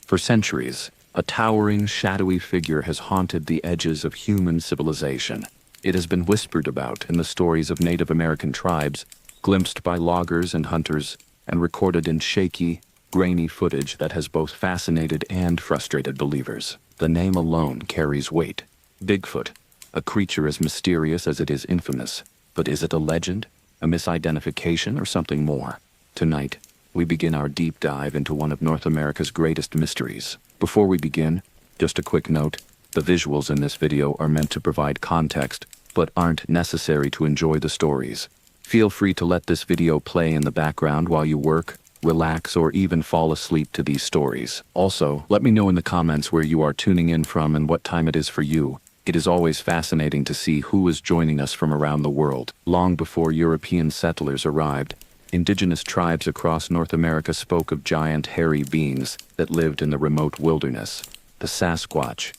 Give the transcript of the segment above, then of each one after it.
For centuries, a towering, shadowy figure has haunted the edges of human civilization. It has been whispered about in the stories of Native American tribes, glimpsed by loggers and hunters, and recorded in shaky, grainy footage that has both fascinated and frustrated believers. The name alone carries weight. Bigfoot, a creature as mysterious as it is infamous. But is it a legend, a misidentification, or something more? Tonight, we begin our deep dive into one of North America's greatest mysteries. Before we begin, just a quick note, the visuals in this video are meant to provide context, but aren't necessary to enjoy the stories. Feel free to let this video play in the background while you work, relax, or even fall asleep to these stories. Also, let me know in the comments where you are tuning in from and what time it is for you. It is always fascinating to see who is joining us from around the world. Long before European settlers arrived, indigenous tribes across North America spoke of giant hairy beings that lived in the remote wilderness. The Sasquatch,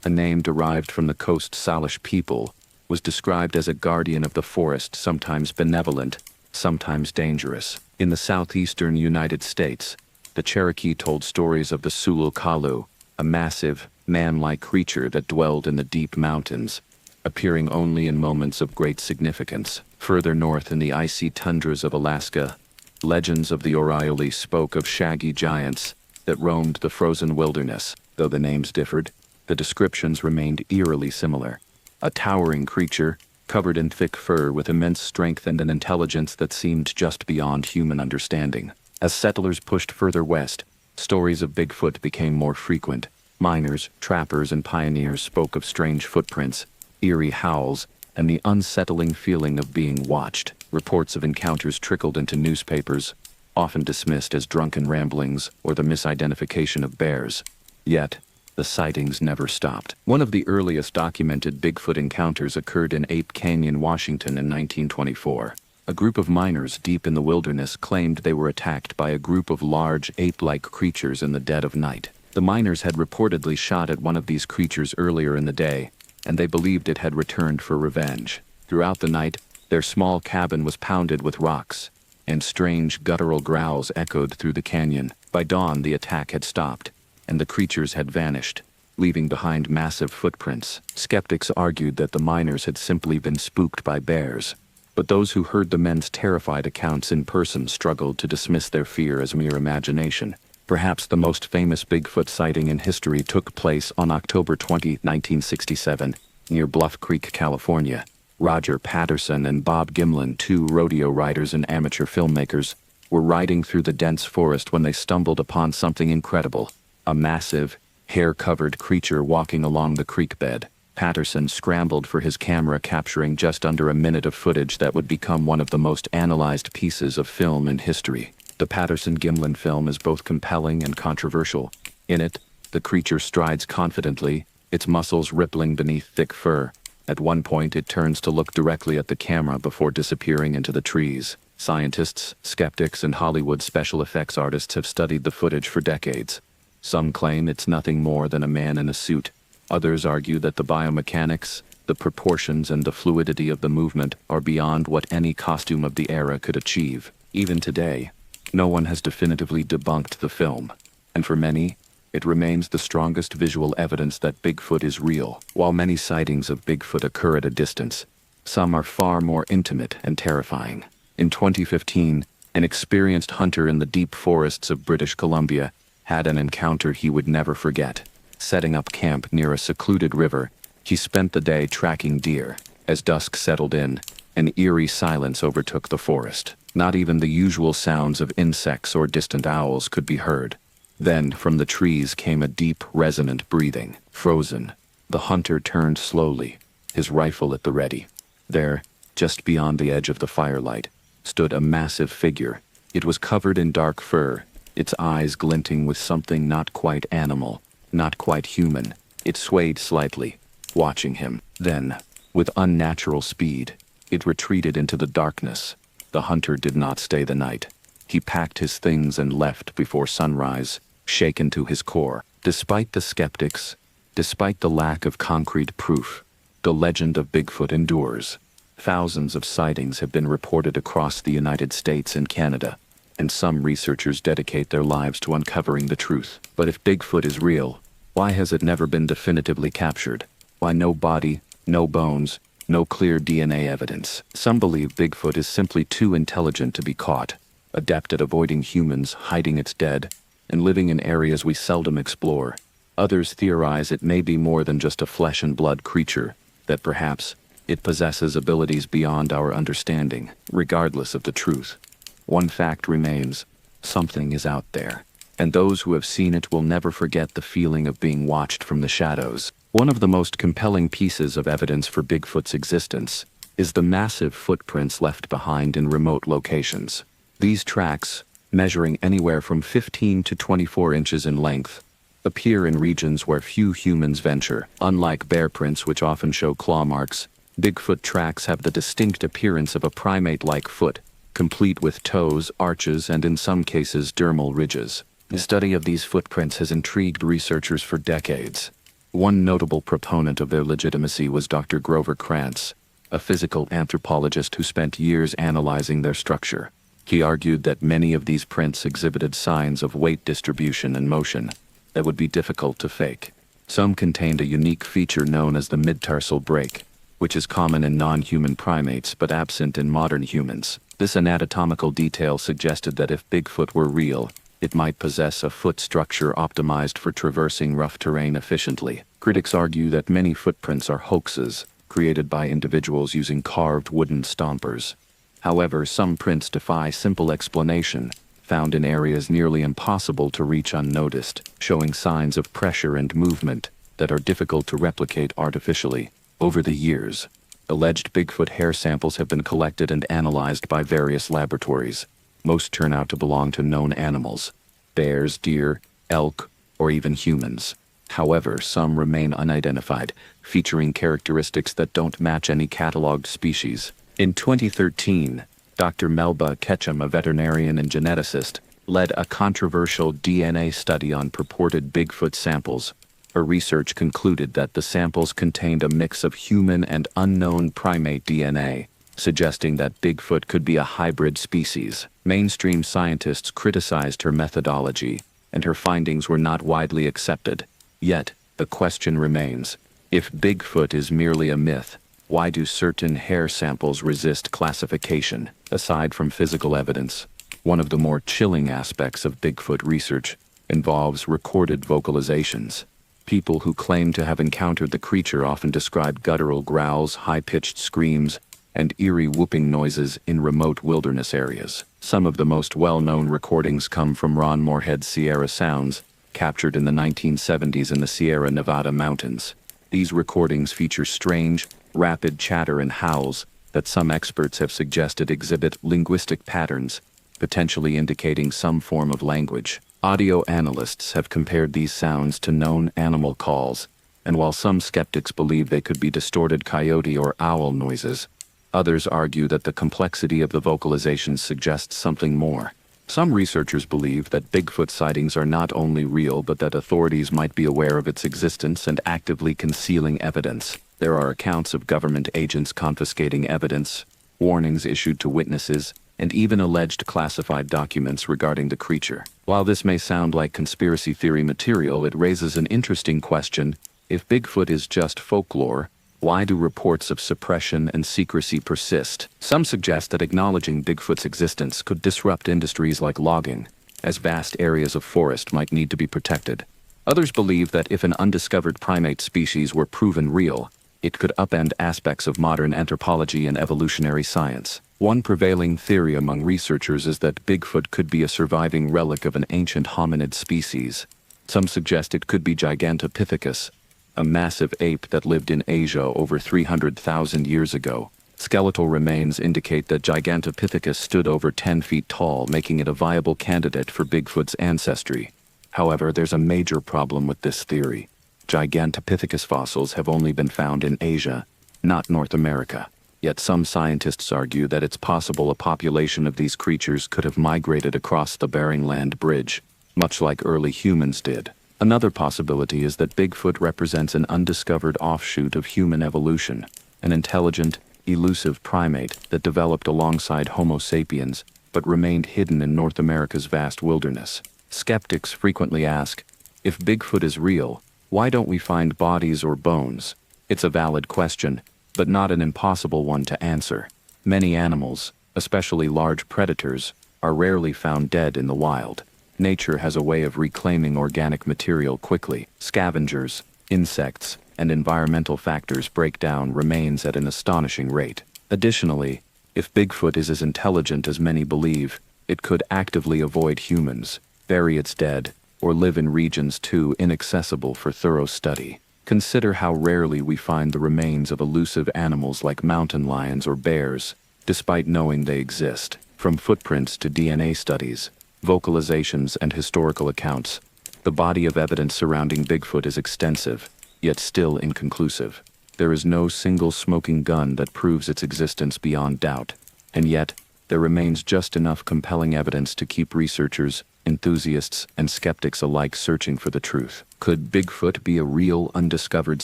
a name derived from the Coast Salish people, was described as a guardian of the forest, sometimes benevolent, sometimes dangerous. In the southeastern United States, the Cherokee told stories of the Sul'kalu', a massive, man-like creature that dwelled in the deep mountains, appearing only in moments of great significance. Further north in the icy tundras of Alaska, legends of the Oriole spoke of shaggy giants that roamed the frozen wilderness. Though the names differed, the descriptions remained eerily similar. A towering creature, covered in thick fur with immense strength and an intelligence that seemed just beyond human understanding. As settlers pushed further west, stories of Bigfoot became more frequent. Miners, trappers, and pioneers spoke of strange footprints, eerie howls, and the unsettling feeling of being watched. Reports of encounters trickled into newspapers, often dismissed as drunken ramblings or the misidentification of bears. Yet, the sightings never stopped. One of the earliest documented Bigfoot encounters occurred in Ape Canyon, Washington in 1924. A group of miners deep in the wilderness claimed they were attacked by a group of large ape-like creatures in the dead of night. The miners had reportedly shot at one of these creatures earlier in the day, and they believed it had returned for revenge. Throughout the night, their small cabin was pounded with rocks, and strange guttural growls echoed through the canyon. By dawn, the attack had stopped, and the creatures had vanished, leaving behind massive footprints. Skeptics argued that the miners had simply been spooked by bears, but those who heard the men's terrified accounts in person struggled to dismiss their fear as mere imagination. Perhaps the most famous Bigfoot sighting in history took place on October 20, 1967, near Bluff Creek, California. Roger Patterson and Bob Gimlin, two rodeo riders and amateur filmmakers, were riding through the dense forest when they stumbled upon something incredible. A massive, hair-covered creature walking along the creek bed. Patterson scrambled for his camera, capturing just under a minute of footage that would become one of the most analyzed pieces of film in history. The Patterson-Gimlin film is both compelling and controversial. In it, the creature strides confidently, its muscles rippling beneath thick fur. At one point, it turns to look directly at the camera before disappearing into the trees. Scientists, skeptics, and Hollywood special effects artists have studied the footage for decades. Some claim it's nothing more than a man in a suit. Others argue that the biomechanics, the proportions, and the fluidity of the movement are beyond what any costume of the era could achieve. Even today, no one has definitively debunked the film, and for many, it remains the strongest visual evidence that Bigfoot is real. While many sightings of Bigfoot occur at a distance, some are far more intimate and terrifying. In 2015, an experienced hunter in the deep forests of British Columbia had an encounter he would never forget. Setting up camp near a secluded river, he spent the day tracking deer. As dusk settled in, an eerie silence overtook the forest. Not even the usual sounds of insects or distant owls could be heard. Then, from the trees came a deep, resonant breathing. Frozen, the hunter turned slowly, his rifle at the ready. There, just beyond the edge of the firelight, stood a massive figure. It was covered in dark fur, its eyes glinting with something not quite animal, not quite human. It swayed slightly, watching him. Then, with unnatural speed, it retreated into the darkness. The hunter did not stay the night. He packed his things and left before sunrise, shaken to his core. Despite the skeptics, despite the lack of concrete proof, the legend of Bigfoot endures. Thousands of sightings have been reported across the United States and Canada. and some researchers dedicate their lives to uncovering the truth. But if Bigfoot is real, why has it never been definitively captured? Why no body, no bones, no clear DNA evidence? Some believe Bigfoot is simply too intelligent to be caught, adept at avoiding humans, hiding its dead, and living in areas we seldom explore. Others theorize it may be more than just a flesh and blood creature, that perhaps it possesses abilities beyond our understanding. Regardless of the truth, one fact remains: something is out there, and those who have seen it will never forget the feeling of being watched from the shadows. One of the most compelling pieces of evidence for Bigfoot's existence is the massive footprints left behind in remote locations. These tracks, measuring anywhere from 15 to 24 inches in length, appear in regions where few humans venture. Unlike bear prints, which often show claw marks, Bigfoot tracks have the distinct appearance of a primate-like foot, complete with toes, arches, and in some cases dermal ridges. The study of these footprints has intrigued researchers for decades. One notable proponent of their legitimacy was Dr. Grover Krantz, a physical anthropologist who spent years analyzing their structure. He argued that many of these prints exhibited signs of weight distribution and motion that would be difficult to fake. Some contained a unique feature known as the mid-tarsal break, which is common in non-human primates but absent in modern humans. This anatomical detail suggested that if Bigfoot were real, it might possess a foot structure optimized for traversing rough terrain efficiently. Critics argue that many footprints are hoaxes, created by individuals using carved wooden stompers. However, some prints defy simple explanation, found in areas nearly impossible to reach unnoticed, showing signs of pressure and movement that are difficult to replicate artificially. Over the years, alleged Bigfoot hair samples have been collected and analyzed by various laboratories. Most turn out to belong to known animals: bears, deer, elk, or even humans. However, some remain unidentified, featuring characteristics that don't match any cataloged species. In 2013, Dr. Melba Ketchum, a veterinarian and geneticist, led a controversial DNA study on purported Bigfoot samples. Her research concluded that the samples contained a mix of human and unknown primate DNA, suggesting that Bigfoot could be a hybrid species. Mainstream scientists criticized her methodology, and her findings were not widely accepted. Yet, the question remains: if Bigfoot is merely a myth, why do certain hair samples resist classification? Aside from physical evidence, one of the more chilling aspects of Bigfoot research involves recorded vocalizations. People who claim to have encountered the creature often describe guttural growls, high-pitched screams, and eerie whooping noises in remote wilderness areas. Some of the most well-known recordings come from Ron Moorhead's Sierra Sounds, captured in the 1970s in the Sierra Nevada mountains. These recordings feature strange, rapid chatter and howls that some experts have suggested exhibit linguistic patterns, potentially indicating some form of language. Audio analysts have compared these sounds to known animal calls, and while some skeptics believe they could be distorted coyote or owl noises, others argue that the complexity of the vocalizations suggests something more. Some researchers believe that Bigfoot sightings are not only real but that authorities might be aware of its existence and actively concealing evidence. There are accounts of government agents confiscating evidence, warnings issued to witnesses, and even alleged classified documents regarding the creature. While this may sound like conspiracy theory material, it raises an interesting question. If Bigfoot is just folklore, why do reports of suppression and secrecy persist? Some suggest that acknowledging Bigfoot's existence could disrupt industries like logging, as vast areas of forest might need to be protected. Others believe that if an undiscovered primate species were proven real, it could upend aspects of modern anthropology and evolutionary science. One prevailing theory among researchers is that Bigfoot could be a surviving relic of an ancient hominid species. Some suggest it could be Gigantopithecus, a massive ape that lived in Asia over 300,000 years ago. Skeletal remains indicate that Gigantopithecus stood over 10 feet tall, making it a viable candidate for Bigfoot's ancestry. However, there's a major problem with this theory. Gigantopithecus fossils have only been found in Asia, not North America. Yet some scientists argue that it's possible a population of these creatures could have migrated across the Bering Land Bridge, much like early humans did. Another possibility is that Bigfoot represents an undiscovered offshoot of human evolution, an intelligent, elusive primate that developed alongside Homo sapiens, but remained hidden in North America's vast wilderness. Skeptics frequently ask, if Bigfoot is real, why don't we find bodies or bones? It's a valid question, but not an impossible one to answer. Many animals, especially large predators, are rarely found dead in the wild. Nature has a way of reclaiming organic material quickly. Scavengers, insects, and environmental factors break down remains at an astonishing rate. Additionally, if Bigfoot is as intelligent as many believe, it could actively avoid humans, bury its dead, or live in regions too inaccessible for thorough study. Consider how rarely we find the remains of elusive animals like mountain lions or bears, despite knowing they exist. From footprints to DNA studies, vocalizations and historical accounts, the body of evidence surrounding Bigfoot is extensive, yet still inconclusive. There is no single smoking gun that proves its existence beyond doubt, and yet, there remains just enough compelling evidence to keep researchers, enthusiasts, and skeptics alike searching for the truth. Could Bigfoot be a real undiscovered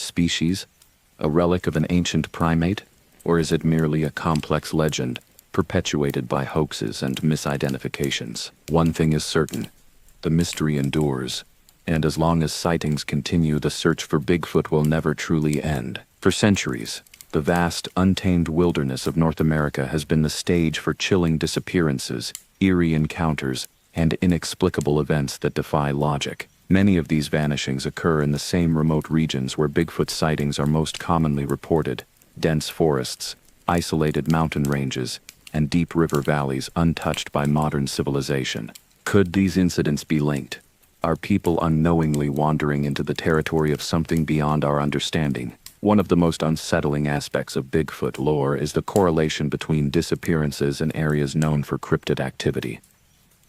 species, a relic of an ancient primate, or is it merely a complex legend, perpetuated by hoaxes and misidentifications? One thing is certain, the mystery endures, and as long as sightings continue, the search for Bigfoot will never truly end. For centuries, the vast, untamed wilderness of North America has been the stage for chilling disappearances, eerie encounters, and inexplicable events that defy logic. Many of these vanishings occur in the same remote regions where Bigfoot sightings are most commonly reported: dense forests, isolated mountain ranges, and deep river valleys untouched by modern civilization. Could these incidents be linked? Are people unknowingly wandering into the territory of something beyond our understanding? One of the most unsettling aspects of Bigfoot lore is the correlation between disappearances and areas known for cryptid activity.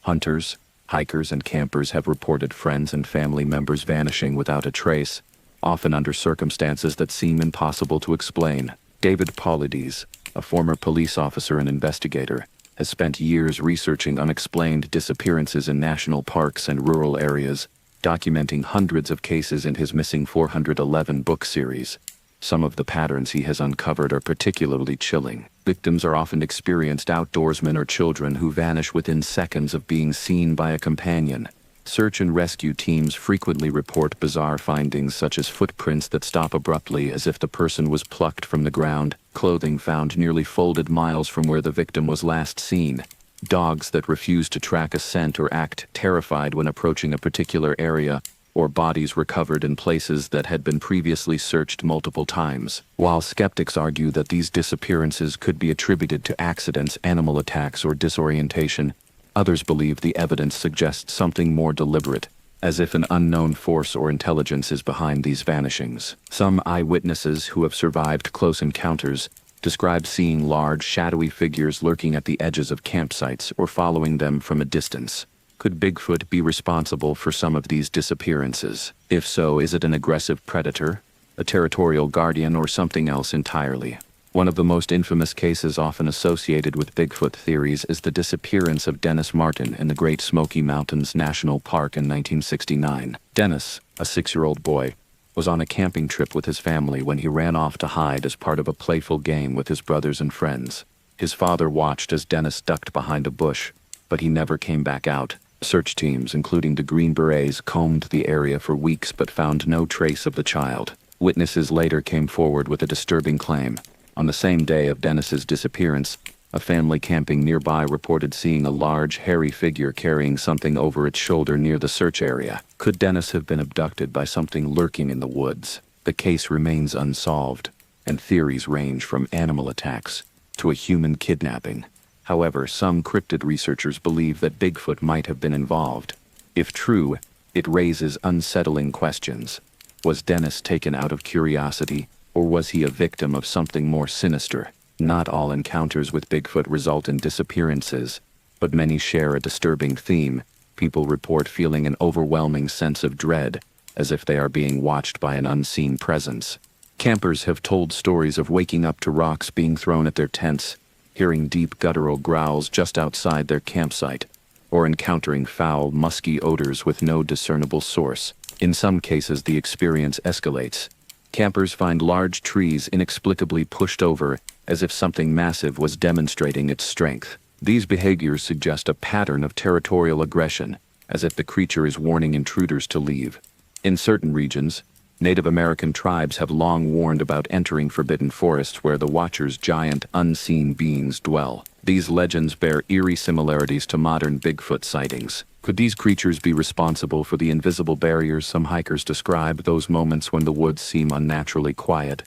Hunters, hikers, and campers have reported friends and family members vanishing without a trace, often under circumstances that seem impossible to explain. David Paulides, a former police officer and investigator, has spent years researching unexplained disappearances in national parks and rural areas, documenting hundreds of cases in his Missing 411 book series. Some of the patterns he has uncovered are particularly chilling. Victims are often experienced outdoorsmen or children who vanish within seconds of being seen by a companion. Search and rescue teams frequently report bizarre findings such as footprints that stop abruptly as if the person was plucked from the ground, clothing found nearly folded miles from where the victim was last seen, dogs that refuse to track a scent or act terrified when approaching a particular area, or bodies recovered in places that had been previously searched multiple times. While skeptics argue that these disappearances could be attributed to accidents, animal attacks, or disorientation, others believe the evidence suggests something more deliberate, as if an unknown force or intelligence is behind these vanishings. Some eyewitnesses who have survived close encounters describe seeing large, shadowy figures lurking at the edges of campsites or following them from a distance. Could Bigfoot be responsible for some of these disappearances? If so, is it an aggressive predator, a territorial guardian, or something else entirely? One of the most infamous cases often associated with Bigfoot theories is the disappearance of Dennis Martin in the Great Smoky Mountains National Park in 1969. Dennis, a 6-year-old boy, was on a camping trip with his family when he ran off to hide as part of a playful game with his brothers and friends. His father watched as Dennis ducked behind a bush, but he never came back out. Search teams, including the Green Berets, combed the area for weeks but found no trace of the child. Witnesses later came forward with a disturbing claim. On the same day of Dennis's disappearance, a family camping nearby reported seeing a large, hairy figure carrying something over its shoulder near the search area. Could Dennis have been abducted by something lurking in the woods? The case remains unsolved, and theories range from animal attacks to a human kidnapping. However, some cryptid researchers believe that Bigfoot might have been involved. If true, it raises unsettling questions. Was Dennis taken out of curiosity, or was he a victim of something more sinister? Not all encounters with Bigfoot result in disappearances, but many share a disturbing theme. People report feeling an overwhelming sense of dread, as if they are being watched by an unseen presence. Campers have told stories of waking up to rocks being thrown at their tents, hearing deep guttural growls just outside their campsite, or encountering foul, musky odors with no discernible source. In some cases, the experience escalates. Campers find large trees inexplicably pushed over, as if something massive was demonstrating its strength. These behaviors suggest a pattern of territorial aggression, as if the creature is warning intruders to leave. In certain regions, Native American tribes have long warned about entering forbidden forests where the Watcher's giant, unseen beings dwell. These legends bear eerie similarities to modern Bigfoot sightings. Could these creatures be responsible for the invisible barriers some hikers describe, those moments when the woods seem unnaturally quiet,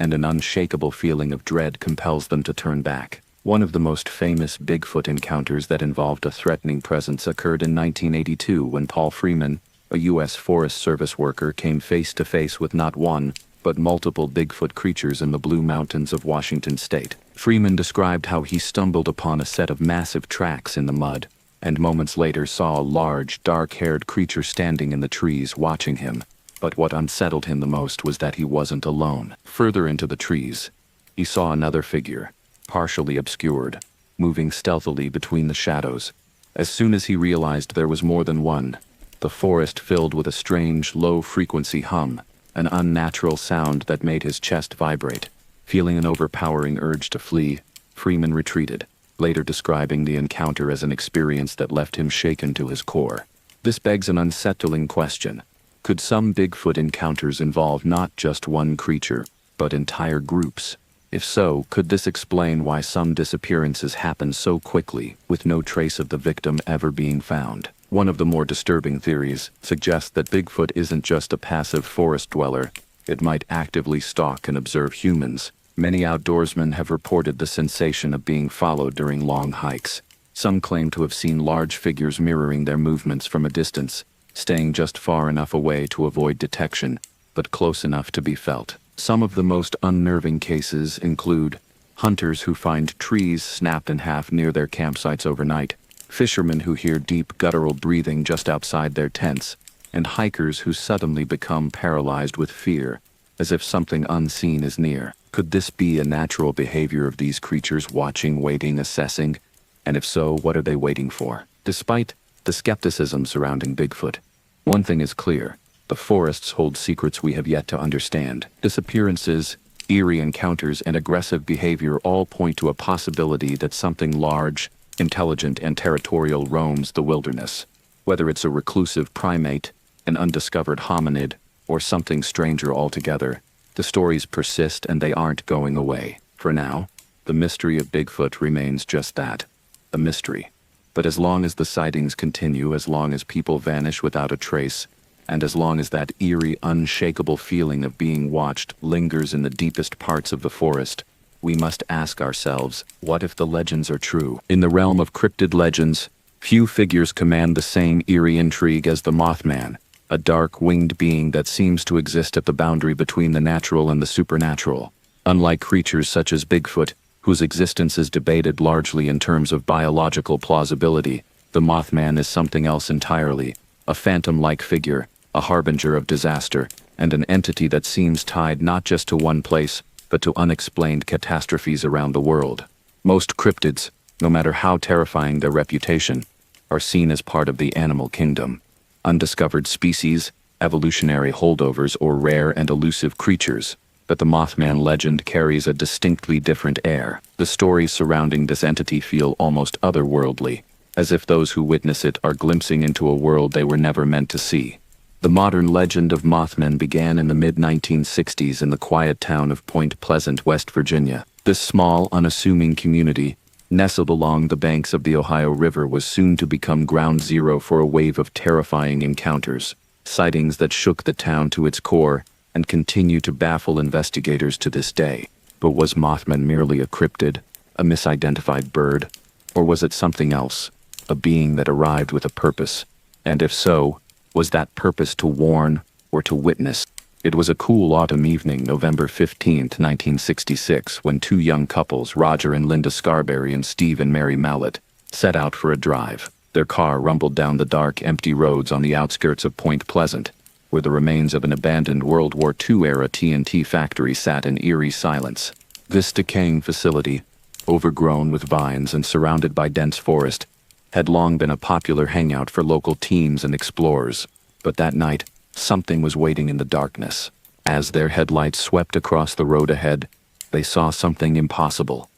and an unshakable feeling of dread compels them to turn back? One of the most famous Bigfoot encounters that involved a threatening presence occurred in 1982 when Paul Freeman, a U.S. Forest Service worker, came face to face with not one, but multiple Bigfoot creatures in the Blue Mountains of Washington state. Freeman described how he stumbled upon a set of massive tracks in the mud, and moments later saw a large, dark-haired creature standing in the trees watching him. But what unsettled him the most was that he wasn't alone. Further into the trees, he saw another figure, partially obscured, moving stealthily between the shadows. As soon as he realized there was more than one, the forest filled with a strange, low-frequency hum, an unnatural sound that made his chest vibrate. Feeling an overpowering urge to flee, Freeman retreated, later describing the encounter as an experience that left him shaken to his core. This begs an unsettling question. Could some Bigfoot encounters involve not just one creature, but entire groups? If so, could this explain why some disappearances happen so quickly, with no trace of the victim ever being found? One of the more disturbing theories suggests that Bigfoot isn't just a passive forest dweller. It might actively stalk and observe humans. Many outdoorsmen have reported the sensation of being followed during long hikes. Some claim to have seen large figures mirroring their movements from a distance, staying just far enough away to avoid detection, but close enough to be felt. Some of the most unnerving cases include hunters who find trees snapped in half near their campsites overnight, fishermen who hear deep guttural breathing just outside their tents, and hikers who suddenly become paralyzed with fear, as if something unseen is near. Could this be a natural behavior of these creatures, watching, waiting, assessing? And if so, what are they waiting for? Despite the skepticism surrounding Bigfoot, one thing is clear. The forests hold secrets we have yet to understand. Disappearances, eerie encounters, and aggressive behavior all point to a possibility that something large, intelligent, and territorial roams the wilderness. Whether it's a reclusive primate, an undiscovered hominid, or something stranger altogether, the stories persist and they aren't going away. For now, the mystery of Bigfoot remains just that, a mystery. But as long as the sightings continue, as long as people vanish without a trace, and as long as that eerie, unshakable feeling of being watched lingers in the deepest parts of the forest, we must ask ourselves, what if the legends are true? In the realm of cryptid legends, few figures command the same eerie intrigue as the Mothman, a dark, winged being that seems to exist at the boundary between the natural and the supernatural. Unlike creatures such as Bigfoot, whose existence is debated largely in terms of biological plausibility, the Mothman is something else entirely, a phantom-like figure, a harbinger of disaster, and an entity that seems tied not just to one place, but to unexplained catastrophes around the world. Most cryptids, no matter how terrifying their reputation, are seen as part of the animal kingdom. Undiscovered species, evolutionary holdovers, or rare and elusive creatures. But the Mothman legend carries a distinctly different air. The stories surrounding this entity feel almost otherworldly, as if those who witness it are glimpsing into a world they were never meant to see. The modern legend of Mothman began in the mid-1960s in the quiet town of Point Pleasant, West Virginia. This small, unassuming community, nestled along the banks of the Ohio River, was soon to become ground zero for a wave of terrifying encounters, sightings that shook the town to its core and continue to baffle investigators to this day. But was Mothman merely a cryptid, a misidentified bird, or was it something else, a being that arrived with a purpose? And if so, was that purpose to warn or to witness? It was a cool autumn evening, November 15th, 1966, when two young couples, Roger and Linda Scarberry and Steve and Mary Mallett, set out for a drive. Their car rumbled down the dark, empty roads on the outskirts of Point Pleasant, where the remains of an abandoned World War II-era TNT factory sat in eerie silence. This decaying facility, overgrown with vines and surrounded by dense forest, had long been a popular hangout for local teens and explorers. But that night, something was waiting in the darkness. As their headlights swept across the road ahead, they saw something impossible.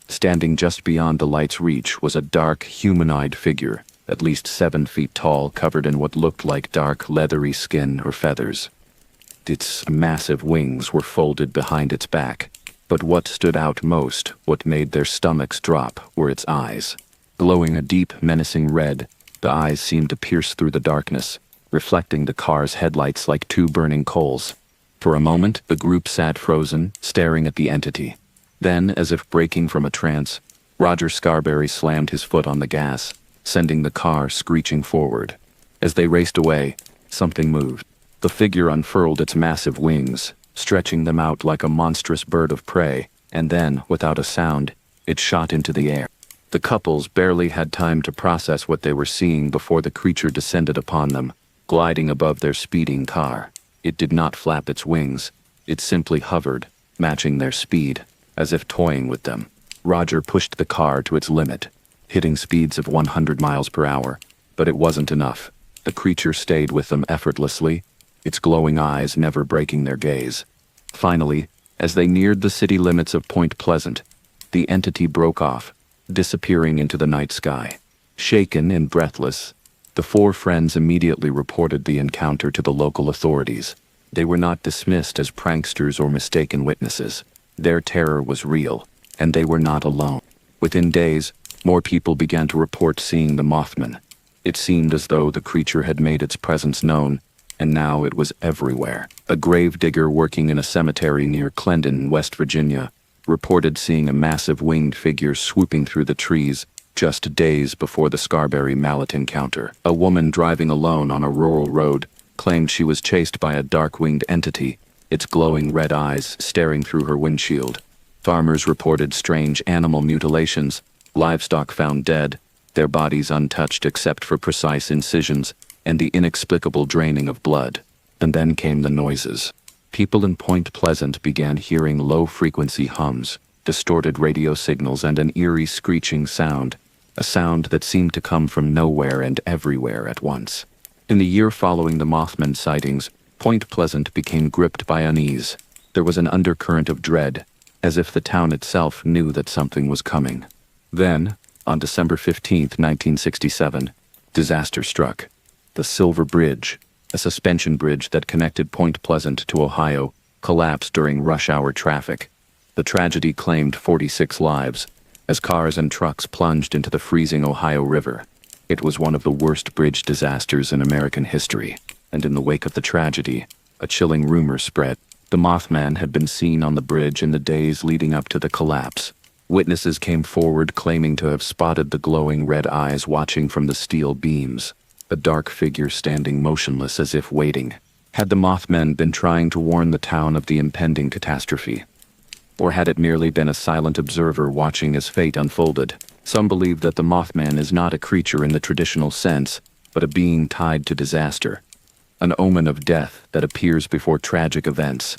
Standing just beyond the light's reach was a dark, humanoid figure, at least 7 feet tall, covered in what looked like dark, leathery skin or feathers. Its massive wings were folded behind its back, but what stood out most, what made their stomachs drop, were its eyes. Glowing a deep, menacing red, the eyes seemed to pierce through the darkness, reflecting the car's headlights like 2 burning coals. For a moment, the group sat frozen, staring at the entity. Then, as if breaking from a trance, Roger Scarberry slammed his foot on the gas, sending the car screeching forward. As they raced away, something moved. The figure unfurled its massive wings, stretching them out like a monstrous bird of prey, and then, without a sound, it shot into the air. The couples barely had time to process what they were seeing before the creature descended upon them, gliding above their speeding car. It did not flap its wings. It simply hovered, matching their speed, as if toying with them. Roger pushed the car to its limit, hitting speeds of 100 miles per hour, but it wasn't enough. The creature stayed with them effortlessly, its glowing eyes never breaking their gaze. Finally, as they neared the city limits of Point Pleasant, the entity broke off, disappearing into the night sky. Shaken and breathless, the 4 friends immediately reported the encounter to the local authorities. They were not dismissed as pranksters or mistaken witnesses. Their terror was real, and they were not alone. Within days, more people began to report seeing the Mothman. It seemed as though the creature had made its presence known, and now it was everywhere. A gravedigger working in a cemetery near Clendon, West Virginia, reported seeing a massive winged figure swooping through the trees just days before the Scarberry mallet encounter. A woman driving alone on a rural road claimed she was chased by a dark-winged entity, its glowing red eyes staring through her windshield. Farmers reported strange animal mutilations, livestock found dead, their bodies untouched except for precise incisions, and the inexplicable draining of blood. And then came the noises. People in Point Pleasant began hearing low-frequency hums, distorted radio signals, and an eerie screeching sound, a sound that seemed to come from nowhere and everywhere at once. In the year following the Mothman sightings, Point Pleasant became gripped by unease. There was an undercurrent of dread, as if the town itself knew that something was coming. Then, on December 15, 1967, disaster struck. The Silver Bridge, a suspension bridge that connected Point Pleasant to Ohio, collapsed during rush-hour traffic. The tragedy claimed 46 lives, as cars and trucks plunged into the freezing Ohio River. It was one of the worst bridge disasters in American history, and in the wake of the tragedy, a chilling rumor spread. The Mothman had been seen on the bridge in the days leading up to the collapse. Witnesses came forward claiming to have spotted the glowing red eyes watching from the steel beams, a dark figure standing motionless as if waiting. Had the Mothman been trying to warn the town of the impending catastrophe? Or had it merely been a silent observer watching as fate unfolded? Some believe that the Mothman is not a creature in the traditional sense, but a being tied to disaster, an omen of death that appears before tragic events.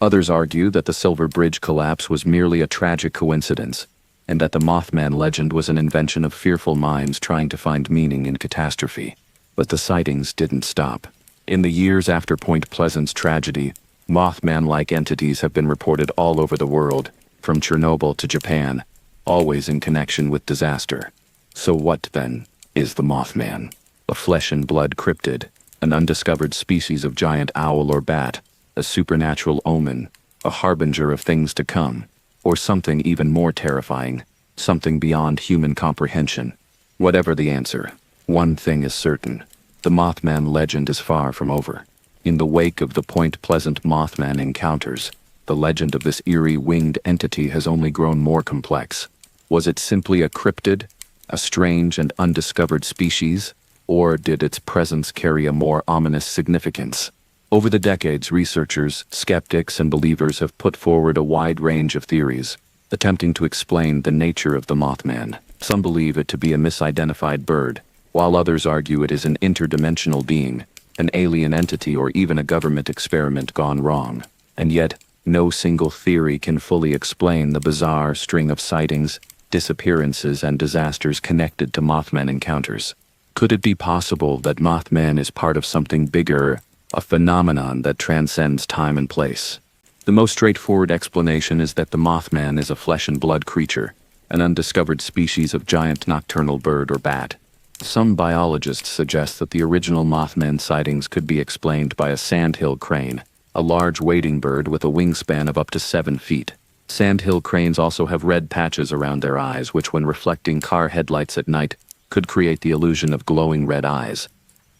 Others argue that the Silver Bridge collapse was merely a tragic coincidence, and that the Mothman legend was an invention of fearful minds trying to find meaning in catastrophe. But the sightings didn't stop. In the years after Point Pleasant's tragedy, Mothman-like entities have been reported all over the world, from Chernobyl to Japan, always in connection with disaster. So what, then, is the Mothman? A flesh-and-blood cryptid, an undiscovered species of giant owl or bat, a supernatural omen, a harbinger of things to come, or something even more terrifying, something beyond human comprehension? Whatever the answer, one thing is certain: the Mothman legend is far from over. In the wake of the Point Pleasant Mothman encounters, the legend of this eerie winged entity has only grown more complex. Was it simply a cryptid, a strange and undiscovered species, or did its presence carry a more ominous significance? Over the decades, researchers, skeptics, and believers have put forward a wide range of theories, attempting to explain the nature of the Mothman. Some believe it to be a misidentified bird, while others argue it is an interdimensional being, an alien entity, or even a government experiment gone wrong. And yet, no single theory can fully explain the bizarre string of sightings, disappearances, and disasters connected to Mothman encounters. Could it be possible that Mothman is part of something bigger, a phenomenon that transcends time and place? The most straightforward explanation is that the Mothman is a flesh-and-blood creature, an undiscovered species of giant nocturnal bird or bat. Some biologists suggest that the original Mothman sightings could be explained by a sandhill crane, a large wading bird with a wingspan of up to 7 feet. Sandhill cranes also have red patches around their eyes, which, when reflecting car headlights at night, could create the illusion of glowing red eyes.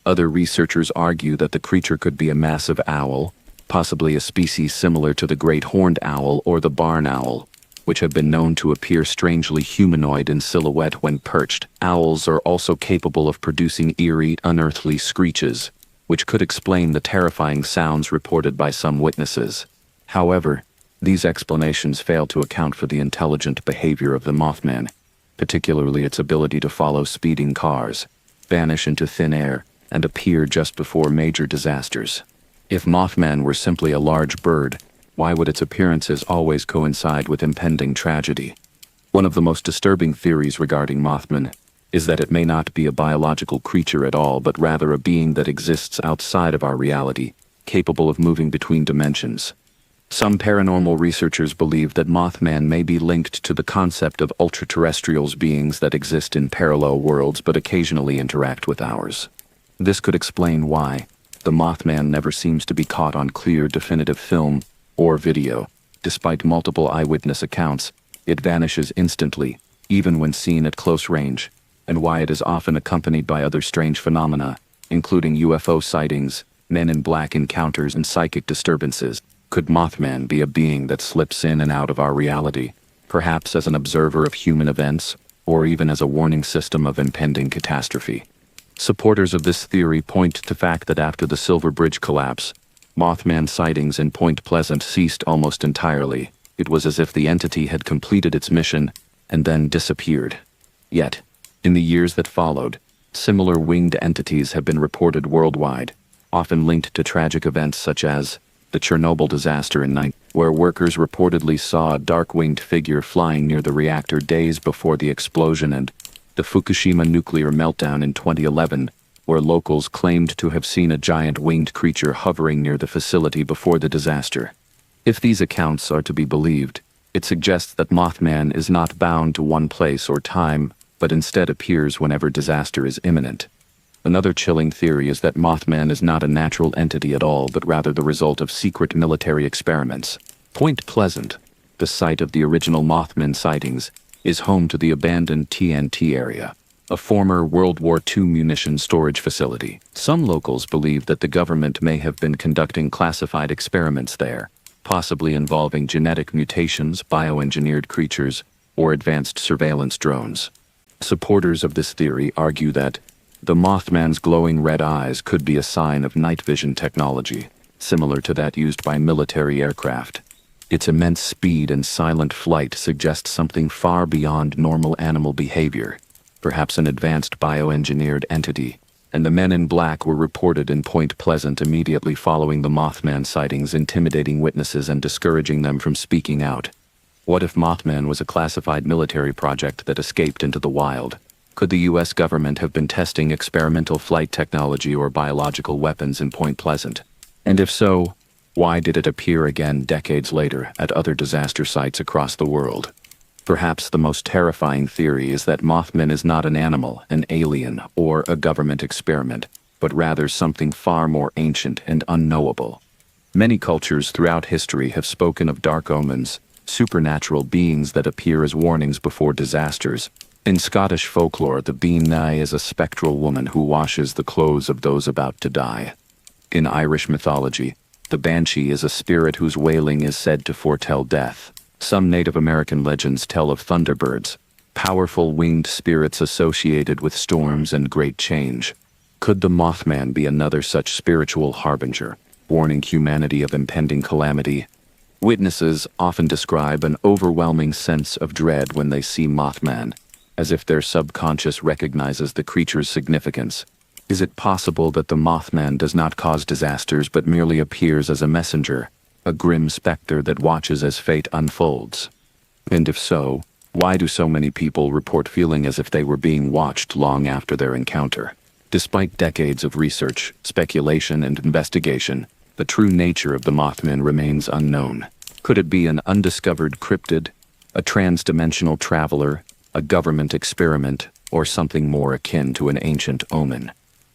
Other researchers argue that the creature could be a massive owl, possibly a species similar to the great horned owl or the barn owl, which have been known to appear strangely humanoid in silhouette when perched. Owls are also capable of producing eerie, unearthly screeches, which could explain the terrifying sounds reported by some witnesses. However, these explanations fail to account for the intelligent behavior of the Mothman, particularly its ability to follow speeding cars, vanish into thin air, and appear just before major disasters. If Mothman were simply a large bird, why would its appearances always coincide with impending tragedy? One of the most disturbing theories regarding Mothman is that it may not be a biological creature at all, but rather a being that exists outside of our reality, capable of moving between dimensions. Some paranormal researchers believe that Mothman may be linked to the concept of ultra-terrestrials, beings that exist in parallel worlds but occasionally interact with ours. This could explain why the Mothman never seems to be caught on clear, definitive film or video. Despite multiple eyewitness accounts, it vanishes instantly, even when seen at close range, and why it is often accompanied by other strange phenomena, including UFO sightings, men in black encounters, and psychic disturbances. Could Mothman be a being that slips in and out of our reality, perhaps as an observer of human events, or even as a warning system of impending catastrophe? Supporters of this theory point to the fact that after the Silver Bridge collapse, Mothman sightings in Point Pleasant ceased almost entirely. It was as if the entity had completed its mission and then disappeared. Yet, in the years that followed, similar winged entities have been reported worldwide, often linked to tragic events such as the Chernobyl disaster in 19, where workers reportedly saw a dark-winged figure flying near the reactor days before the explosion, and the Fukushima nuclear meltdown in 2011, where locals claimed to have seen a giant winged creature hovering near the facility before the disaster. If these accounts are to be believed, it suggests that Mothman is not bound to one place or time, but instead appears whenever disaster is imminent. Another chilling theory is that Mothman is not a natural entity at all, but rather the result of secret military experiments. Point Pleasant, the site of the original Mothman sightings, is home to the abandoned TNT area, a former World War II munitions storage facility. Some locals believe that the government may have been conducting classified experiments there, possibly involving genetic mutations, bioengineered creatures, or advanced surveillance drones. Supporters of this theory argue that the Mothman's glowing red eyes could be a sign of night vision technology, similar to that used by military aircraft. Its immense speed and silent flight suggest something far beyond normal animal behavior, perhaps an advanced bioengineered entity, and the men in black were reported in Point Pleasant immediately following the Mothman sightings, intimidating witnesses and discouraging them from speaking out. What if Mothman was a classified military project that escaped into the wild? Could the U.S. government have been testing experimental flight technology or biological weapons in Point Pleasant? And if so, why did it appear again decades later at other disaster sites across the world? Perhaps the most terrifying theory is that Mothman is not an animal, an alien, or a government experiment, but rather something far more ancient and unknowable. Many cultures throughout history have spoken of dark omens, supernatural beings that appear as warnings before disasters. In Scottish folklore, the Bean-Nye is a spectral woman who washes the clothes of those about to die. In Irish mythology, the Banshee is a spirit whose wailing is said to foretell death. Some Native American legends tell of Thunderbirds, powerful winged spirits associated with storms and great change. Could the Mothman be another such spiritual harbinger, warning humanity of impending calamity? Witnesses often describe an overwhelming sense of dread when they see Mothman, as if their subconscious recognizes the creature's significance. Is it possible that the Mothman does not cause disasters but merely appears as a messenger, a grim specter that watches as fate unfolds? And if so, why do so many people report feeling as if they were being watched long after their encounter? Despite decades of research, speculation, and investigation, the true nature of the Mothman remains unknown. Could it be an undiscovered cryptid, A trans-dimensional traveler, a government experiment, or something more akin to an ancient omen.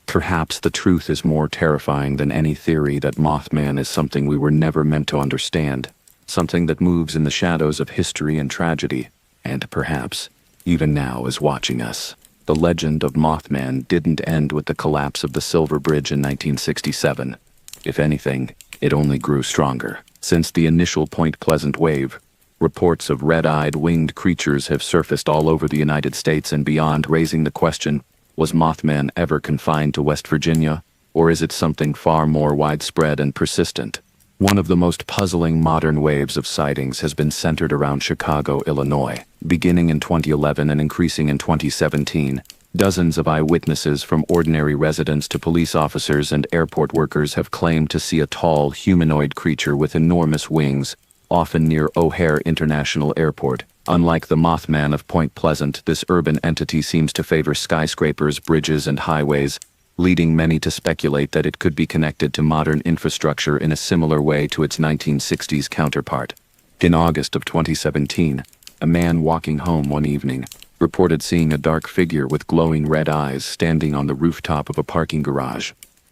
Perhaps the truth is more terrifying than any theory that Mothman is something we were never meant to understand, something that moves in the shadows of history and tragedy, and perhaps, even now, is watching us. The legend of Mothman didn't end with the collapse of the Silver Bridge in 1967. If anything, it only grew stronger. Since the initial Point Pleasant wave, reports of red-eyed winged creatures have surfaced all over the United States and beyond, raising the question, was Mothman ever confined to West Virginia, or is it something far more widespread and persistent? One of the most puzzling modern waves of sightings has been centered around Chicago, Illinois. Beginning in 2011 and increasing in 2017, dozens of eyewitnesses from ordinary residents to police officers and airport workers have claimed to see a tall, humanoid creature with enormous wings, often near O'Hare International Airport. Unlike the Mothman of Point Pleasant, this urban entity seems to favor skyscrapers, bridges, and highways, leading many to speculate that it could be connected to modern infrastructure in a similar way to its 1960s counterpart. In August of 2017, a man walking home one evening reported seeing a dark figure with glowing red eyes standing on the rooftop of a parking garage.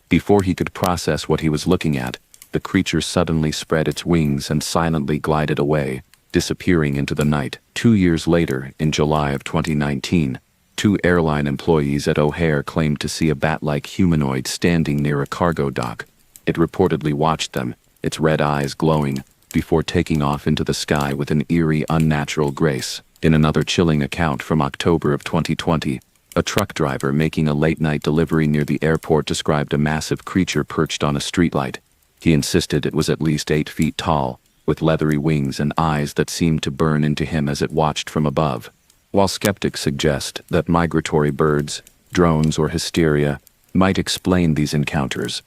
Before he could process what he was looking at, the creature suddenly spread its wings and silently glided away, disappearing into the night. 2 years later, in July of 2019, 2 airline employees at O'Hare claimed to see a bat-like humanoid standing near a cargo dock. It reportedly watched them, its red eyes glowing, before taking off into the sky with an eerie, unnatural grace. In another chilling account from October of 2020, a truck driver making a late-night delivery near the airport described a massive creature perched on a streetlight. He insisted it was at least 8 feet tall, with leathery wings and eyes that seemed to burn into him as it watched from above. While skeptics suggest that migratory birds, drones, or hysteria might explain these encounters,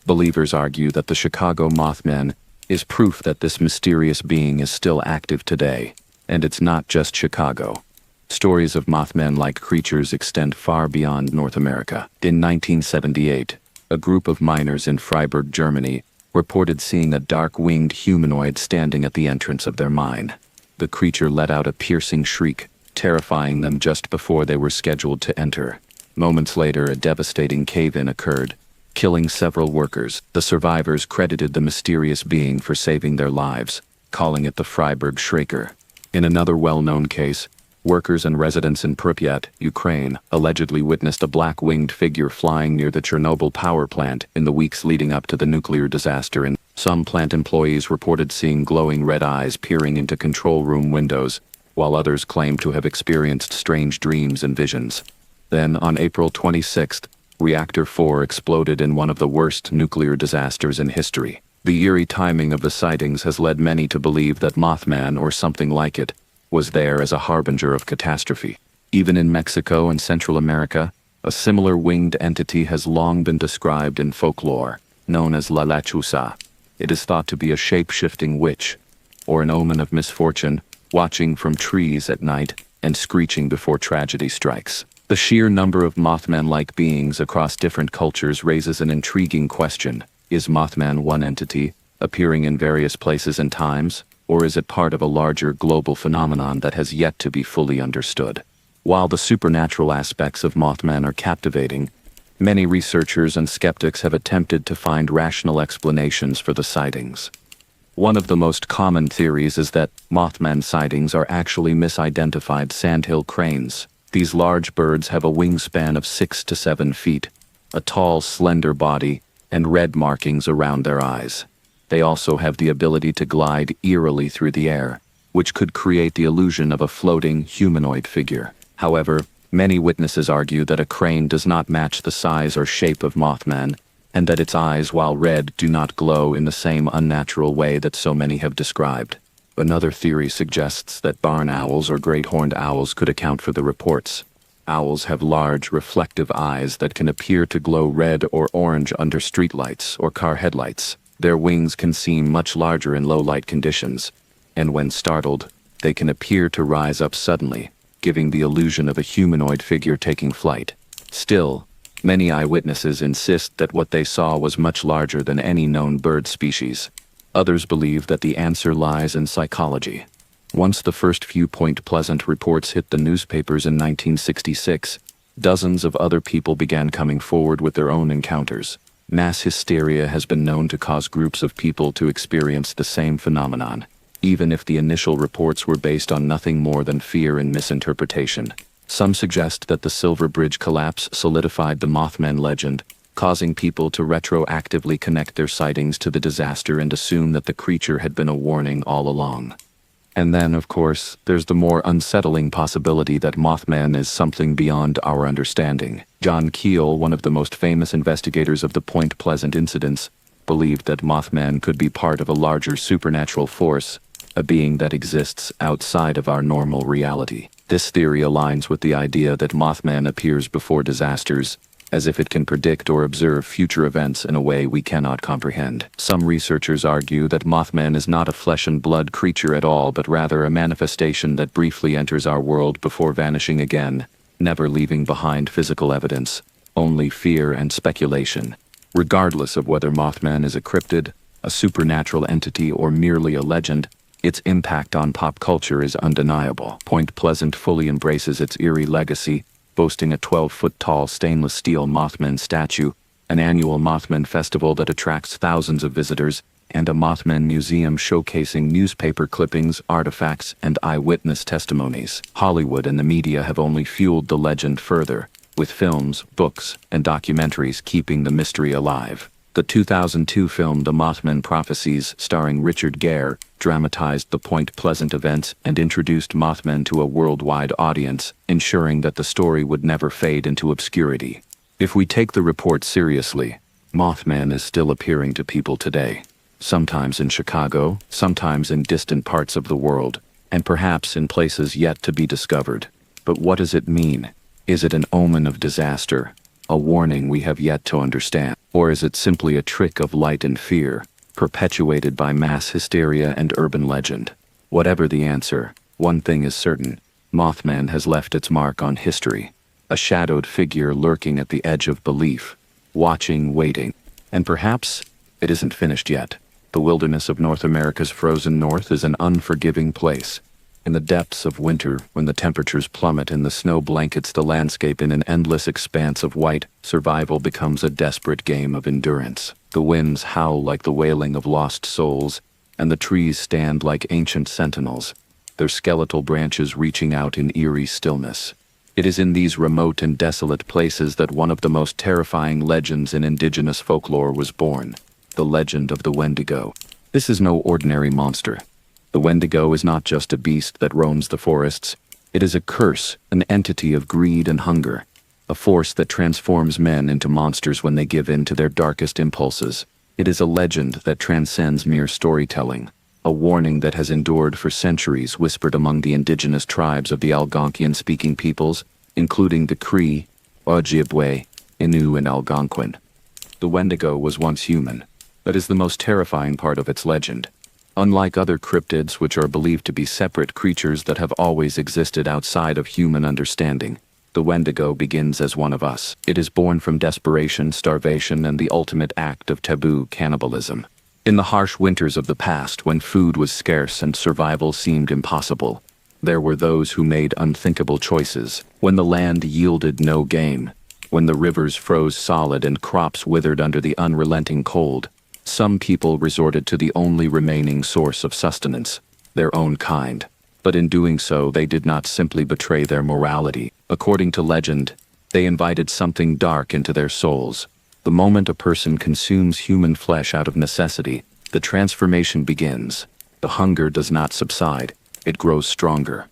believers argue that the Chicago Mothman is proof that this mysterious being is still active today, and it's not just Chicago. Stories of Mothman-like creatures extend far beyond North America. In 1978, a group of miners in Freiburg, Germany, reported seeing a dark-winged humanoid standing at the entrance of their mine. The creature let out a piercing shriek, terrifying them just before they were scheduled to enter. Moments later, a devastating cave-in occurred, killing several workers. The survivors credited the mysterious being for saving their lives, calling it the Freiburg Schraker. In another well-known case, workers and residents in Pripyat, Ukraine, allegedly witnessed a black-winged figure flying near the Chernobyl power plant in the weeks leading up to the nuclear disaster, and some plant employees reported seeing glowing red eyes peering into control room windows, while others claimed to have experienced strange dreams and visions. Then, on April 26, Reactor 4 exploded in one of the worst nuclear disasters in history. The eerie timing of the sightings has led many to believe that Mothman, or something like it, was there as a harbinger of catastrophe. Even in Mexico and Central America, a similar winged entity has long been described in folklore, known as La Lechuza. It is thought to be a shape-shifting witch, or an omen of misfortune, watching from trees at night and screeching before tragedy strikes. The sheer number of Mothman-like beings across different cultures raises an intriguing question. Is Mothman one entity, appearing in various places and times, or is it part of a larger global phenomenon that has yet to be fully understood? While the supernatural aspects of Mothman are captivating, many researchers and skeptics have attempted to find rational explanations for the sightings. One of the most common theories is that Mothman sightings are actually misidentified sandhill cranes. These large birds have a wingspan of 6 to 7 feet, a tall, slender body, and red markings around their eyes. They also have the ability to glide eerily through the air, which could create the illusion of a floating humanoid figure. However, many witnesses argue that a crane does not match the size or shape of Mothman, and that its eyes, while red, do not glow in the same unnatural way that so many have described. Another theory suggests that barn owls or great horned owls could account for the reports. Owls have large, reflective eyes that can appear to glow red or orange under streetlights or car headlights. Their wings can seem much larger in low-light conditions, and when startled, they can appear to rise up suddenly, giving the illusion of a humanoid figure taking flight. Still, many eyewitnesses insist that what they saw was much larger than any known bird species. Others believe that the answer lies in psychology. Once the first few Point Pleasant reports hit the newspapers in 1966, dozens of other people began coming forward with their own encounters. Mass hysteria has been known to cause groups of people to experience the same phenomenon, even if the initial reports were based on nothing more than fear and misinterpretation. Some suggest that the Silver Bridge collapse solidified the Mothman legend, causing people to retroactively connect their sightings to the disaster and assume that the creature had been a warning all along. And then, of course, there's the more unsettling possibility that Mothman is something beyond our understanding. John Keel, one of the most famous investigators of the Point Pleasant incidents, believed that Mothman could be part of a larger supernatural force, a being that exists outside of our normal reality. This theory aligns with the idea that Mothman appears before disasters, as if it can predict or observe future events in a way we cannot comprehend. Some researchers argue that Mothman is not a flesh and blood creature at all, but rather a manifestation that briefly enters our world before vanishing again, never leaving behind physical evidence, only fear and speculation. Regardless of whether Mothman is a cryptid, a supernatural entity, or merely a legend, its impact on pop culture is undeniable. Point Pleasant fully embraces its eerie legacy, boasting a 12-foot-tall stainless steel Mothman statue, an annual Mothman festival that attracts thousands of visitors, and a Mothman museum showcasing newspaper clippings, artifacts, and eyewitness testimonies. Hollywood and the media have only fueled the legend further, with films, books, and documentaries keeping the mystery alive. The 2002 film The Mothman Prophecies, starring Richard Gere, dramatized the Point Pleasant events and introduced Mothman to a worldwide audience, ensuring that the story would never fade into obscurity. If we take the report seriously, Mothman is still appearing to people today, sometimes in Chicago, sometimes in distant parts of the world, and perhaps in places yet to be discovered. But what does it mean? Is it an omen of disaster, a warning we have yet to understand? Or is it simply a trick of light and fear, perpetuated by mass hysteria and urban legend? Whatever the answer, one thing is certain: Mothman has left its mark on history, a shadowed figure lurking at the edge of belief, watching, waiting. And perhaps it isn't finished yet. The wilderness of North America's frozen north is an unforgiving place. In the depths of winter, when the temperatures plummet and the snow blankets the landscape in an endless expanse of white, survival becomes a desperate game of endurance. The winds howl like the wailing of lost souls, and the trees stand like ancient sentinels, their skeletal branches reaching out in eerie stillness. It is in these remote and desolate places that one of the most terrifying legends in indigenous folklore was born, the legend of the Wendigo. This is no ordinary monster. The Wendigo is not just a beast that roams the forests. It is a curse, an entity of greed and hunger, a force that transforms men into monsters when they give in to their darkest impulses. It is a legend that transcends mere storytelling, a warning that has endured for centuries, whispered among the indigenous tribes of the Algonquian-speaking peoples, including the Cree, Ojibwe, Innu, and Algonquin. The Wendigo was once human. That is the most terrifying part of its legend. Unlike other cryptids, which are believed to be separate creatures that have always existed outside of human understanding, the Wendigo begins as one of us. It is born from desperation, starvation, and the ultimate act of taboo cannibalism. In the harsh winters of the past, when food was scarce and survival seemed impossible, there were those who made unthinkable choices. When the land yielded no game, when the rivers froze solid and crops withered under the unrelenting cold, some people resorted to the only remaining source of sustenance, their own kind. But in doing so, they did not simply betray their morality. According to legend, they invited something dark into their souls. The moment a person consumes human flesh out of necessity, the transformation begins. The hunger does not subside, it grows stronger.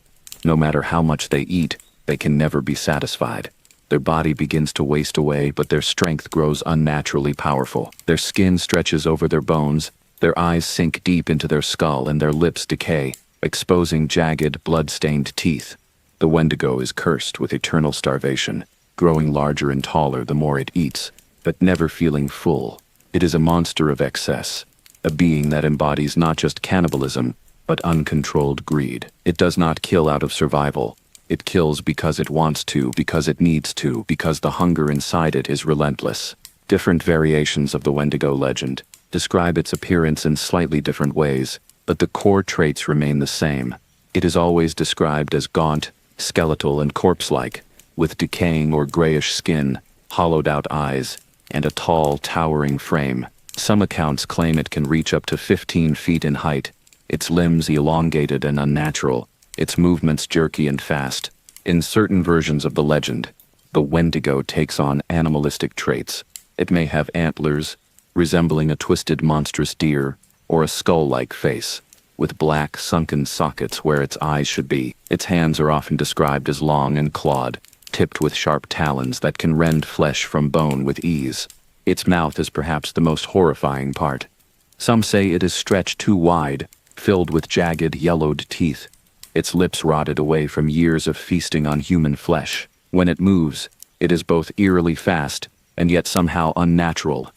No matter how much they eat, they can never be satisfied. Their body begins to waste away, but their strength grows unnaturally powerful. Their skin stretches over their bones, their eyes sink deep into their skull, and their lips decay, exposing jagged, blood-stained teeth. The Wendigo is cursed with eternal starvation, growing larger and taller the more it eats, but never feeling full. It is a monster of excess, a being that embodies not just cannibalism, but uncontrolled greed. It does not kill out of survival. It kills because it wants to, because it needs to, because the hunger inside it is relentless. Different variations of the Wendigo legend describe its appearance in slightly different ways, but the core traits remain the same: It is always described as gaunt, skeletal, and corpse-like, with decaying or grayish skin, hollowed-out eyes, and a tall, towering frame. Some accounts claim it can reach up to 15 feet in height, its limbs elongated and unnatural, its movements jerky and fast. In certain versions of the legend, the Wendigo takes on animalistic traits. It may have antlers, resembling a twisted monstrous deer, or a skull-like face, with black sunken sockets where its eyes should be. Its hands are often described as long and clawed, tipped with sharp talons that can rend flesh from bone with ease. Its mouth is perhaps the most horrifying part. Some say it is stretched too wide, filled with jagged, yellowed teeth, its lips rotted away from years of feasting on human flesh. When it moves, it is both eerily fast and yet somehow unnatural,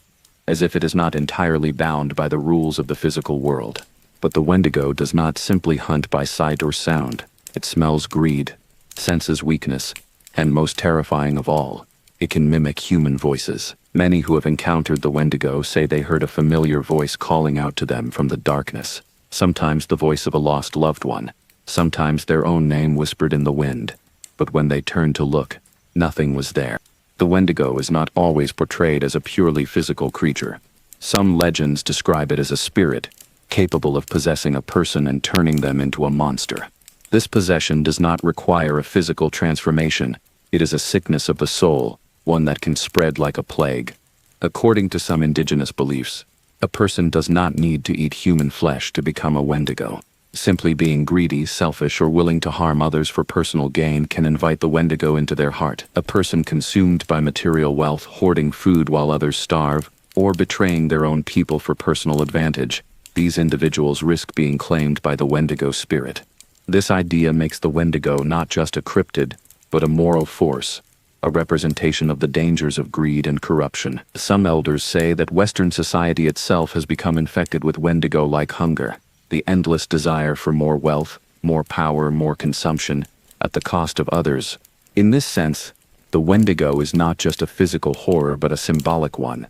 as if it is not entirely bound by the rules of the physical world. But the Wendigo does not simply hunt by sight or sound. It smells greed, senses weakness, and most terrifying of all, it can mimic human voices. Many who have encountered the Wendigo say they heard a familiar voice calling out to them from the darkness, sometimes the voice of a lost loved one, sometimes their own name whispered in the wind. But when they turned to look, nothing was there. The Wendigo is not always portrayed as a purely physical creature. Some legends describe it as a spirit, capable of possessing a person and turning them into a monster. This possession does not require a physical transformation. It is a sickness of the soul, one that can spread like a plague. According to some indigenous beliefs, a person does not need to eat human flesh to become a Wendigo. Simply being greedy, selfish, or willing to harm others for personal gain can invite the Wendigo into their heart. A person consumed by material wealth, hoarding food while others starve, or betraying their own people for personal advantage, these individuals risk being claimed by the Wendigo spirit. This idea makes the Wendigo not just a cryptid, but a moral force, a representation of the dangers of greed and corruption. Some elders say that Western society itself has become infected with Wendigo-like hunger, the endless desire for more wealth, more power, more consumption, at the cost of others. In this sense, the Wendigo is not just a physical horror but a symbolic one.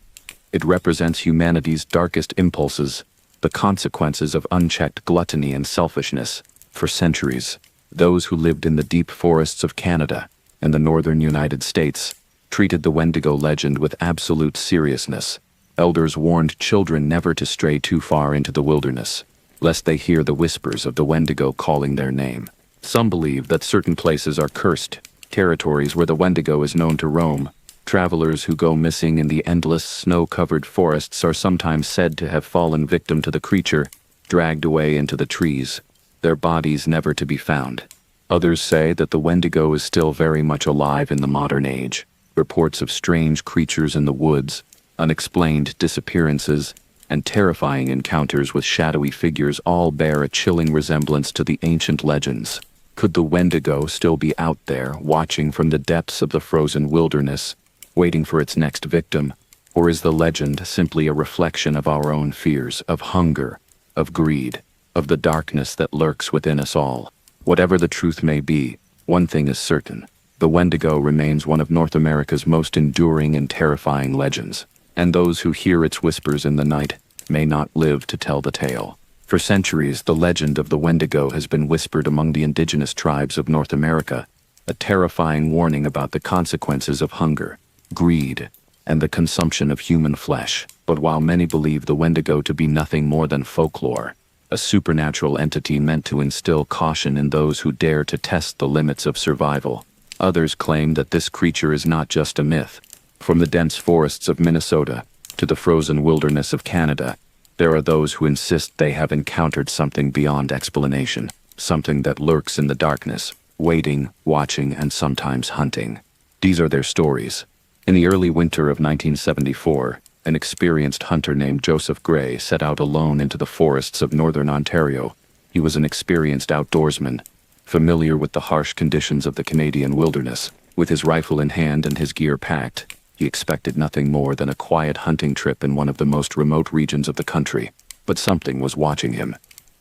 It represents humanity's darkest impulses, the consequences of unchecked gluttony and selfishness. For centuries, those who lived in the deep forests of Canada and the northern United States treated the Wendigo legend with absolute seriousness. Elders warned children never to stray too far into the wilderness, lest they hear the whispers of the Wendigo calling their name. Some believe that certain places are cursed, territories where the Wendigo is known to roam. Travelers who go missing in the endless snow-covered forests are sometimes said to have fallen victim to the creature, dragged away into the trees, their bodies never to be found. Others say that the Wendigo is still very much alive in the modern age. Reports of strange creatures in the woods, unexplained disappearances, and terrifying encounters with shadowy figures all bear a chilling resemblance to the ancient legends. Could the Wendigo still be out there, watching from the depths of the frozen wilderness, waiting for its next victim? Or is the legend simply a reflection of our own fears, of hunger, of greed, of the darkness that lurks within us all? Whatever the truth may be, one thing is certain. The Wendigo remains one of North America's most enduring and terrifying legends, and those who hear its whispers in the night may not live to tell the tale. For centuries, the legend of the Wendigo has been whispered among the indigenous tribes of North America, a terrifying warning about the consequences of hunger, greed, and the consumption of human flesh. But while many believe the Wendigo to be nothing more than folklore, a supernatural entity meant to instill caution in those who dare to test the limits of survival, others claim that this creature is not just a myth. From the dense forests of Minnesota to the frozen wilderness of Canada, there are those who insist they have encountered something beyond explanation, something that lurks in the darkness, waiting, watching, and sometimes hunting. These are their stories. In the early winter of 1974, an experienced hunter named Joseph Gray set out alone into the forests of northern Ontario. He was an experienced outdoorsman, familiar with the harsh conditions of the Canadian wilderness. With his rifle in hand and his gear packed, he expected nothing more than a quiet hunting trip in one of the most remote regions of the country. But something was watching him.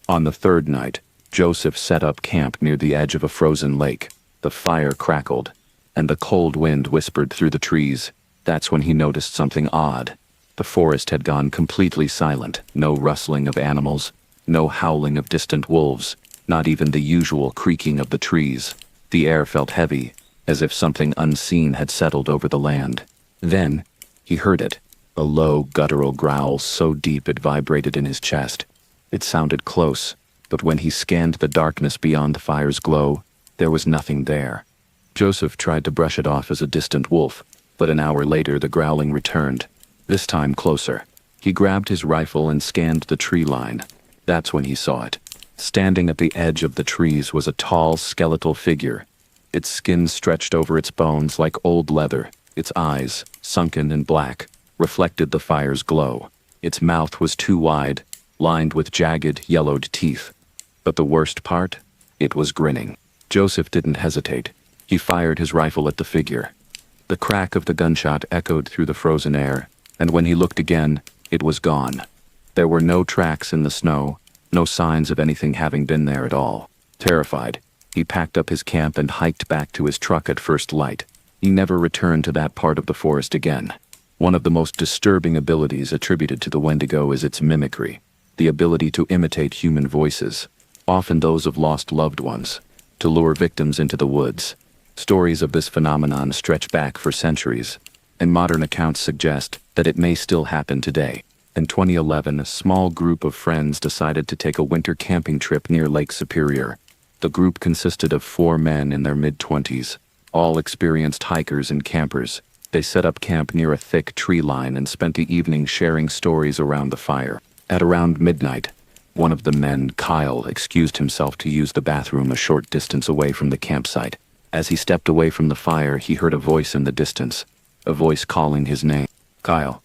On the third night, Joseph set up camp near the edge of a frozen lake. The fire crackled, and the cold wind whispered through the trees. That's when he noticed something odd. The forest had gone completely silent. No rustling of animals, no howling of distant wolves, Not even the usual creaking of the trees. The air felt heavy, as if something unseen had settled over the land. Then, he heard it. A low, guttural growl so deep it vibrated in his chest. It sounded close, but when he scanned the darkness beyond the fire's glow, there was nothing there. Joseph tried to brush it off as a distant wolf, but an hour later the growling returned, this time closer. He grabbed his rifle and scanned the tree line. That's when he saw it. Standing at the edge of the trees was a tall, skeletal figure. Its skin stretched over its bones like old leather. Its eyes, sunken and black, reflected the fire's glow. Its mouth was too wide, lined with jagged, yellowed teeth. But the worst part? It was grinning. Joseph didn't hesitate. He fired his rifle at the figure. The crack of the gunshot echoed through the frozen air, and when he looked again, it was gone. There were no tracks in the snow, no signs of anything having been there at all. Terrified, he packed up his camp and hiked back to his truck at first light. He never returned to that part of the forest again. One of the most disturbing abilities attributed to the Wendigo is its mimicry, the ability to imitate human voices, often those of lost loved ones, to lure victims into the woods. Stories of this phenomenon stretch back for centuries, and modern accounts suggest that it may still happen today. In 2011, a small group of friends decided to take a winter camping trip near Lake Superior. The group consisted of 4 men in their mid-20s, all experienced hikers and campers. They set up camp near a thick tree line and spent the evening sharing stories around the fire. At around midnight, one of the men, Kyle, excused himself to use the bathroom a short distance away from the campsite. As he stepped away from the fire, he heard a voice in the distance, a voice calling his name. Kyle.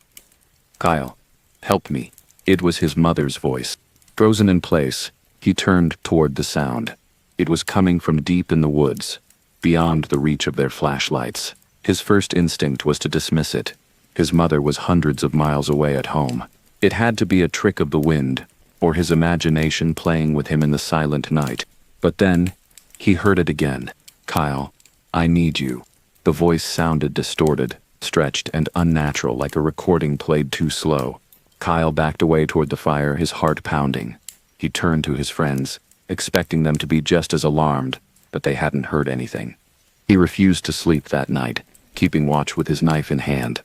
Kyle. Help me. It was his mother's voice. Frozen in place, he turned toward the sound. It was coming from deep in the woods, beyond the reach of their flashlights. His first instinct was to dismiss it. His mother was hundreds of miles away at home. It had to be a trick of the wind, or his imagination playing with him in the silent night. But then, he heard it again. Kyle, I need you. The voice sounded distorted, stretched and unnatural, like a recording played too slow. Kyle backed away toward the fire, his heart pounding. He turned to his friends, expecting them to be just as alarmed, but they hadn't heard anything. He refused to sleep that night, keeping watch with his knife in hand.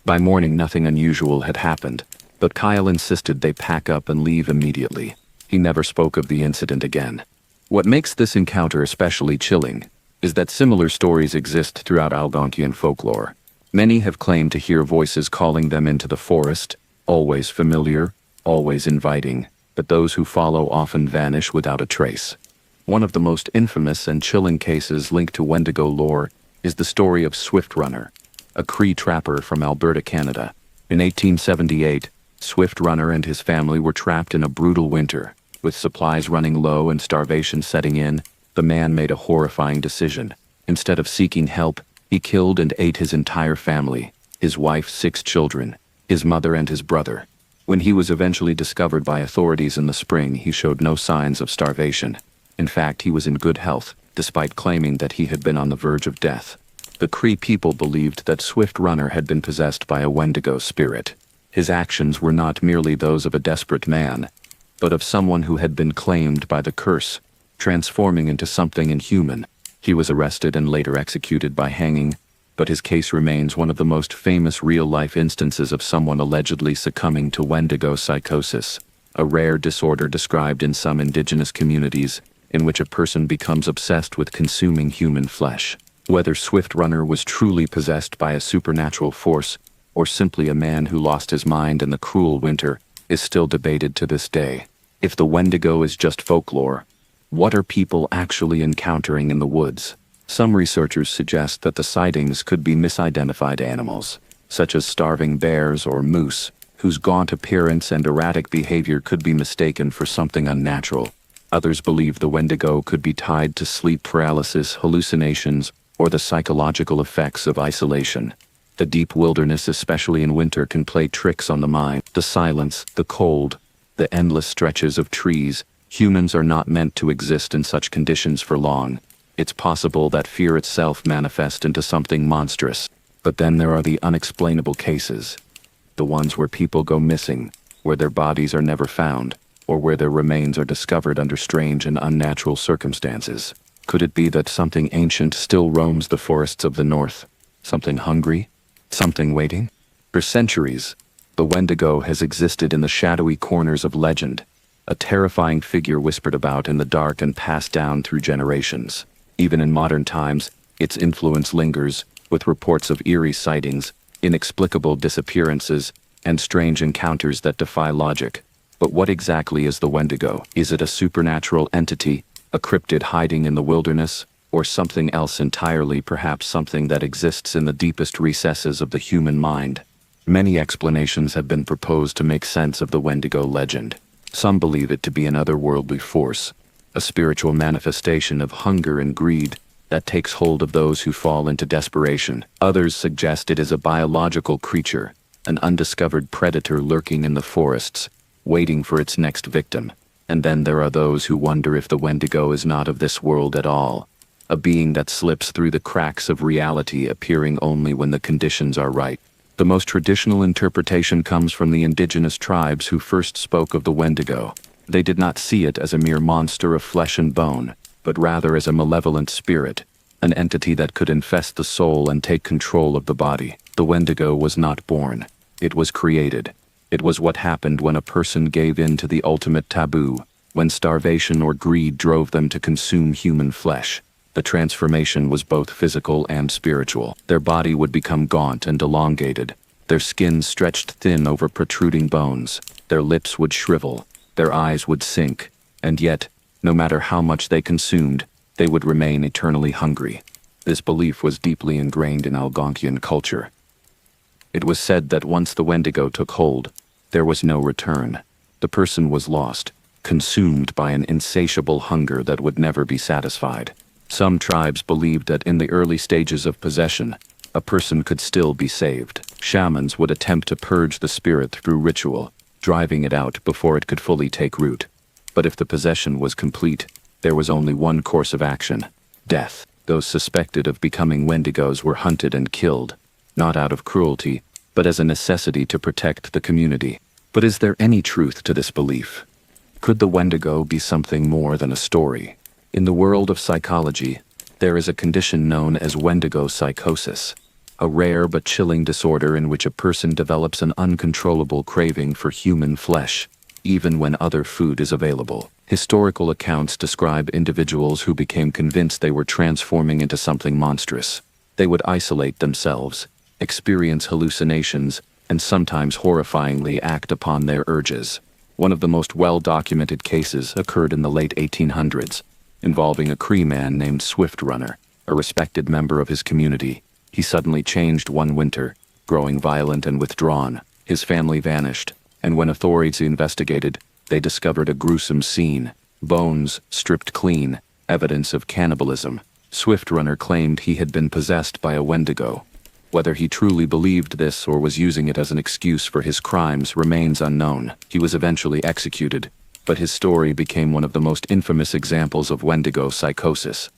By morning, nothing unusual had happened, but Kyle insisted they pack up and leave immediately. He never spoke of the incident again. What makes this encounter especially chilling is that similar stories exist throughout Algonquian folklore. Many have claimed to hear voices calling them into the forest, always familiar, always inviting, but those who follow often vanish without a trace. One of the most infamous and chilling cases linked to Wendigo lore is the story of Swift Runner, a Cree trapper from Alberta, Canada. In 1878, Swift Runner and his family were trapped in a brutal winter. With supplies running low and starvation setting in, the man made a horrifying decision. Instead of seeking help, he killed and ate his entire family, his wife, 6 children, his mother and his brother. When he was eventually discovered by authorities in the spring, he showed no signs of starvation. In fact, he was in good health, despite claiming that he had been on the verge of death. The Cree people believed that Swift Runner had been possessed by a Wendigo spirit. His actions were not merely those of a desperate man, but of someone who had been claimed by the curse, transforming into something inhuman. He was arrested and later executed by hanging, but his case remains one of the most famous real-life instances of someone allegedly succumbing to Wendigo psychosis, a rare disorder described in some indigenous communities, in which a person becomes obsessed with consuming human flesh. Whether Swift Runner was truly possessed by a supernatural force, or simply a man who lost his mind in the cruel winter, is still debated to this day. If the Wendigo is just folklore, what are people actually encountering in the woods? Some researchers suggest that the sightings could be misidentified animals, such as starving bears or moose, whose gaunt appearance and erratic behavior could be mistaken for something unnatural. Others believe the Wendigo could be tied to sleep paralysis, hallucinations, or the psychological effects of isolation. The deep wilderness, especially in winter, can play tricks on the mind. The silence, the cold, the endless stretches of trees. Humans are not meant to exist in such conditions for long. It's possible that fear itself manifests into something monstrous. But then there are the unexplainable cases. The ones where people go missing, where their bodies are never found, or where their remains are discovered under strange and unnatural circumstances. Could it be that something ancient still roams the forests of the north? Something hungry? Something waiting? For centuries, the Wendigo has existed in the shadowy corners of legend, a terrifying figure whispered about in the dark and passed down through generations. Even in modern times, its influence lingers, with reports of eerie sightings, inexplicable disappearances, and strange encounters that defy logic. But what exactly is the Wendigo? Is it a supernatural entity, a cryptid hiding in the wilderness, or something else entirely, perhaps something that exists in the deepest recesses of the human mind? Many explanations have been proposed to make sense of the Wendigo legend. Some believe it to be an otherworldly force, a spiritual manifestation of hunger and greed that takes hold of those who fall into desperation. Others suggest it is a biological creature, an undiscovered predator lurking in the forests, waiting for its next victim. And then there are those who wonder if the Wendigo is not of this world at all, a being that slips through the cracks of reality, appearing only when the conditions are right. The most traditional interpretation comes from the indigenous tribes who first spoke of the Wendigo. They did not see it as a mere monster of flesh and bone, but rather as a malevolent spirit, an entity that could infest the soul and take control of the body. The Wendigo was not born. It was created. It was what happened when a person gave in to the ultimate taboo, when starvation or greed drove them to consume human flesh. The transformation was both physical and spiritual. Their body would become gaunt and elongated, their skin stretched thin over protruding bones, their lips would shrivel, their eyes would sink, and yet, no matter how much they consumed, they would remain eternally hungry. This belief was deeply ingrained in Algonquian culture. It was said that once the Wendigo took hold, there was no return. The person was lost, consumed by an insatiable hunger that would never be satisfied. Some tribes believed that in the early stages of possession, a person could still be saved. Shamans would attempt to purge the spirit through ritual, driving it out before it could fully take root. But if the possession was complete, there was only one course of action: death. Those suspected of becoming Wendigos were hunted and killed, not out of cruelty, but as a necessity to protect the community. But is there any truth to this belief? Could the Wendigo be something more than a story? In the world of psychology, there is a condition known as Wendigo psychosis, a rare but chilling disorder in which a person develops an uncontrollable craving for human flesh, even when other food is available. Historical accounts describe individuals who became convinced they were transforming into something monstrous. They would isolate themselves, experience hallucinations, and sometimes horrifyingly act upon their urges. One of the most well-documented cases occurred in the late 1800s, involving a Cree man named Swift Runner, a respected member of his community. He suddenly changed one winter, growing violent and withdrawn. His family vanished, and when authorities investigated, they discovered a gruesome scene: bones stripped clean, evidence of cannibalism. Swift Runner claimed he had been possessed by a Wendigo. Whether he truly believed this or was using it as an excuse for his crimes remains unknown. He was eventually executed, but his story became one of the most infamous examples of Wendigo psychosis.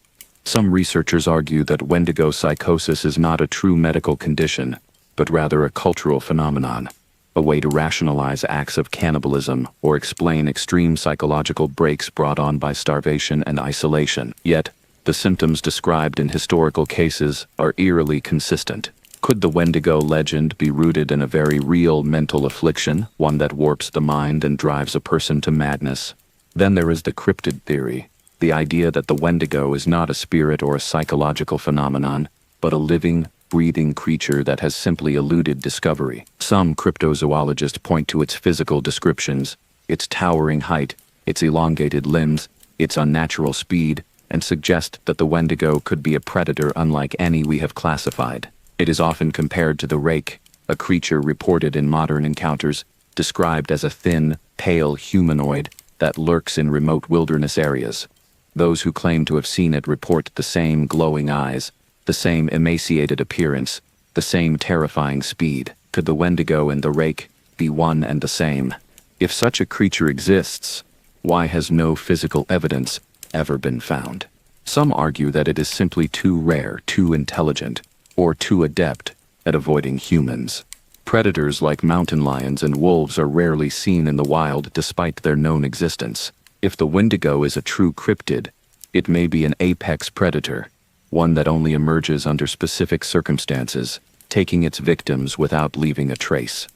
Some researchers argue that Wendigo psychosis is not a true medical condition, but rather a cultural phenomenon, a way to rationalize acts of cannibalism or explain extreme psychological breaks brought on by starvation and isolation. Yet, the symptoms described in historical cases are eerily consistent. Could the Wendigo legend be rooted in a very real mental affliction, one that warps the mind and drives a person to madness? Then there is the cryptid theory, the idea that the Wendigo is not a spirit or a psychological phenomenon, but a living, breathing creature that has simply eluded discovery. Some cryptozoologists point to its physical descriptions, its towering height, its elongated limbs, its unnatural speed, and suggest that the Wendigo could be a predator unlike any we have classified. It is often compared to the rake, a creature reported in modern encounters, described as a thin, pale humanoid that lurks in remote wilderness areas. Those who claim to have seen it report the same glowing eyes, the same emaciated appearance, the same terrifying speed. Could the Wendigo and the rake be one and the same? If such a creature exists, why has no physical evidence ever been found? Some argue that it is simply too rare, too intelligent, or too adept at avoiding humans. Predators like mountain lions and wolves are rarely seen in the wild despite their known existence. If the Wendigo is a true cryptid, it may be an apex predator, one that only emerges under specific circumstances, taking its victims without leaving a trace.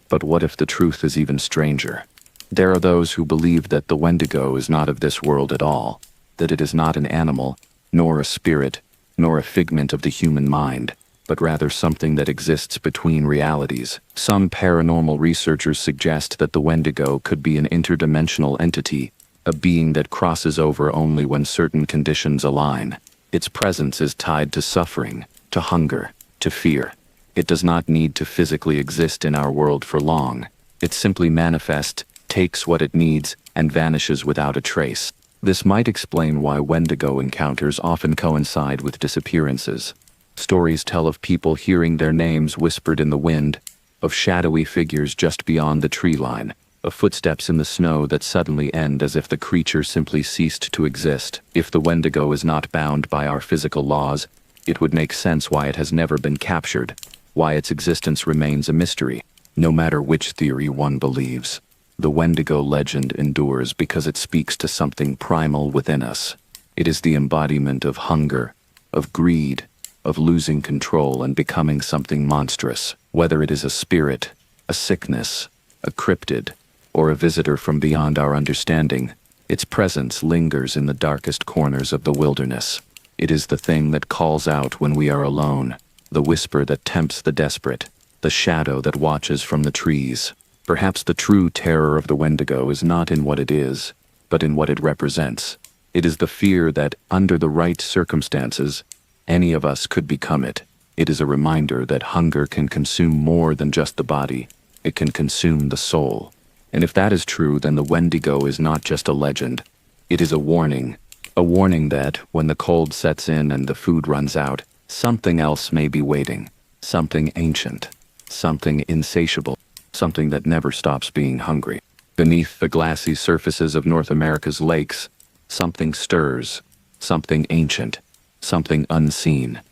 But what if the truth is even stranger? There are those who believe that the Wendigo is not of this world at all, that it is not an animal, nor a spirit, nor a figment of the human mind, but rather something that exists between realities. Some paranormal researchers suggest that the Wendigo could be an interdimensional entity, a being that crosses over only when certain conditions align. Its presence is tied to suffering, to hunger, to fear. It does not need to physically exist in our world for long. It simply manifests, takes what it needs, and vanishes without a trace. This might explain why Wendigo encounters often coincide with disappearances. Stories tell of people hearing their names whispered in the wind, of shadowy figures just beyond the tree line, of footsteps in the snow that suddenly end as if the creature simply ceased to exist. If the Wendigo is not bound by our physical laws, it would make sense why it has never been captured, why its existence remains a mystery. No matter which theory one believes, the Wendigo legend endures because it speaks to something primal within us. It is the embodiment of hunger, of greed, of losing control and becoming something monstrous. Whether it is a spirit, a sickness, a cryptid, or a visitor from beyond our understanding, its presence lingers in the darkest corners of the wilderness. It is the thing that calls out when we are alone, the whisper that tempts the desperate, the shadow that watches from the trees. Perhaps the true terror of the Wendigo is not in what it is, but in what it represents. It is the fear that, under the right circumstances, any of us could become it. It is a reminder that hunger can consume more than just the body. It can consume the soul. And if that is true, then the Wendigo is not just a legend. It is a warning that, when the cold sets in and the food runs out, something else may be waiting. Something ancient. Something insatiable. Something that never stops being hungry. Beneath the glassy surfaces of North America's lakes, something stirs. Something ancient. Something unseen.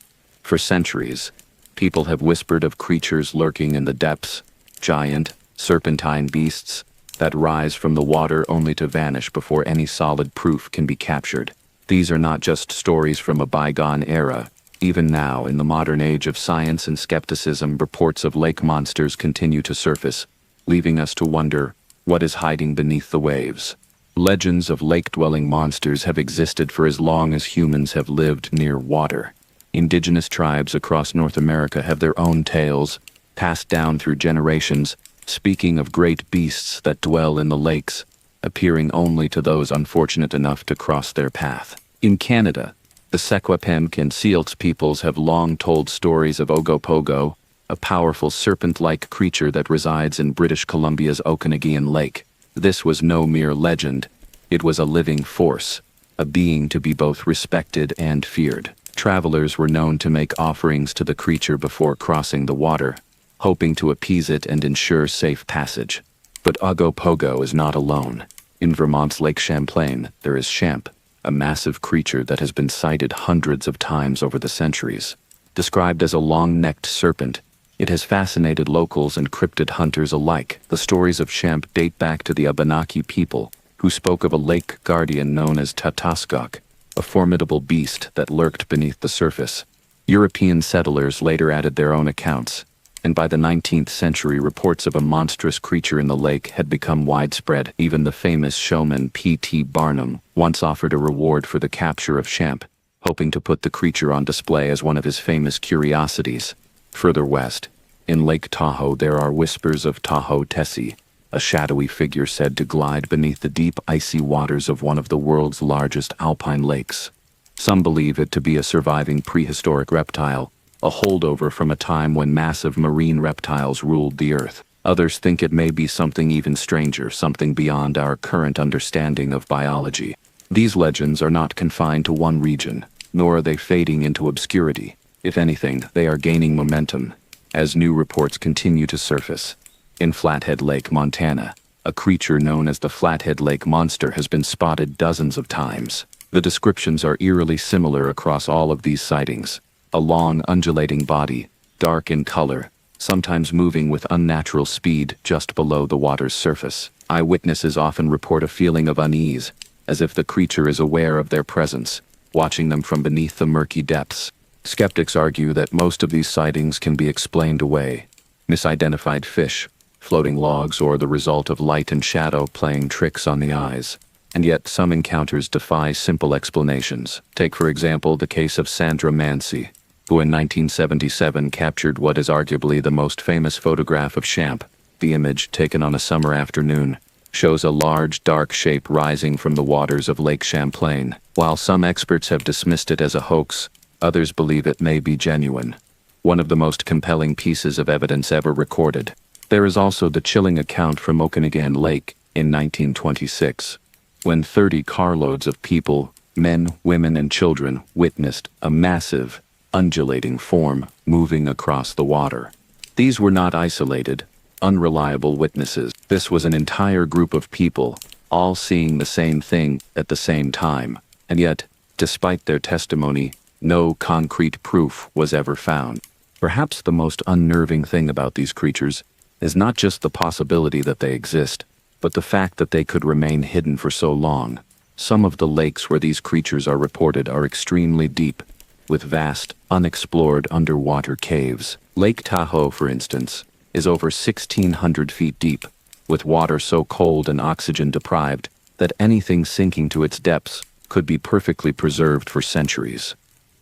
For centuries, people have whispered of creatures lurking in the depths, giant, serpentine beasts that rise from the water only to vanish before any solid proof can be captured. These are not just stories from a bygone era. Even now, in the modern age of science and skepticism, reports of lake monsters continue to surface, leaving us to wonder what is hiding beneath the waves. Legends of lake-dwelling monsters have existed for as long as humans have lived near water. Indigenous tribes across North America have their own tales, passed down through generations, speaking of great beasts that dwell in the lakes, appearing only to those unfortunate enough to cross their path. In Canada, the Secwepemc and Syilx peoples have long told stories of Ogopogo, a powerful serpent-like creature that resides in British Columbia's Okanagan Lake. This was no mere legend. It was a living force, a being to be both respected and feared. Travelers were known to make offerings to the creature before crossing the water, hoping to appease it and ensure safe passage. But Ogopogo is not alone. In Vermont's Lake Champlain, there is Champ, a massive creature that has been sighted hundreds of times over the centuries. Described as a long-necked serpent, it has fascinated locals and cryptid hunters alike. The stories of Champ date back to the Abenaki people, who spoke of a lake guardian known as Tataskok, a formidable beast that lurked beneath the surface. European settlers later added their own accounts, and by the 19th century reports of a monstrous creature in the lake had become widespread. Even the famous showman P.T. Barnum once offered a reward for the capture of Champ, hoping to put the creature on display as one of his famous curiosities. Further west, in Lake Tahoe, there are whispers of Tahoe Tessie, a shadowy figure said to glide beneath the deep, icy waters of one of the world's largest alpine lakes. Some believe it to be a surviving prehistoric reptile, a holdover from a time when massive marine reptiles ruled the earth. Others think it may be something even stranger, something beyond our current understanding of biology. These legends are not confined to one region, nor are they fading into obscurity. If anything, they are gaining momentum, as new reports continue to surface. In Flathead Lake, Montana, a creature known as the Flathead Lake Monster has been spotted dozens of times. The descriptions are eerily similar across all of these sightings. A long, undulating body, dark in color, sometimes moving with unnatural speed just below the water's surface. Eyewitnesses often report a feeling of unease, as if the creature is aware of their presence, watching them from beneath the murky depths. Skeptics argue that most of these sightings can be explained away. Misidentified fish, floating logs, or the result of light and shadow playing tricks on the eyes. And yet some encounters defy simple explanations. Take for example the case of Sandra Mancy, who in 1977 captured what is arguably the most famous photograph of Champ. The image, taken on a summer afternoon, shows a large dark shape rising from the waters of Lake Champlain. While some experts have dismissed it as a hoax, others believe it may be genuine. One of the most compelling pieces of evidence ever recorded. There is also the chilling account from Okanagan Lake in 1926, when 30 carloads of people, men, women, and children, witnessed a massive, undulating form moving across the water. These were not isolated, unreliable witnesses. This was an entire group of people, all seeing the same thing at the same time. And yet, despite their testimony, no concrete proof was ever found. Perhaps the most unnerving thing about these creatures is not just the possibility that they exist, but the fact that they could remain hidden for so long. Some of the lakes where these creatures are reported are extremely deep, with vast, unexplored underwater caves. Lake Tahoe, for instance, is over 1,600 feet deep, with water so cold and oxygen-deprived that anything sinking to its depths could be perfectly preserved for centuries.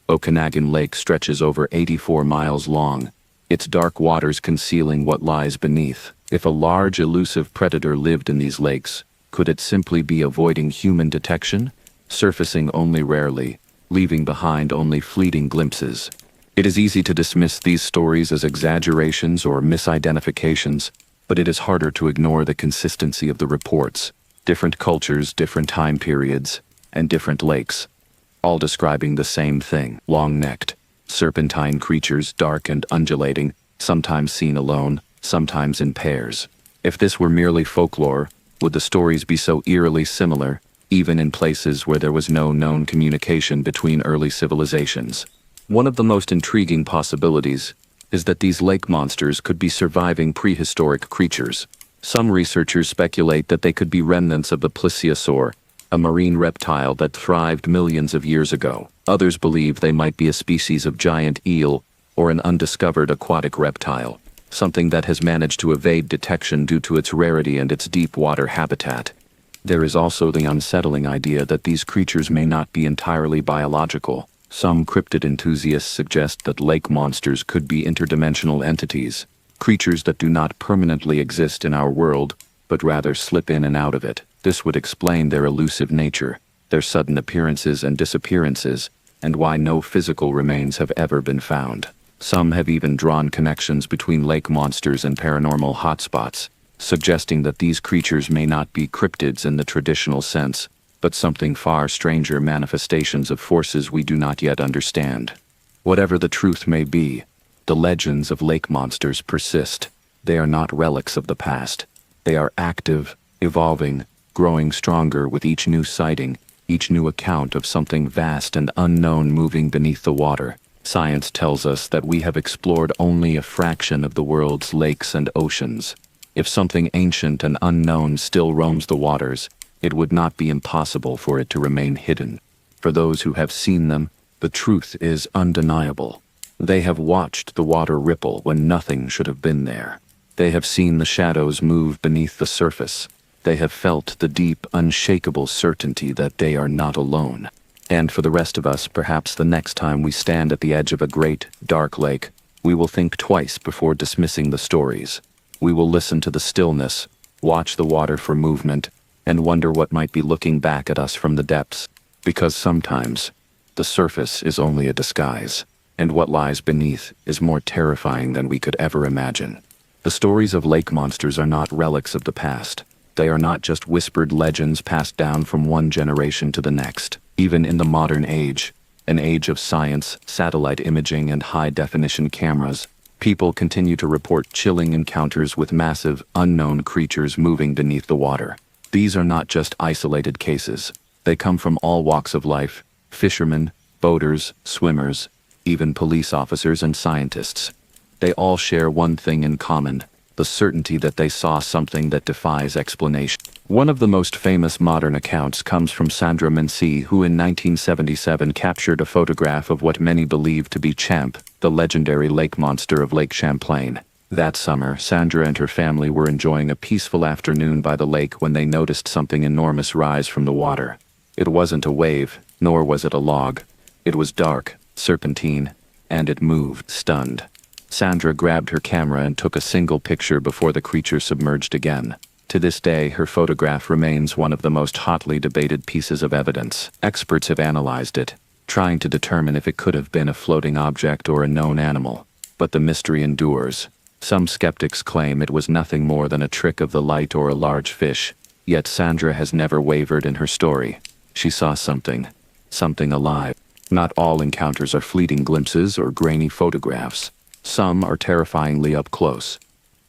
Okanagan Lake stretches over 84 miles long, its dark waters concealing what lies beneath. If a large elusive predator lived in these lakes, could it simply be avoiding human detection, surfacing only rarely, leaving behind only fleeting glimpses? It is easy to dismiss these stories as exaggerations or misidentifications, but it is harder to ignore the consistency of the reports. Different cultures, different time periods, and different lakes, all describing the same thing: long-necked, serpentine creatures, dark and undulating, sometimes seen alone, sometimes in pairs. If this were merely folklore, would the stories be so eerily similar, even in places where there was no known communication between early civilizations? One of the most intriguing possibilities is that these lake monsters could be surviving prehistoric creatures. Some researchers speculate that they could be remnants of the plesiosaur, a marine reptile that thrived millions of years ago. Others believe they might be a species of giant eel or an undiscovered aquatic reptile, something that has managed to evade detection due to its rarity and its deep water habitat. There is also the unsettling idea that these creatures may not be entirely biological. Some cryptid enthusiasts suggest that lake monsters could be interdimensional entities, creatures that do not permanently exist in our world, but rather slip in and out of it. This would explain their elusive nature, their sudden appearances and disappearances, and why no physical remains have ever been found. Some have even drawn connections between lake monsters and paranormal hotspots, suggesting that these creatures may not be cryptids in the traditional sense, but something far stranger, manifestations of forces we do not yet understand. Whatever the truth may be, the legends of lake monsters persist. They are not relics of the past. They are active, evolving, growing stronger with each new sighting, each new account of something vast and unknown moving beneath the water. Science tells us that we have explored only a fraction of the world's lakes and oceans. If something ancient and unknown still roams the waters, it would not be impossible for it to remain hidden. For those who have seen them, the truth is undeniable. They have watched the water ripple when nothing should have been there. They have seen the shadows move beneath the surface. They have felt the deep, unshakable certainty that they are not alone. And for the rest of us, perhaps the next time we stand at the edge of a great, dark lake, we will think twice before dismissing the stories. We will listen to the stillness, watch the water for movement, and wonder what might be looking back at us from the depths. Because sometimes, the surface is only a disguise, and what lies beneath is more terrifying than we could ever imagine. The stories of lake monsters are not relics of the past. They are not just whispered legends passed down from one generation to the next. Even in the modern age, an age of science, satellite imaging, and high-definition cameras, people continue to report chilling encounters with massive, unknown creatures moving beneath the water. These are not just isolated cases. They come from all walks of life: fishermen, boaters, swimmers, even police officers and scientists. They all share one thing in common: the certainty that they saw something that defies explanation. One of the most famous modern accounts comes from Sandra Mincy, who in 1977 captured a photograph of what many believe to be Champ, the legendary lake monster of Lake Champlain. That summer, Sandra and her family were enjoying a peaceful afternoon by the lake when they noticed something enormous rise from the water. It wasn't a wave, nor was it a log. It was dark, serpentine, and it moved. Stunned, Sandra grabbed her camera and took a single picture before the creature submerged again. To this day, her photograph remains one of the most hotly debated pieces of evidence. Experts have analyzed it, trying to determine if it could have been a floating object or a known animal. But the mystery endures. Some skeptics claim it was nothing more than a trick of the light or a large fish, yet Sandra has never wavered in her story. She saw something alive. Not all encounters are fleeting glimpses or grainy photographs. Some are terrifyingly up close.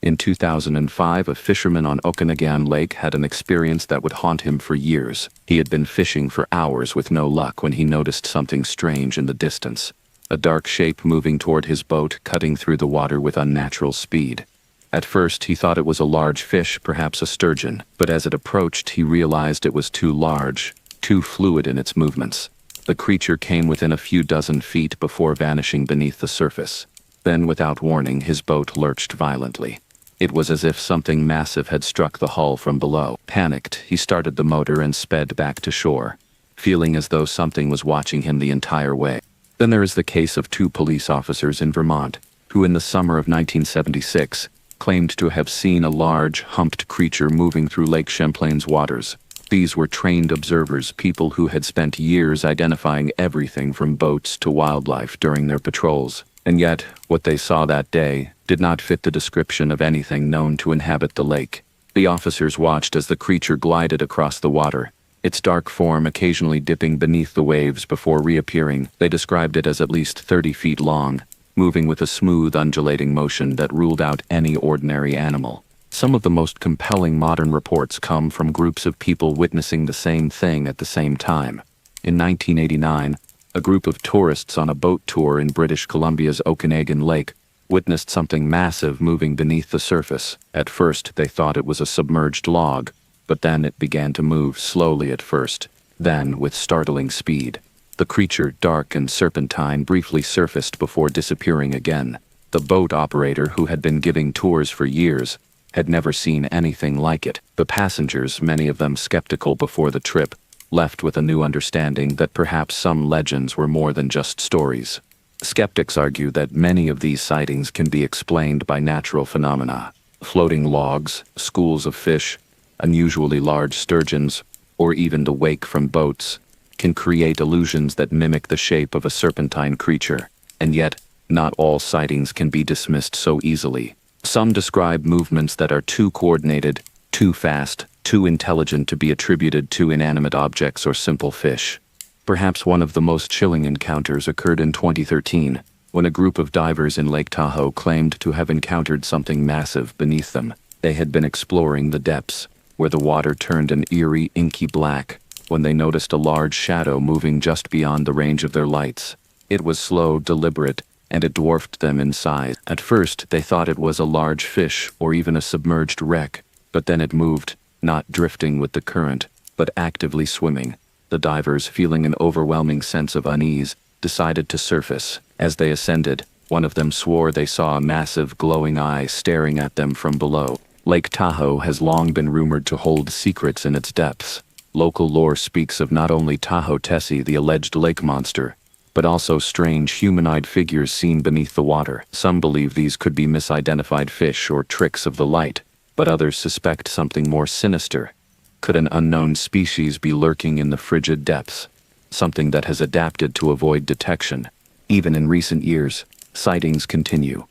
In 2005, a fisherman on Okanagan Lake had an experience that would haunt him for years. He had been fishing for hours with no luck when he noticed something strange in the distance. A dark shape moving toward his boat, cutting through the water with unnatural speed. At first, he thought it was a large fish, perhaps a sturgeon, but as it approached, he realized it was too large, too fluid in its movements. The creature came within a few dozen feet before vanishing beneath the surface. Then, without warning, his boat lurched violently. It was as if something massive had struck the hull from below. Panicked, he started the motor and sped back to shore, feeling as though something was watching him the entire way. Then there is the case of two police officers in Vermont, who in the summer of 1976 claimed to have seen a large, humped creature moving through Lake Champlain's waters. These were trained observers, people who had spent years identifying everything from boats to wildlife during their patrols. And yet, what they saw that day did not fit the description of anything known to inhabit the lake. The officers watched as the creature glided across the water, its dark form occasionally dipping beneath the waves before reappearing. They described it as at least 30 feet long, moving with a smooth, undulating motion that ruled out any ordinary animal. Some of the most compelling modern reports come from groups of people witnessing the same thing at the same time. In 1989, a group of tourists on a boat tour in British Columbia's Okanagan Lake witnessed something massive moving beneath the surface. At first, they thought it was a submerged log, but then it began to move slowly at first, then with startling speed. The creature, dark and serpentine, briefly surfaced before disappearing again. The boat operator, who had been giving tours for years, had never seen anything like it. The passengers, many of them skeptical before the trip, left with a new understanding that perhaps some legends were more than just stories. Skeptics argue that many of these sightings can be explained by natural phenomena. Floating logs, schools of fish, unusually large sturgeons, or even the wake from boats, can create illusions that mimic the shape of a serpentine creature. And yet, not all sightings can be dismissed so easily. Some describe movements that are too coordinated, too fast, too intelligent to be attributed to inanimate objects or simple fish. Perhaps one of the most chilling encounters occurred in 2013, when a group of divers in Lake Tahoe claimed to have encountered something massive beneath them. They had been exploring the depths, where the water turned an eerie, inky black, when they noticed a large shadow moving just beyond the range of their lights. It was slow, deliberate, and it dwarfed them in size. At first, they thought it was a large fish or even a submerged wreck, but then it moved, not drifting with the current, but actively swimming. The divers, feeling an overwhelming sense of unease, decided to surface. As they ascended, one of them swore they saw a massive, glowing eye staring at them from below. Lake Tahoe has long been rumored to hold secrets in its depths. Local lore speaks of not only Tahoe Tessie, the alleged lake monster, but also strange humanoid figures seen beneath the water. Some believe these could be misidentified fish or tricks of the light, but others suspect something more sinister. Could an unknown species be lurking in the frigid depths? Something that has adapted to avoid detection. Even in recent years, sightings continue.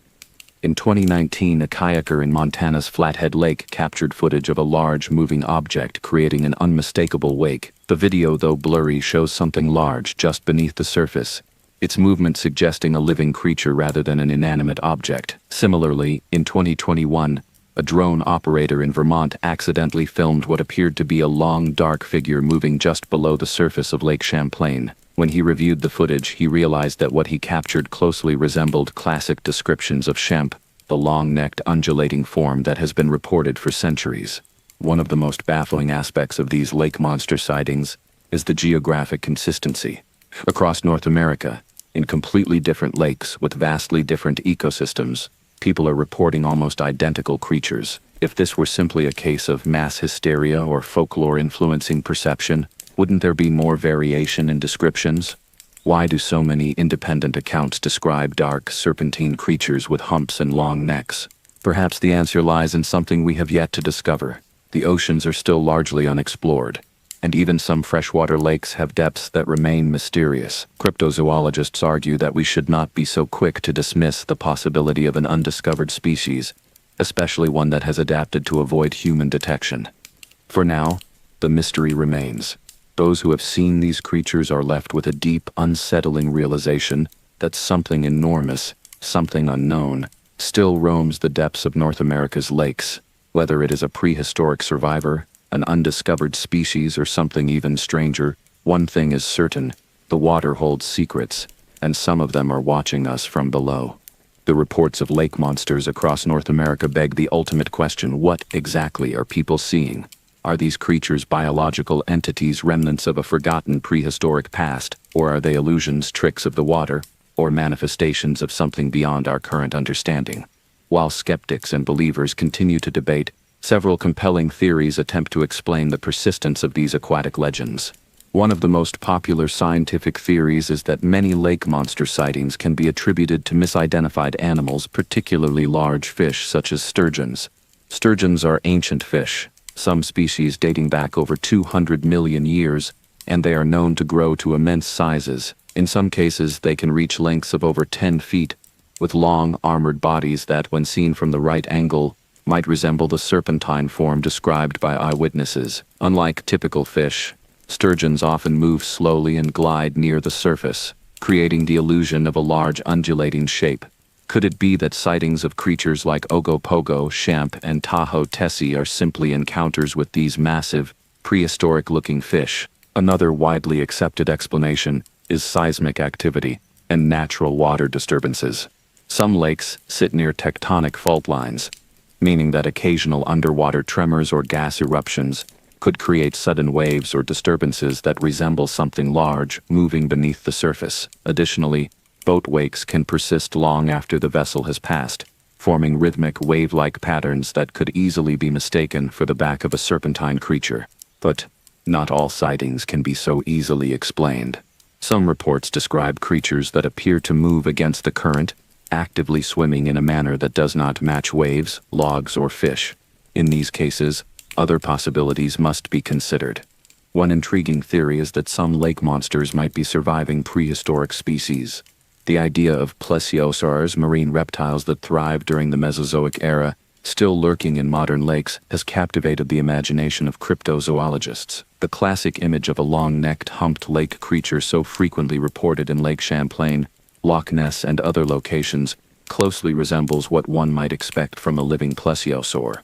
In 2019, a kayaker in Montana's Flathead Lake captured footage of a large moving object creating an unmistakable wake. The video, though blurry, shows something large just beneath the surface, its movement suggesting a living creature rather than an inanimate object. Similarly, in 2021, a drone operator in Vermont accidentally filmed what appeared to be a long, dark figure moving just below the surface of Lake Champlain. When he reviewed the footage, he realized that what he captured closely resembled classic descriptions of Shemp, the long-necked undulating form that has been reported for centuries. One of the most baffling aspects of these lake monster sightings is the geographic consistency. Across North America, in completely different lakes with vastly different ecosystems, people are reporting almost identical creatures. If this were simply a case of mass hysteria or folklore influencing perception, wouldn't there be more variation in descriptions? Why do so many independent accounts describe dark, serpentine creatures with humps and long necks? Perhaps the answer lies in something we have yet to discover. The oceans are still largely unexplored, and even some freshwater lakes have depths that remain mysterious. Cryptozoologists argue that we should not be so quick to dismiss the possibility of an undiscovered species, especially one that has adapted to avoid human detection. For now, the mystery remains. Those who have seen these creatures are left with a deep, unsettling realization that something enormous, something unknown, still roams the depths of North America's lakes. Whether it is a prehistoric survivor, an undiscovered species, or something even stranger, one thing is certain: the water holds secrets, and some of them are watching us from below. The reports of lake monsters across North America beg the ultimate question: what exactly are people seeing? Are these creatures biological entities, remnants of a forgotten prehistoric past, or are they illusions, tricks of the water, or manifestations of something beyond our current understanding? While skeptics and believers continue to debate, several compelling theories attempt to explain the persistence of these aquatic legends. One of the most popular scientific theories is that many lake monster sightings can be attributed to misidentified animals, particularly large fish such as sturgeons. Sturgeons are ancient fish, some species dating back over 200 million years, and they are known to grow to immense sizes. In some cases, they can reach lengths of over 10 feet, with long, armored bodies that, when seen from the right angle, might resemble the serpentine form described by eyewitnesses. Unlike typical fish, sturgeons often move slowly and glide near the surface, creating the illusion of a large undulating shape. Could it be that sightings of creatures like Ogopogo, Shemp, and Tahoe Tessie are simply encounters with these massive, prehistoric-looking fish? Another widely accepted explanation is seismic activity and natural water disturbances. Some lakes sit near tectonic fault lines, meaning that occasional underwater tremors or gas eruptions could create sudden waves or disturbances that resemble something large moving beneath the surface. Additionally, boat wakes can persist long after the vessel has passed, forming rhythmic wave-like patterns that could easily be mistaken for the back of a serpentine creature. But not all sightings can be so easily explained. Some reports describe creatures that appear to move against the current, actively swimming in a manner that does not match waves, logs, or fish. In these cases, other possibilities must be considered. One intriguing theory is that some lake monsters might be surviving prehistoric species. The idea of plesiosaurs, marine reptiles that thrived during the Mesozoic era, still lurking in modern lakes, has captivated the imagination of cryptozoologists. The classic image of a long-necked, humped lake creature so frequently reported in Lake Champlain, Loch Ness, and other locations closely resembles what one might expect from a living plesiosaur.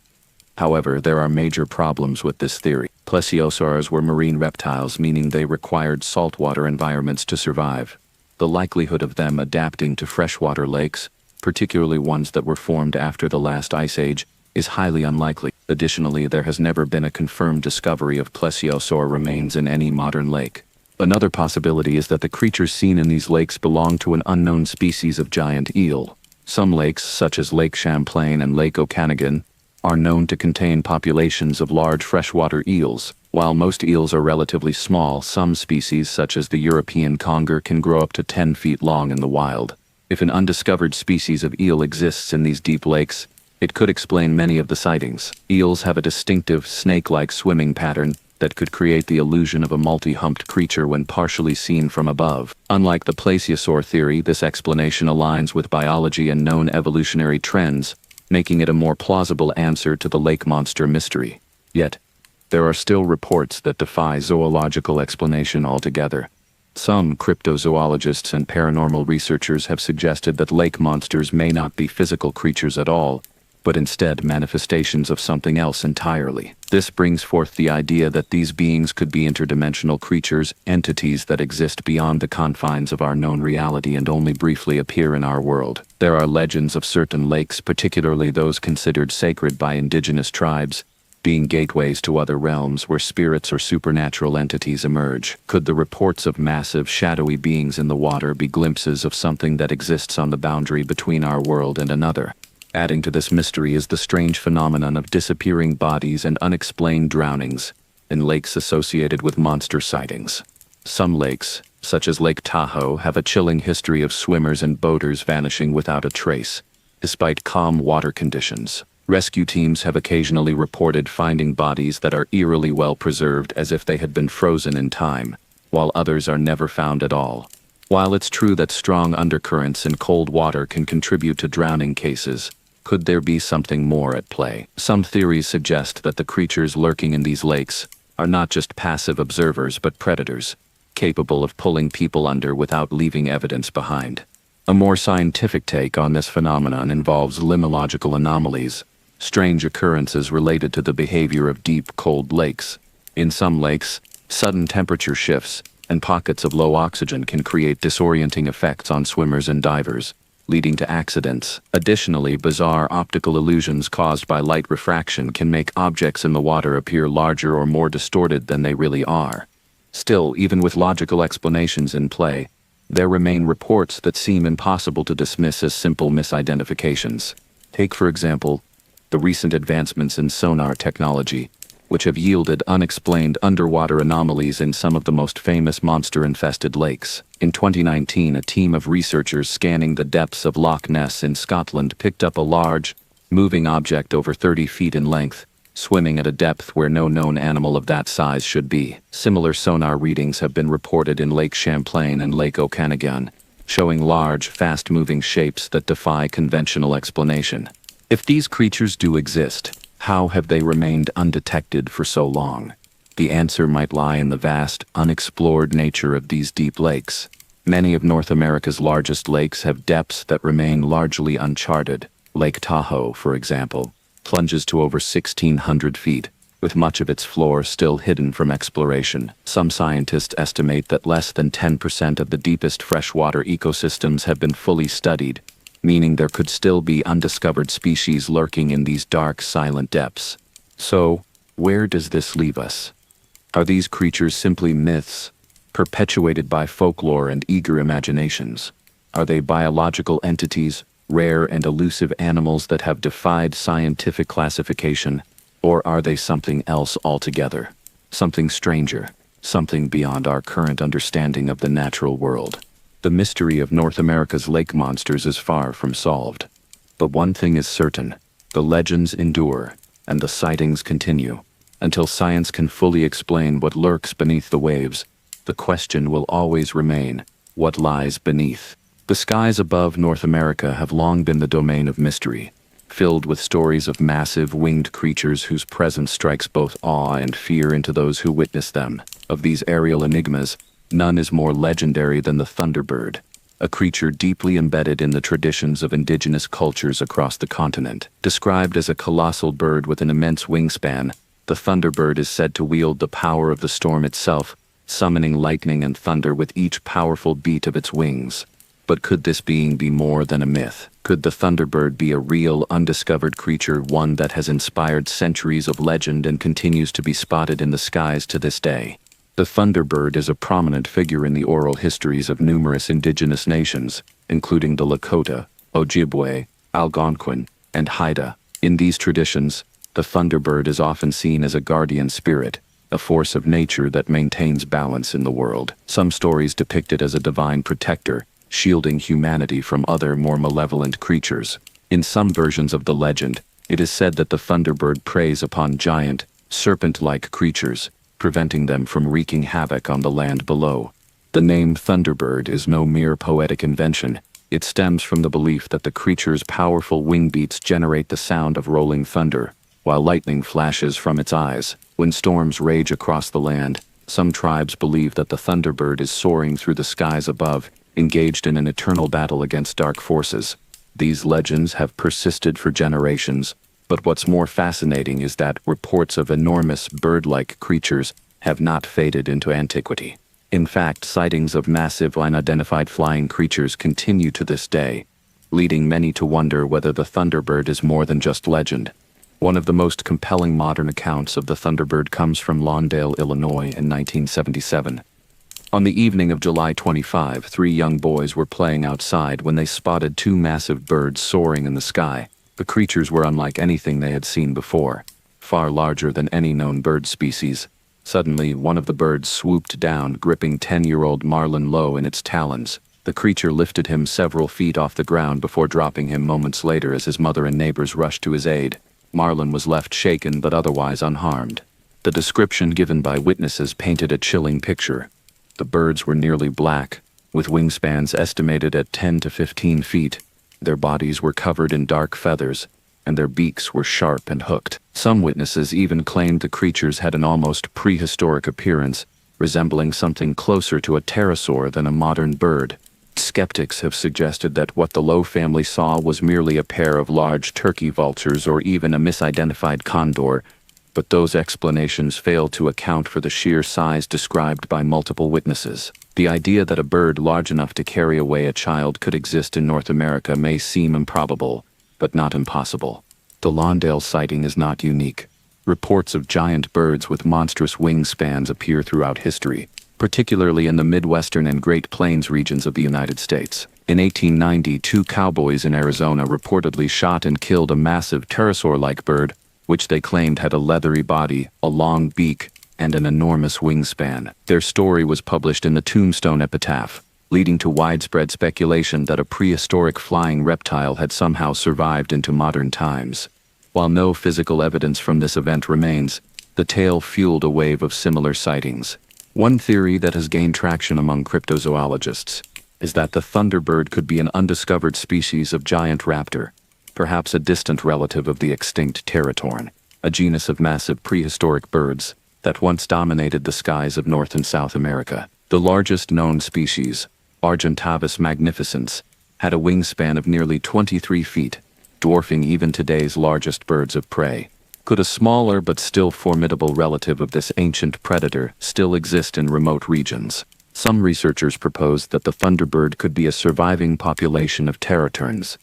However, there are major problems with this theory. Plesiosaurs were marine reptiles, meaning they required saltwater environments to survive. The likelihood of them adapting to freshwater lakes, particularly ones that were formed after the last ice age, is highly unlikely. Additionally, there has never been a confirmed discovery of plesiosaur remains in any modern lake. Another possibility is that the creatures seen in these lakes belong to an unknown species of giant eel. Some lakes, such as Lake Champlain and Lake Okanagan, are known to contain populations of large freshwater eels. While most eels are relatively small, some species, such as the European conger, can grow up to 10 feet long in the wild. If an undiscovered species of eel exists in these deep lakes, it could explain many of the sightings. Eels have a distinctive, snake-like swimming pattern that could create the illusion of a multi-humped creature when partially seen from above. Unlike the plesiosaur theory, this explanation aligns with biology and known evolutionary trends, making it a more plausible answer to the lake monster mystery. Yet, there are still reports that defy zoological explanation altogether. Some cryptozoologists and paranormal researchers have suggested that lake monsters may not be physical creatures at all, but instead manifestations of something else entirely. This brings forth the idea that these beings could be interdimensional creatures, entities that exist beyond the confines of our known reality and only briefly appear in our world. There are legends of certain lakes, particularly those considered sacred by indigenous tribes, being gateways to other realms where spirits or supernatural entities emerge. Could the reports of massive, shadowy beings in the water be glimpses of something that exists on the boundary between our world and another? Adding to this mystery is the strange phenomenon of disappearing bodies and unexplained drownings in lakes associated with monster sightings. Some lakes, such as Lake Tahoe, have a chilling history of swimmers and boaters vanishing without a trace, despite calm water conditions. Rescue teams have occasionally reported finding bodies that are eerily well preserved as if they had been frozen in time, while others are never found at all. While it's true that strong undercurrents in cold water can contribute to drowning cases, could there be something more at play? Some theories suggest that the creatures lurking in these lakes are not just passive observers but predators, capable of pulling people under without leaving evidence behind. A more scientific take on this phenomenon involves limnological anomalies, strange occurrences related to the behavior of deep, cold lakes. In some lakes, sudden temperature shifts and pockets of low oxygen can create disorienting effects on swimmers and divers, leading to accidents. Additionally, bizarre optical illusions caused by light refraction can make objects in the water appear larger or more distorted than they really are. Still, even with logical explanations in play, there remain reports that seem impossible to dismiss as simple misidentifications. Take, for example, the recent advancements in sonar technology, which have yielded unexplained underwater anomalies in some of the most famous monster-infested lakes. In 2019, a team of researchers scanning the depths of Loch Ness in Scotland picked up a large, moving object over 30 feet in length, swimming at a depth where no known animal of that size should be. Similar sonar readings have been reported in Lake Champlain and Lake Okanagan, showing large, fast-moving shapes that defy conventional explanation. If these creatures do exist, how have they remained undetected for so long? The answer might lie in the vast, unexplored nature of these deep lakes. Many of North America's largest lakes have depths that remain largely uncharted. Lake Tahoe, for example, plunges to over 1,600 feet, with much of its floor still hidden from exploration. Some scientists estimate that less than 10% of the deepest freshwater ecosystems have been fully studied, meaning there could still be undiscovered species lurking in these dark, silent depths. So, where does this leave us? Are these creatures simply myths, perpetuated by folklore and eager imaginations? Are they biological entities, rare and elusive animals that have defied scientific classification? Or are they something else altogether? Something stranger, something beyond our current understanding of the natural world? The mystery of North America's lake monsters is far from solved. But one thing is certain: the legends endure, and the sightings continue. Until science can fully explain what lurks beneath the waves, the question will always remain: what lies beneath? The skies above North America have long been the domain of mystery, filled with stories of massive winged creatures whose presence strikes both awe and fear into those who witness them. Of these aerial enigmas, none is more legendary than the Thunderbird, a creature deeply embedded in the traditions of indigenous cultures across the continent. Described as a colossal bird with an immense wingspan, the Thunderbird is said to wield the power of the storm itself, summoning lightning and thunder with each powerful beat of its wings. But could this being be more than a myth? Could the Thunderbird be a real, undiscovered creature, one that has inspired centuries of legend and continues to be spotted in the skies to this day? The Thunderbird is a prominent figure in the oral histories of numerous indigenous nations, including the Lakota, Ojibwe, Algonquin, and Haida. In these traditions, the Thunderbird is often seen as a guardian spirit, a force of nature that maintains balance in the world. Some stories depict it as a divine protector, shielding humanity from other more malevolent creatures. In some versions of the legend, it is said that the Thunderbird preys upon giant, serpent-like creatures, preventing them from wreaking havoc on the land below. The name Thunderbird is no mere poetic invention. It stems from the belief that the creature's powerful wing beats generate the sound of rolling thunder, while lightning flashes from its eyes. When storms rage across the land, some tribes believe that the Thunderbird is soaring through the skies above, engaged in an eternal battle against dark forces. These legends have persisted for generations, but what's more fascinating is that reports of enormous bird-like creatures have not faded into antiquity. In fact, sightings of massive unidentified flying creatures continue to this day, leading many to wonder whether the Thunderbird is more than just legend. One of the most compelling modern accounts of the Thunderbird comes from Lawndale, Illinois in 1977. On the evening of July 25, 3 young boys were playing outside when they spotted 2 massive birds soaring in the sky. The creatures were unlike anything they had seen before, far larger than any known bird species. Suddenly, one of the birds swooped down, gripping 10-year-old Marlin low in its talons. The creature lifted him several feet off the ground before dropping him moments later as his mother and neighbors rushed to his aid. Marlin was left shaken but otherwise unharmed. The description given by witnesses painted a chilling picture. The birds were nearly black, with wingspans estimated at 10 to 15 feet. Their bodies were covered in dark feathers, and their beaks were sharp and hooked. Some witnesses even claimed the creatures had an almost prehistoric appearance, resembling something closer to a pterosaur than a modern bird. Skeptics have suggested that what the Lowe family saw was merely a pair of large turkey vultures or even a misidentified condor, but those explanations fail to account for the sheer size described by multiple witnesses. The idea that a bird large enough to carry away a child could exist in North America may seem improbable, but not impossible. The Lawndale sighting is not unique. Reports of giant birds with monstrous wingspans appear throughout history, particularly in the Midwestern and Great Plains regions of the United States. In 1890, 2 cowboys in Arizona reportedly shot and killed a massive pterosaur-like bird, which they claimed had a leathery body, a long beak, and an enormous wingspan. Their story was published in the Tombstone Epitaph, leading to widespread speculation that a prehistoric flying reptile had somehow survived into modern times. While no physical evidence from this event remains, the tale fueled a wave of similar sightings. One theory that has gained traction among cryptozoologists is that the Thunderbird could be an undiscovered species of giant raptor, perhaps a distant relative of the extinct Teratorn, a genus of massive prehistoric birds that once dominated the skies of North and South America. The largest known species, Argentavis magnificens, had a wingspan of nearly 23 feet, dwarfing even today's largest birds of prey. Could a smaller but still formidable relative of this ancient predator still exist in remote regions? Some researchers propose that the Thunderbird could be a surviving population of Teratorns,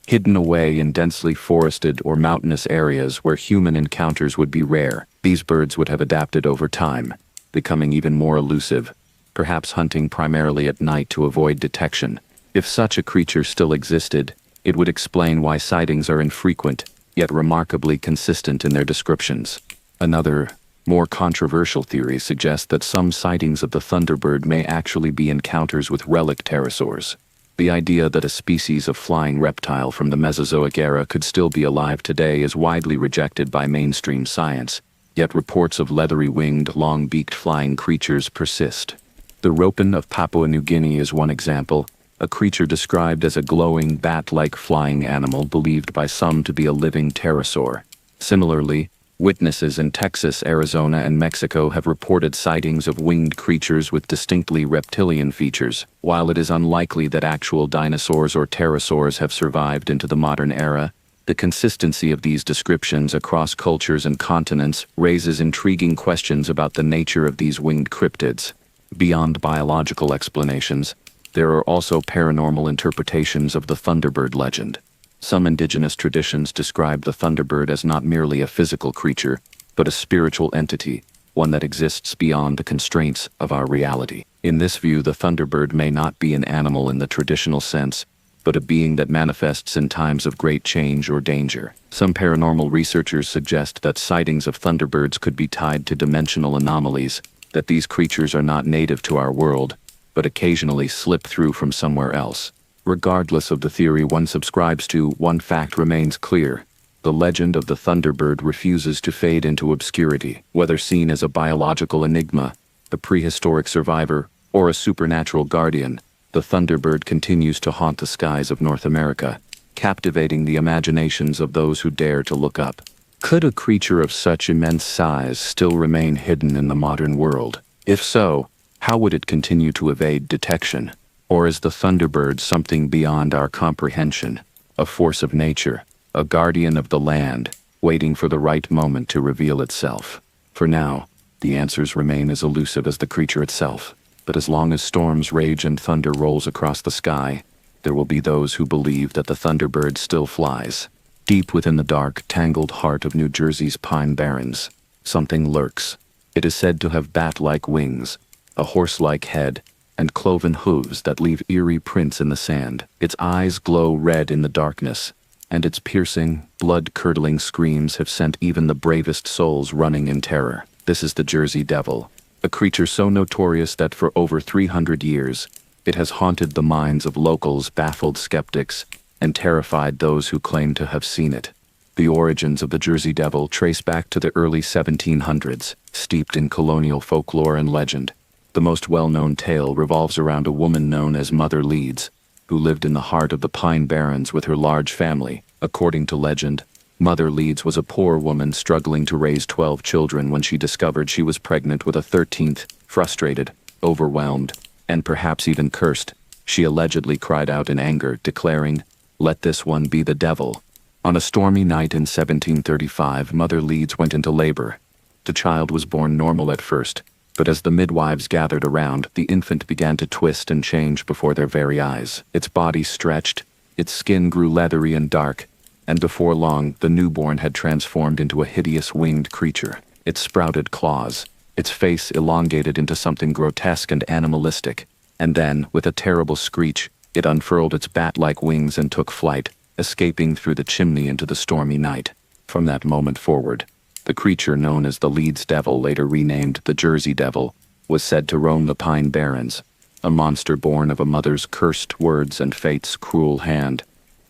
hidden away in densely forested or mountainous areas where human encounters would be rare. These birds would have adapted over time, becoming even more elusive, perhaps hunting primarily at night to avoid detection. If such a creature still existed, it would explain why sightings are infrequent, yet remarkably consistent in their descriptions. Another, more controversial theory suggests that some sightings of the Thunderbird may actually be encounters with relic pterosaurs. The idea that a species of flying reptile from the Mesozoic era could still be alive today is widely rejected by mainstream science, yet reports of leathery-winged, long-beaked flying creatures persist. The ropen of Papua New Guinea is one example, a creature described as a glowing bat-like flying animal believed by some to be a living pterosaur. Similarly, witnesses in Texas, Arizona, and Mexico have reported sightings of winged creatures with distinctly reptilian features. While it is unlikely that actual dinosaurs or pterosaurs have survived into the modern era, the consistency of these descriptions across cultures and continents raises intriguing questions about the nature of these winged cryptids. Beyond biological explanations, there are also paranormal interpretations of the Thunderbird legend. Some indigenous traditions describe the Thunderbird as not merely a physical creature, but a spiritual entity, one that exists beyond the constraints of our reality. In this view, the Thunderbird may not be an animal in the traditional sense, but a being that manifests in times of great change or danger. Some paranormal researchers suggest that sightings of Thunderbirds could be tied to dimensional anomalies, that these creatures are not native to our world, but occasionally slip through from somewhere else. Regardless of the theory one subscribes to, one fact remains clear. The legend of the Thunderbird refuses to fade into obscurity. Whether seen as a biological enigma, the prehistoric survivor, or a supernatural guardian, the Thunderbird continues to haunt the skies of North America, captivating the imaginations of those who dare to look up. Could a creature of such immense size still remain hidden in the modern world? If so, how would it continue to evade detection? Or is the Thunderbird something beyond our comprehension? a force of nature, a guardian of the land, waiting for the right moment to reveal itself. For now, the answers remain as elusive as the creature itself. But as long as storms rage and thunder rolls across the sky, there will be those who believe that the Thunderbird still flies. Deep within the dark, tangled heart of New Jersey's Pine Barrens, something lurks. It is said to have bat-like wings, a horse-like head, and cloven hooves that leave eerie prints in the sand. Its eyes glow red in the darkness, and its piercing, blood-curdling screams have sent even the bravest souls running in terror. This is the Jersey Devil, a creature so notorious that for over 300 years, it has haunted the minds of locals, baffled skeptics, and terrified those who claim to have seen it. The origins of the Jersey Devil trace back to the early 1700s, steeped in colonial folklore and legend. The most well-known tale revolves around a woman known as Mother Leeds, who lived in the heart of the Pine Barrens with her large family. According to legend, Mother Leeds was a poor woman struggling to raise 12 children when she discovered she was pregnant with a 13th. Frustrated, overwhelmed, and perhaps even cursed, she allegedly cried out in anger, declaring, "Let this one be the devil." On a stormy night in 1735, Mother Leeds went into labor. The child was born normal at first, but as the midwives gathered around, the infant began to twist and change before their very eyes. Its body stretched, its skin grew leathery and dark, and before long, the newborn had transformed into a hideous winged creature. It sprouted claws, its face elongated into something grotesque and animalistic, and then, with a terrible screech, it unfurled its bat-like wings and took flight, escaping through the chimney into the stormy night. From that moment forward, the creature known as the Leeds Devil, later renamed the Jersey Devil, was said to roam the Pine Barrens, a monster born of a mother's cursed words and fate's cruel hand.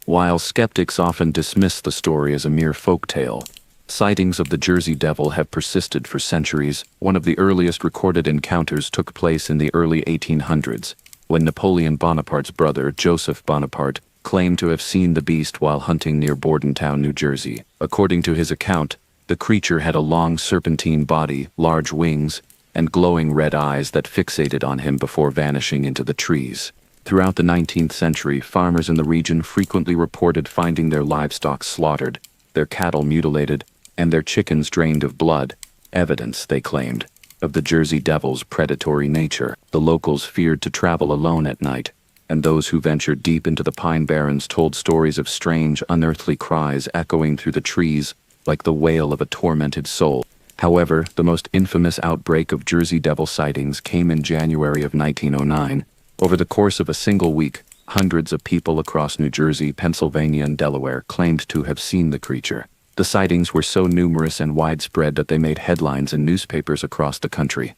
While skeptics often dismiss the story as a mere folktale, sightings of the Jersey Devil have persisted for centuries. One of the earliest recorded encounters took place in the early 1800s, when Napoleon Bonaparte's brother, Joseph Bonaparte, claimed to have seen the beast while hunting near Bordentown, New Jersey. According to his account, the creature had a long serpentine body, large wings, and glowing red eyes that fixated on him before vanishing into the trees. Throughout the 19th century, farmers in the region frequently reported finding their livestock slaughtered, their cattle mutilated, and their chickens drained of blood, evidence, they claimed, of the Jersey Devil's predatory nature. The locals feared to travel alone at night, and those who ventured deep into the Pine Barrens told stories of strange, unearthly cries echoing through the trees like the wail of a tormented soul. However, the most infamous outbreak of Jersey Devil sightings came in January of 1909. Over the course of a single week, hundreds of people across New Jersey, Pennsylvania, and Delaware claimed to have seen the creature. The sightings were so numerous and widespread that they made headlines in newspapers across the country.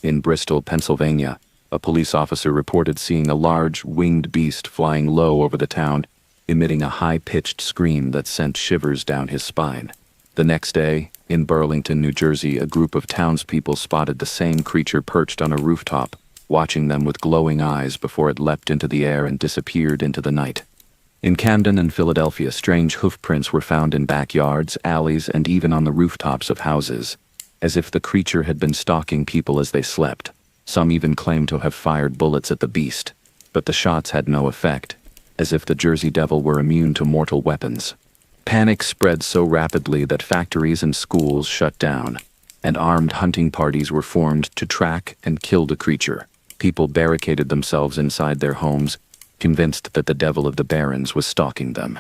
In Bristol, Pennsylvania, a police officer reported seeing a large, winged beast flying low over the town, emitting a high-pitched scream that sent shivers down his spine. The next day, in Burlington, New Jersey, a group of townspeople spotted the same creature perched on a rooftop, watching them with glowing eyes before it leapt into the air and disappeared into the night. In Camden and Philadelphia, strange hoofprints were found in backyards, alleys, and even on the rooftops of houses, as if the creature had been stalking people as they slept. Some even claimed to have fired bullets at the beast, but the shots had no effect, as if the Jersey Devil were immune to mortal weapons. Panic spread so rapidly that factories and schools shut down, and armed hunting parties were formed to track and kill the creature. People barricaded themselves inside their homes, convinced that the Devil of the Barrens was stalking them.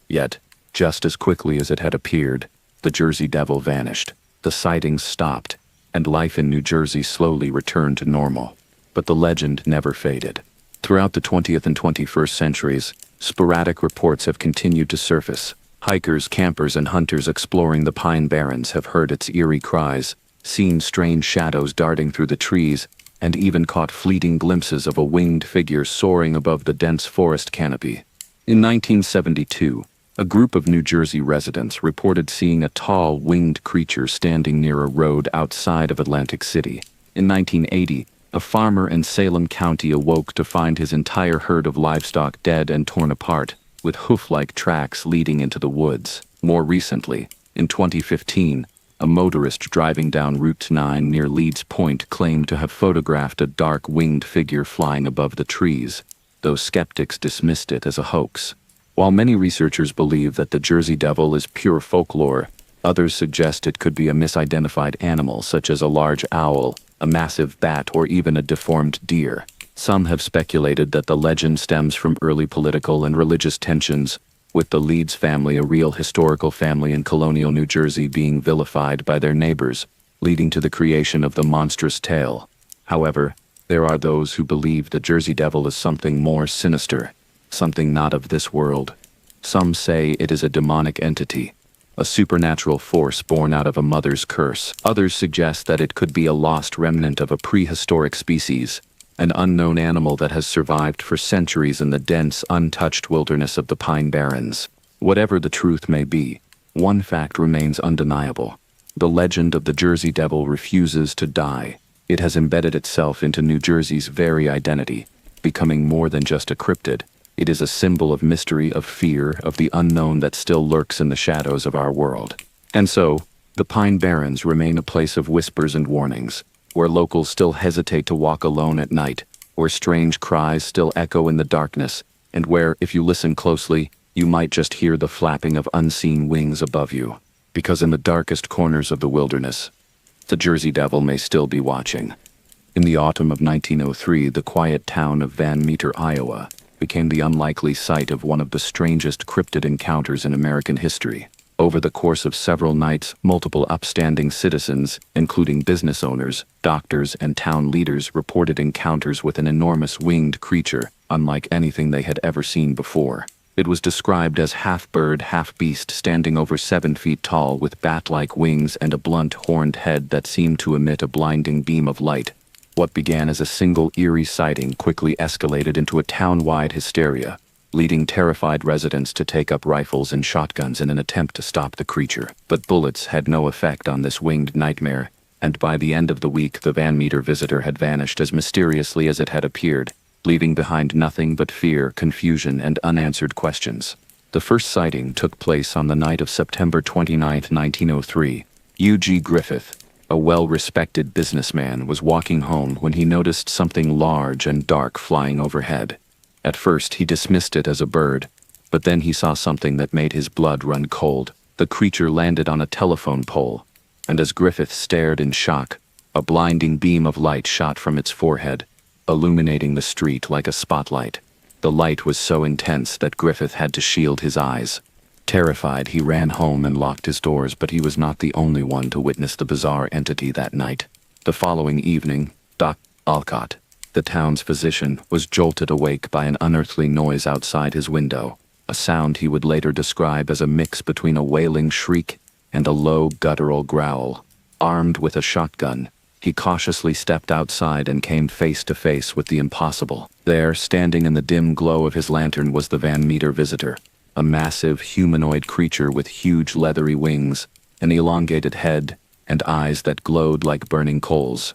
Yet, just as quickly as it had appeared, the Jersey Devil vanished. The sightings stopped, and life in New Jersey slowly returned to normal. But the legend never faded. Throughout the 20th and 21st centuries, sporadic reports have continued to surface. Hikers, campers, and hunters exploring the Pine Barrens have heard its eerie cries, seen strange shadows darting through the trees, and even caught fleeting glimpses of a winged figure soaring above the dense forest canopy. In 1972, a group of New Jersey residents reported seeing a tall, winged creature standing near a road outside of Atlantic City. In 1980, a farmer in Salem County awoke to find his entire herd of livestock dead and torn apart, with hoof-like tracks leading into the woods. More recently, in 2015, a motorist driving down Route 9 near Leeds Point claimed to have photographed a dark winged figure flying above the trees, though skeptics dismissed it as a hoax. While many researchers believe that the Jersey Devil is pure folklore, others suggest it could be a misidentified animal such as a large owl, a massive bat, or even a deformed deer. Some have speculated that the legend stems from early political and religious tensions, with the Leeds family, a real historical family in colonial New Jersey, being vilified by their neighbors, leading to the creation of the monstrous tale. However, there are those who believe the Jersey Devil is something more sinister, something not of this world. Some say it is a demonic entity, a supernatural force born out of a mother's curse. Others suggest that it could be a lost remnant of a prehistoric species, an unknown animal that has survived for centuries in the dense, untouched wilderness of the Pine Barrens. Whatever the truth may be, one fact remains undeniable. The legend of the Jersey Devil refuses to die. It has embedded itself into New Jersey's very identity, becoming more than just a cryptid. It is a symbol of mystery, of fear, of the unknown that still lurks in the shadows of our world. And so, the Pine Barrens remain a place of whispers and warnings, where locals still hesitate to walk alone at night, where strange cries still echo in the darkness, and where, if you listen closely, you might just hear the flapping of unseen wings above you. Because in the darkest corners of the wilderness, the Jersey Devil may still be watching. In the autumn of 1903, the quiet town of Van Meter, Iowa, became the unlikely site of one of the strangest cryptid encounters in American history. Over the course of several nights, multiple upstanding citizens, including business owners, doctors, and town leaders, reported encounters with an enormous winged creature, unlike anything they had ever seen before. It was described as half-bird, half-beast, standing over 7 feet tall with bat-like wings and a blunt, horned head that seemed to emit a blinding beam of light. What began as a single eerie sighting quickly escalated into a town-wide hysteria, leading terrified residents to take up rifles and shotguns in an attempt to stop the creature. But bullets had no effect on this winged nightmare, and by the end of the week the Van Meter visitor had vanished as mysteriously as it had appeared, leaving behind nothing but fear, confusion, and unanswered questions. The first sighting took place on the night of September 29, 1903. U.G. Griffith, a well-respected businessman, was walking home when he noticed something large and dark flying overhead. At first he dismissed it as a bird, but then he saw something that made his blood run cold. The creature landed on a telephone pole, and as Griffith stared in shock, a blinding beam of light shot from its forehead, illuminating the street like a spotlight. The light was so intense that Griffith had to shield his eyes. Terrified, he ran home and locked his doors, but he was not the only one to witness the bizarre entity that night. The following evening, Dr. Alcott, the town's physician, was jolted awake by an unearthly noise outside his window, a sound he would later describe as a mix between a wailing shriek and a low, guttural growl. Armed with a shotgun, he cautiously stepped outside and came face to face with the impossible. There, standing in the dim glow of his lantern, was the Van Meter visitor, a massive humanoid creature with huge leathery wings, an elongated head, and eyes that glowed like burning coals.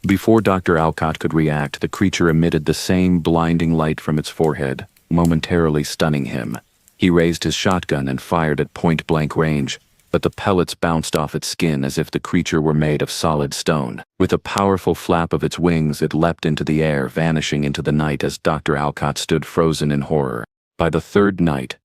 Before Dr. Alcott could react, the creature emitted the same blinding light from its forehead, momentarily stunning him. He raised his shotgun and fired at point-blank range, but the pellets bounced off its skin as if the creature were made of solid stone. With a powerful flap of its wings, it leapt into the air, vanishing into the night as Dr. Alcott stood frozen in horror. By the third night,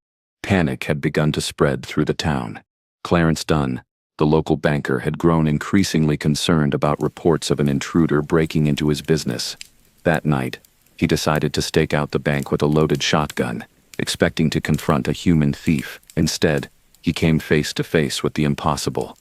panic had begun to spread through the town. Clarence Dunn, the local banker, had grown increasingly concerned about reports of an intruder breaking into his business. That night, he decided to stake out the bank with a loaded shotgun, expecting to confront a human thief. Instead, he came face to face with the impossible.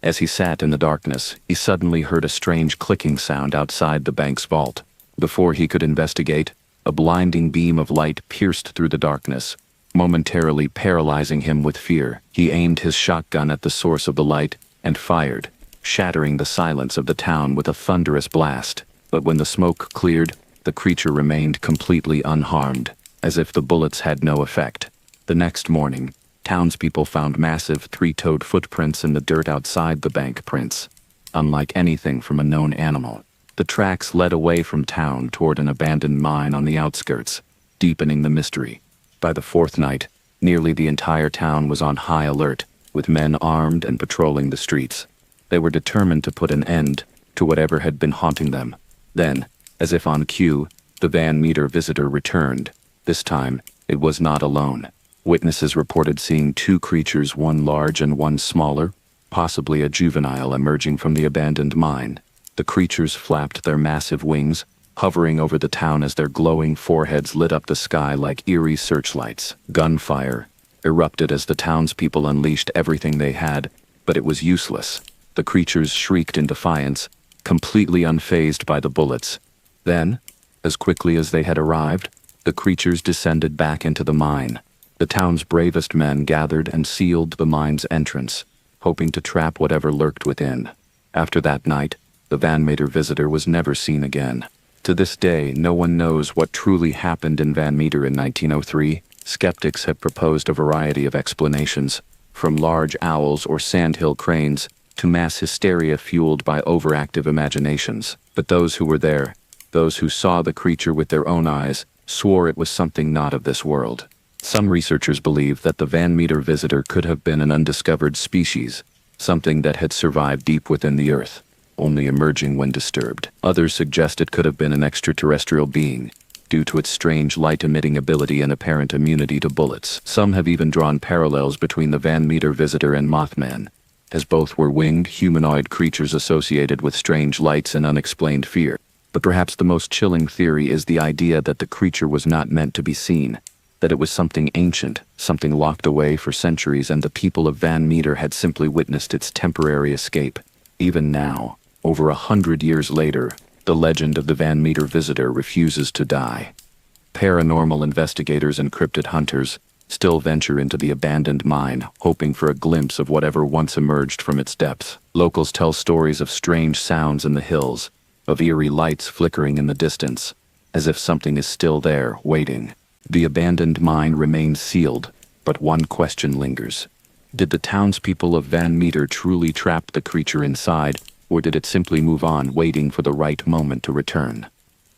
As he sat in the darkness, he suddenly heard a strange clicking sound outside the bank's vault. Before he could investigate, a blinding beam of light pierced through the darkness, momentarily paralyzing him with fear. He aimed his shotgun at the source of the light and fired, shattering the silence of the town with a thunderous blast. But when the smoke cleared, the creature remained completely unharmed, as if the bullets had no effect. The next morning, townspeople found massive 3-toed footprints in the dirt outside the bank. Prints, unlike anything from a known animal. The tracks led away from town toward an abandoned mine on the outskirts, deepening the mystery. By the fourth night, nearly the entire town was on high alert, with men armed and patrolling the streets. They were determined to put an end to whatever had been haunting them. Then, as if on cue, the Van Meter visitor returned. This time, it was not alone. Witnesses reported seeing two creatures, one large and one smaller, possibly a juvenile, emerging from the abandoned mine. The creatures flapped their massive wings, hovering over the town as their glowing foreheads lit up the sky like eerie searchlights. Gunfire erupted as the townspeople unleashed everything they had, but it was useless. The creatures shrieked in defiance, completely unfazed by the bullets. Then, as quickly as they had arrived, the creatures descended back into the mine. The town's bravest men gathered and sealed the mine's entrance, hoping to trap whatever lurked within. After that night, the Van Meter visitor was never seen again. To this day, no one knows what truly happened in Van Meter in 1903. Skeptics have proposed a variety of explanations, from large owls or sandhill cranes to mass hysteria fueled by overactive imaginations. But those who were there, those who saw the creature with their own eyes, swore it was something not of this world. Some researchers believe that the Van Meter visitor could have been an undiscovered species, something that had survived deep within the earth, only emerging when disturbed. Others suggest it could have been an extraterrestrial being, due to its strange light-emitting ability and apparent immunity to bullets. Some have even drawn parallels between the Van Meter visitor and Mothman, as both were winged humanoid creatures associated with strange lights and unexplained fear. But perhaps the most chilling theory is the idea that the creature was not meant to be seen, that it was something ancient, something locked away for centuries, and the people of Van Meter had simply witnessed its temporary escape. Even now, over 100 years later, the legend of the Van Meter visitor refuses to die. Paranormal investigators and cryptid hunters still venture into the abandoned mine, hoping for a glimpse of whatever once emerged from its depths. Locals tell stories of strange sounds in the hills, of eerie lights flickering in the distance, as if something is still there, waiting. The abandoned mine remains sealed, but one question lingers. Did the townspeople of Van Meter truly trap the creature inside, or did it simply move on, waiting for the right moment to return?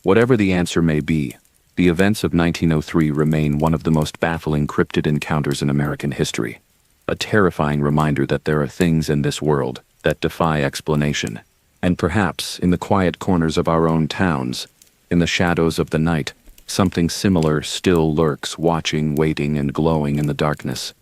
Whatever the answer may be, the events of 1903 remain one of the most baffling cryptid encounters in American history. A terrifying reminder that there are things in this world that defy explanation. And perhaps, in the quiet corners of our own towns, in the shadows of the night, something similar still lurks, watching, waiting, and glowing in the darkness.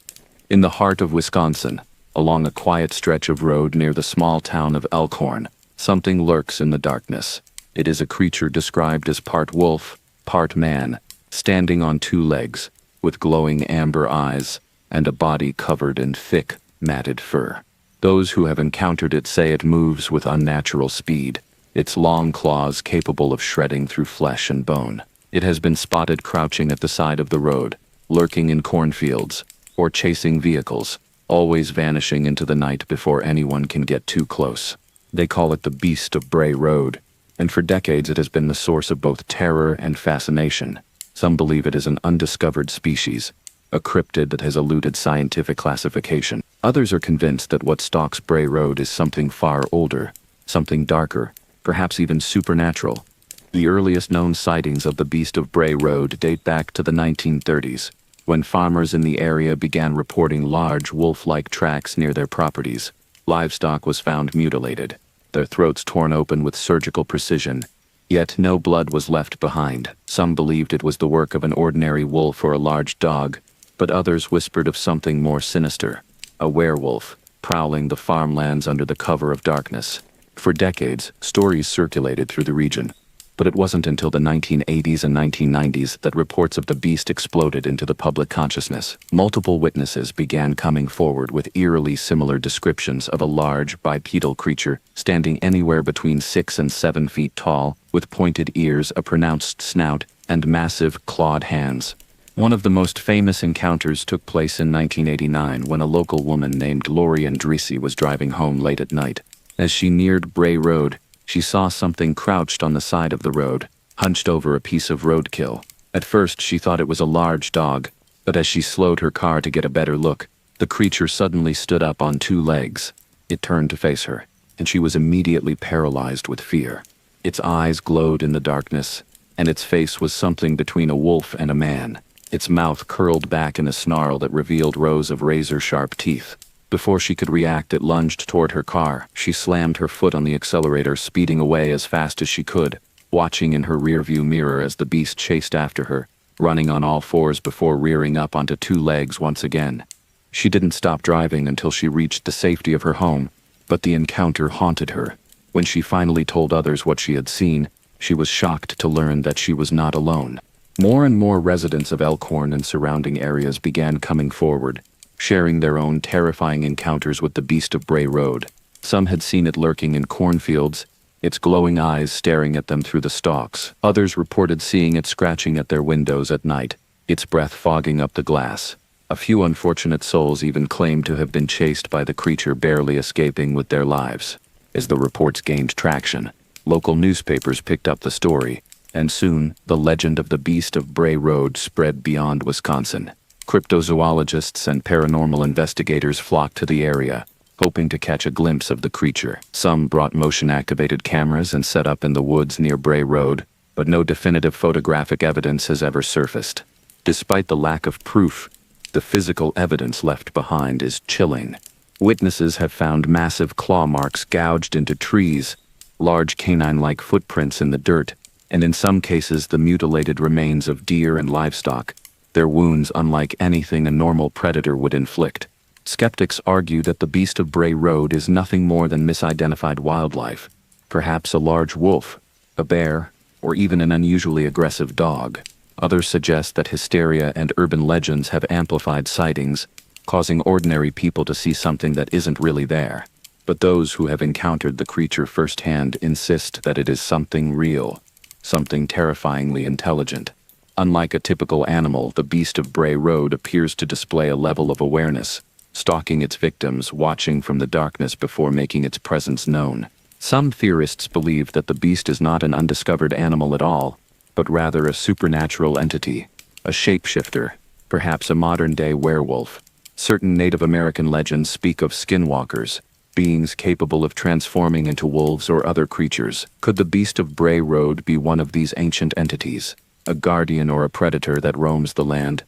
In the heart of Wisconsin, along a quiet stretch of road near the small town of Elkhorn, something lurks in the darkness. It is a creature described as part wolf, part man, standing on two legs, with glowing amber eyes, and a body covered in thick, matted fur. Those who have encountered it say it moves with unnatural speed, its long claws capable of shredding through flesh and bone. It has been spotted crouching at the side of the road, lurking in cornfields, or chasing vehicles, always vanishing into the night before anyone can get too close. They call it the Beast of Bray Road, and for decades it has been the source of both terror and fascination. Some believe it is an undiscovered species, a cryptid that has eluded scientific classification. Others are convinced that what stalks Bray Road is something far older, something darker, perhaps even supernatural. The earliest known sightings of the Beast of Bray Road date back to the 1930s, when farmers in the area began reporting large wolf-like tracks near their properties. Livestock was found mutilated, their throats torn open with surgical precision, yet no blood was left behind. Some believed it was the work of an ordinary wolf or a large dog, but others whispered of something more sinister, a werewolf, prowling the farmlands under the cover of darkness. For decades, stories circulated through the region, but it wasn't until the 1980s and 1990s that reports of the beast exploded into the public consciousness. Multiple witnesses began coming forward with eerily similar descriptions of a large, bipedal creature standing anywhere between 6 and 7 feet tall, with pointed ears, a pronounced snout, and massive, clawed hands. One of the most famous encounters took place in 1989 when a local woman named Lori Andrisi was driving home late at night. As she neared Bray Road, she saw something crouched on the side of the road, hunched over a piece of roadkill. At first she thought it was a large dog, but as she slowed her car to get a better look, the creature suddenly stood up on two legs. It turned to face her, and she was immediately paralyzed with fear. Its eyes glowed in the darkness, and its face was something between a wolf and a man. Its mouth curled back in a snarl that revealed rows of razor-sharp teeth. Before she could react, it lunged toward her car. She slammed her foot on the accelerator, speeding away as fast as she could, watching in her rearview mirror as the beast chased after her, running on all fours before rearing up onto two legs once again. She didn't stop driving until she reached the safety of her home, but the encounter haunted her. When she finally told others what she had seen, she was shocked to learn that she was not alone. More and more residents of Elkhorn and surrounding areas began coming forward, sharing their own terrifying encounters with the Beast of Bray Road. Some had seen it lurking in cornfields, its glowing eyes staring at them through the stalks. Others reported seeing it scratching at their windows at night, its breath fogging up the glass. A few unfortunate souls even claimed to have been chased by the creature, barely escaping with their lives. As the reports gained traction, local newspapers picked up the story, and soon the legend of the Beast of Bray Road spread beyond Wisconsin. Cryptozoologists and paranormal investigators flocked to the area, hoping to catch a glimpse of the creature. Some brought motion-activated cameras and set up in the woods near Bray Road, but no definitive photographic evidence has ever surfaced. Despite the lack of proof, the physical evidence left behind is chilling. Witnesses have found massive claw marks gouged into trees, large canine-like footprints in the dirt, and in some cases the mutilated remains of deer and livestock, their wounds unlike anything a normal predator would inflict. Skeptics argue that the Beast of Bray Road is nothing more than misidentified wildlife, perhaps a large wolf, a bear, or even an unusually aggressive dog. Others suggest that hysteria and urban legends have amplified sightings, causing ordinary people to see something that isn't really there. But those who have encountered the creature firsthand insist that it is something real, something terrifyingly intelligent. Unlike a typical animal, the Beast of Bray Road appears to display a level of awareness, stalking its victims, watching from the darkness before making its presence known. Some theorists believe that the beast is not an undiscovered animal at all, but rather a supernatural entity, a shapeshifter, perhaps a modern-day werewolf. Certain Native American legends speak of skinwalkers, beings capable of transforming into wolves or other creatures. Could the Beast of Bray Road be one of these ancient entities, a guardian or a predator that roams the land?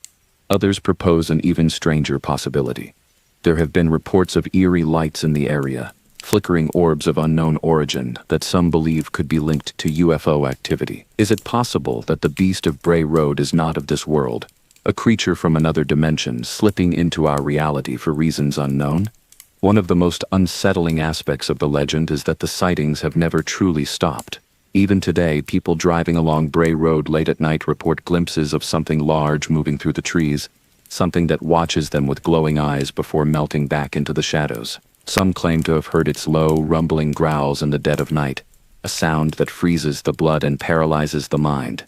Others propose an even stranger possibility. There have been reports of eerie lights in the area, flickering orbs of unknown origin that some believe could be linked to UFO activity. Is it possible that the Beast of Bray Road is not of this world, a creature from another dimension slipping into our reality for reasons unknown? One of the most unsettling aspects of the legend is that the sightings have never truly stopped. Even today, people driving along Bray Road late at night report glimpses of something large moving through the trees, something that watches them with glowing eyes before melting back into the shadows. Some claim to have heard its low, rumbling growls in the dead of night, a sound that freezes the blood and paralyzes the mind.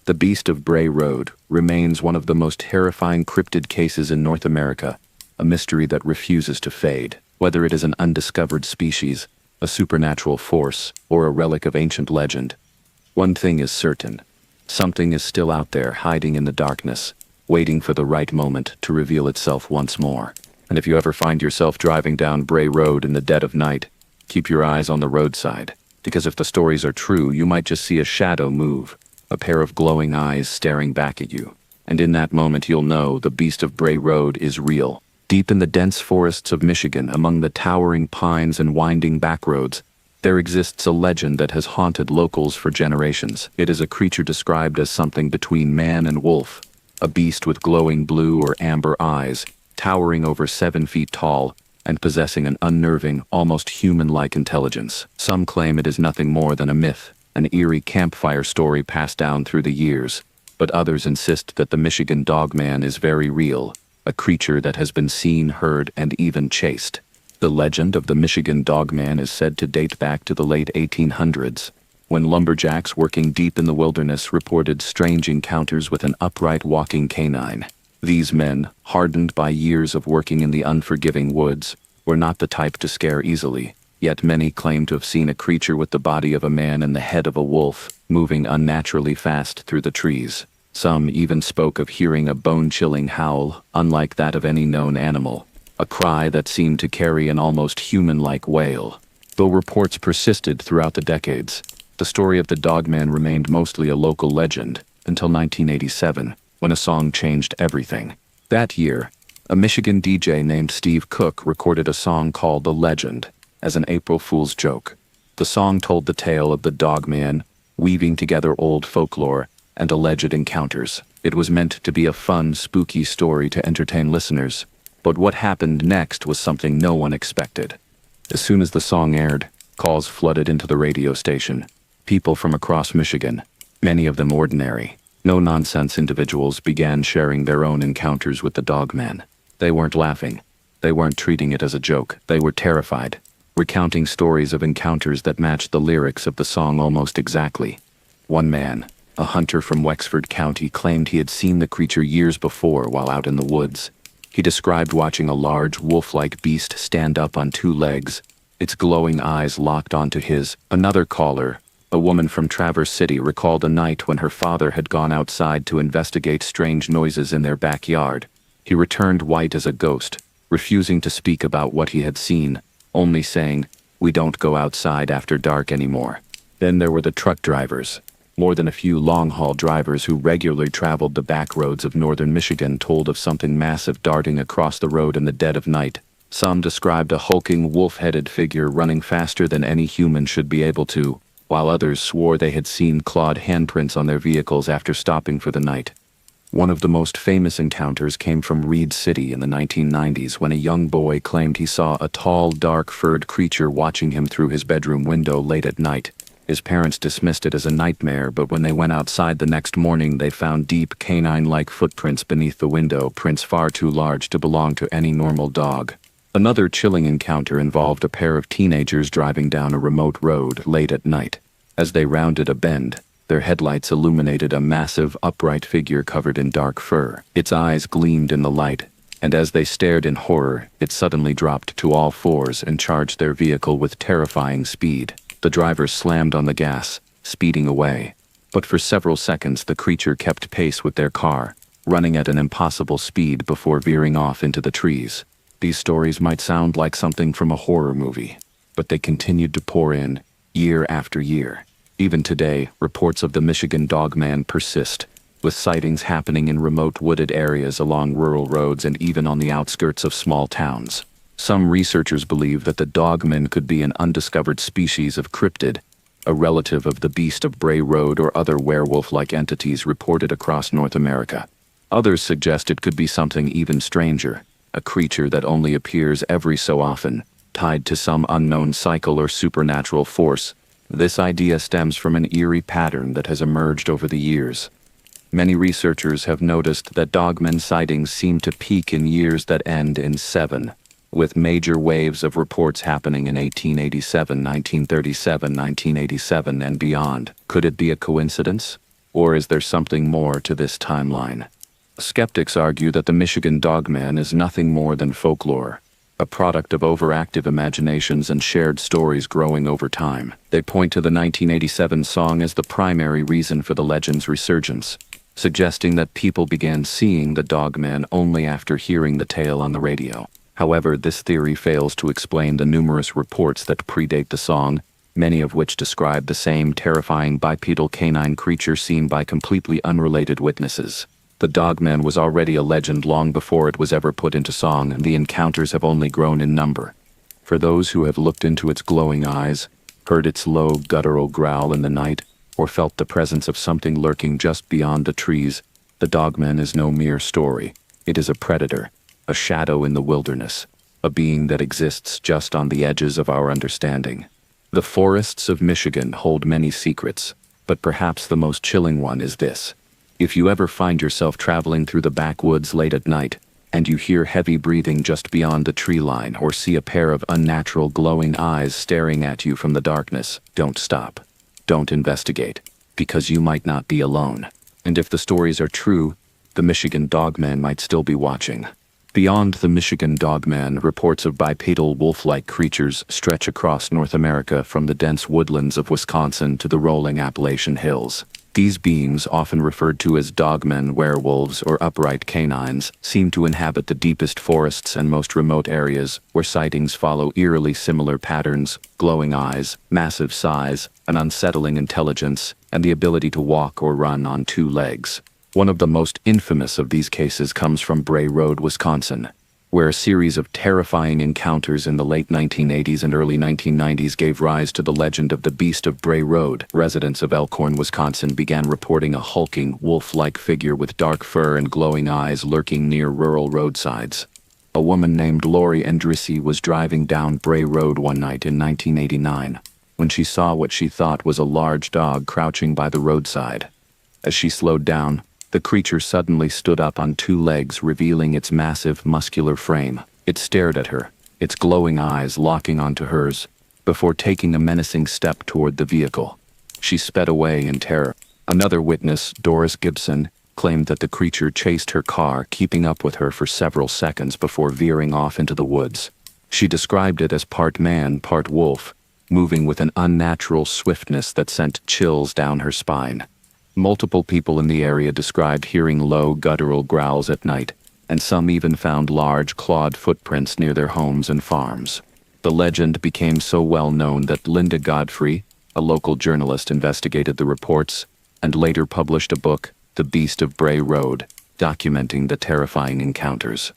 The Beast of Bray Road remains one of the most terrifying cryptid cases in North America, a mystery that refuses to fade. Whether it is an undiscovered species, a supernatural force, or a relic of ancient legend, one thing is certain: something is still out there hiding in the darkness, waiting for the right moment to reveal itself once more. And if you ever find yourself driving down Bray Road in the dead of night, keep your eyes on the roadside, because if the stories are true, you might just see a shadow move, a pair of glowing eyes staring back at you. And in that moment you'll know the Beast of Bray Road is real. Deep in the dense forests of Michigan, among the towering pines and winding backroads, there exists a legend that has haunted locals for generations. It is a creature described as something between man and wolf, a beast with glowing blue or amber eyes, towering over 7 feet tall, and possessing an unnerving, almost human-like intelligence. Some claim it is nothing more than a myth, an eerie campfire story passed down through the years, but others insist that the Michigan Dogman is very real, a creature that has been seen, heard, and even chased. The legend of the Michigan Dogman is said to date back to the late 1800s, when lumberjacks working deep in the wilderness reported strange encounters with an upright walking canine. These men, hardened by years of working in the unforgiving woods, were not the type to scare easily, yet many claim to have seen a creature with the body of a man and the head of a wolf, moving unnaturally fast through the trees. Some even spoke of hearing a bone-chilling howl, unlike that of any known animal, a cry that seemed to carry an almost human-like wail. Though reports persisted throughout the decades, the story of the Dogman remained mostly a local legend, until 1987, when a song changed everything. That year, a Michigan DJ named Steve Cook recorded a song called The Legend as an April Fool's joke. The song told the tale of the Dogman, weaving together old folklore, and alleged encounters. It was meant to be a fun, spooky story to entertain listeners, but what happened next was something no one expected. As soon as the song aired, calls flooded into the radio station. People from across Michigan, many of them ordinary, no-nonsense individuals, began sharing their own encounters with the Dogman. They weren't laughing. They weren't treating it as a joke. They were terrified, recounting stories of encounters that matched the lyrics of the song almost exactly. One man, a hunter from Wexford County, claimed he had seen the creature years before while out in the woods. He described watching a large, wolf-like beast stand up on two legs, its glowing eyes locked onto his. Another caller, a woman from Traverse City, recalled a night when her father had gone outside to investigate strange noises in their backyard. He returned white as a ghost, refusing to speak about what he had seen, only saying, "We don't go outside after dark anymore." Then there were the truck drivers. More than a few long-haul drivers who regularly traveled the back roads of northern Michigan told of something massive darting across the road in the dead of night. Some described a hulking, wolf-headed figure running faster than any human should be able to, while others swore they had seen clawed handprints on their vehicles after stopping for the night. One of the most famous encounters came from Reed City in the 1990s when a young boy claimed he saw a tall, dark-furred creature watching him through his bedroom window late at night. His parents dismissed it as a nightmare, but when they went outside the next morning they found deep, canine-like footprints beneath the window, prints far too large to belong to any normal dog. Another chilling encounter involved a pair of teenagers driving down a remote road late at night. As they rounded a bend, their headlights illuminated a massive, upright figure covered in dark fur. Its eyes gleamed in the light, and as they stared in horror, it suddenly dropped to all fours and charged their vehicle with terrifying speed. The driver slammed on the gas, speeding away. But for several seconds the creature kept pace with their car, running at an impossible speed before veering off into the trees. These stories might sound like something from a horror movie, but they continued to pour in, year after year. Even today, reports of the Michigan Dogman persist, with sightings happening in remote wooded areas along rural roads and even on the outskirts of small towns. Some researchers believe that the Dogman could be an undiscovered species of cryptid, a relative of the Beast of Bray Road or other werewolf-like entities reported across North America. Others suggest it could be something even stranger, a creature that only appears every so often, tied to some unknown cycle or supernatural force. This idea stems from an eerie pattern that has emerged over the years. Many researchers have noticed that Dogman sightings seem to peak in years that end in 7. With major waves of reports happening in 1887, 1937, 1987, and beyond. Could it be a coincidence? Or is there something more to this timeline? Skeptics argue that the Michigan Dogman is nothing more than folklore, a product of overactive imaginations and shared stories growing over time. They point to the 1987 song as the primary reason for the legend's resurgence, suggesting that people began seeing the Dogman only after hearing the tale on the radio. However, this theory fails to explain the numerous reports that predate the song, many of which describe the same terrifying bipedal canine creature seen by completely unrelated witnesses. The Dogman was already a legend long before it was ever put into song, and the encounters have only grown in number. For those who have looked into its glowing eyes, heard its low, guttural growl in the night, or felt the presence of something lurking just beyond the trees, the Dogman is no mere story. It is a predator, a shadow in the wilderness, a being that exists just on the edges of our understanding. The forests of Michigan hold many secrets, but perhaps the most chilling one is this. If you ever find yourself traveling through the backwoods late at night, and you hear heavy breathing just beyond the tree line or see a pair of unnatural glowing eyes staring at you from the darkness, don't stop. Don't investigate, because you might not be alone. And if the stories are true, the Michigan Dogman might still be watching. Beyond the Michigan Dogman, reports of bipedal wolf-like creatures stretch across North America from the dense woodlands of Wisconsin to the rolling Appalachian hills. These beings, often referred to as dogmen, werewolves, or upright canines, seem to inhabit the deepest forests and most remote areas, where sightings follow eerily similar patterns: glowing eyes, massive size, an unsettling intelligence, and the ability to walk or run on two legs. One of the most infamous of these cases comes from Bray Road, Wisconsin, where a series of terrifying encounters in the late 1980s and early 1990s gave rise to the legend of the Beast of Bray Road. Residents of Elkhorn, Wisconsin began reporting a hulking, wolf-like figure with dark fur and glowing eyes lurking near rural roadsides. A woman named Lori Endrisi was driving down Bray Road one night in 1989 when she saw what she thought was a large dog crouching by the roadside. As she slowed down, the creature suddenly stood up on two legs, revealing its massive, muscular frame. It stared at her, its glowing eyes locking onto hers, before taking a menacing step toward the vehicle. She sped away in terror. Another witness, Doris Gibson, claimed that the creature chased her car, keeping up with her for several seconds before veering off into the woods. She described it as part man, part wolf, moving with an unnatural swiftness that sent chills down her spine. Multiple people in the area described hearing low, guttural growls at night, and some even found large, clawed footprints near their homes and farms. The legend became so well known that Linda Godfrey, a local journalist, investigated the reports and later published a book, The Beast of Bray Road, documenting the terrifying encounters.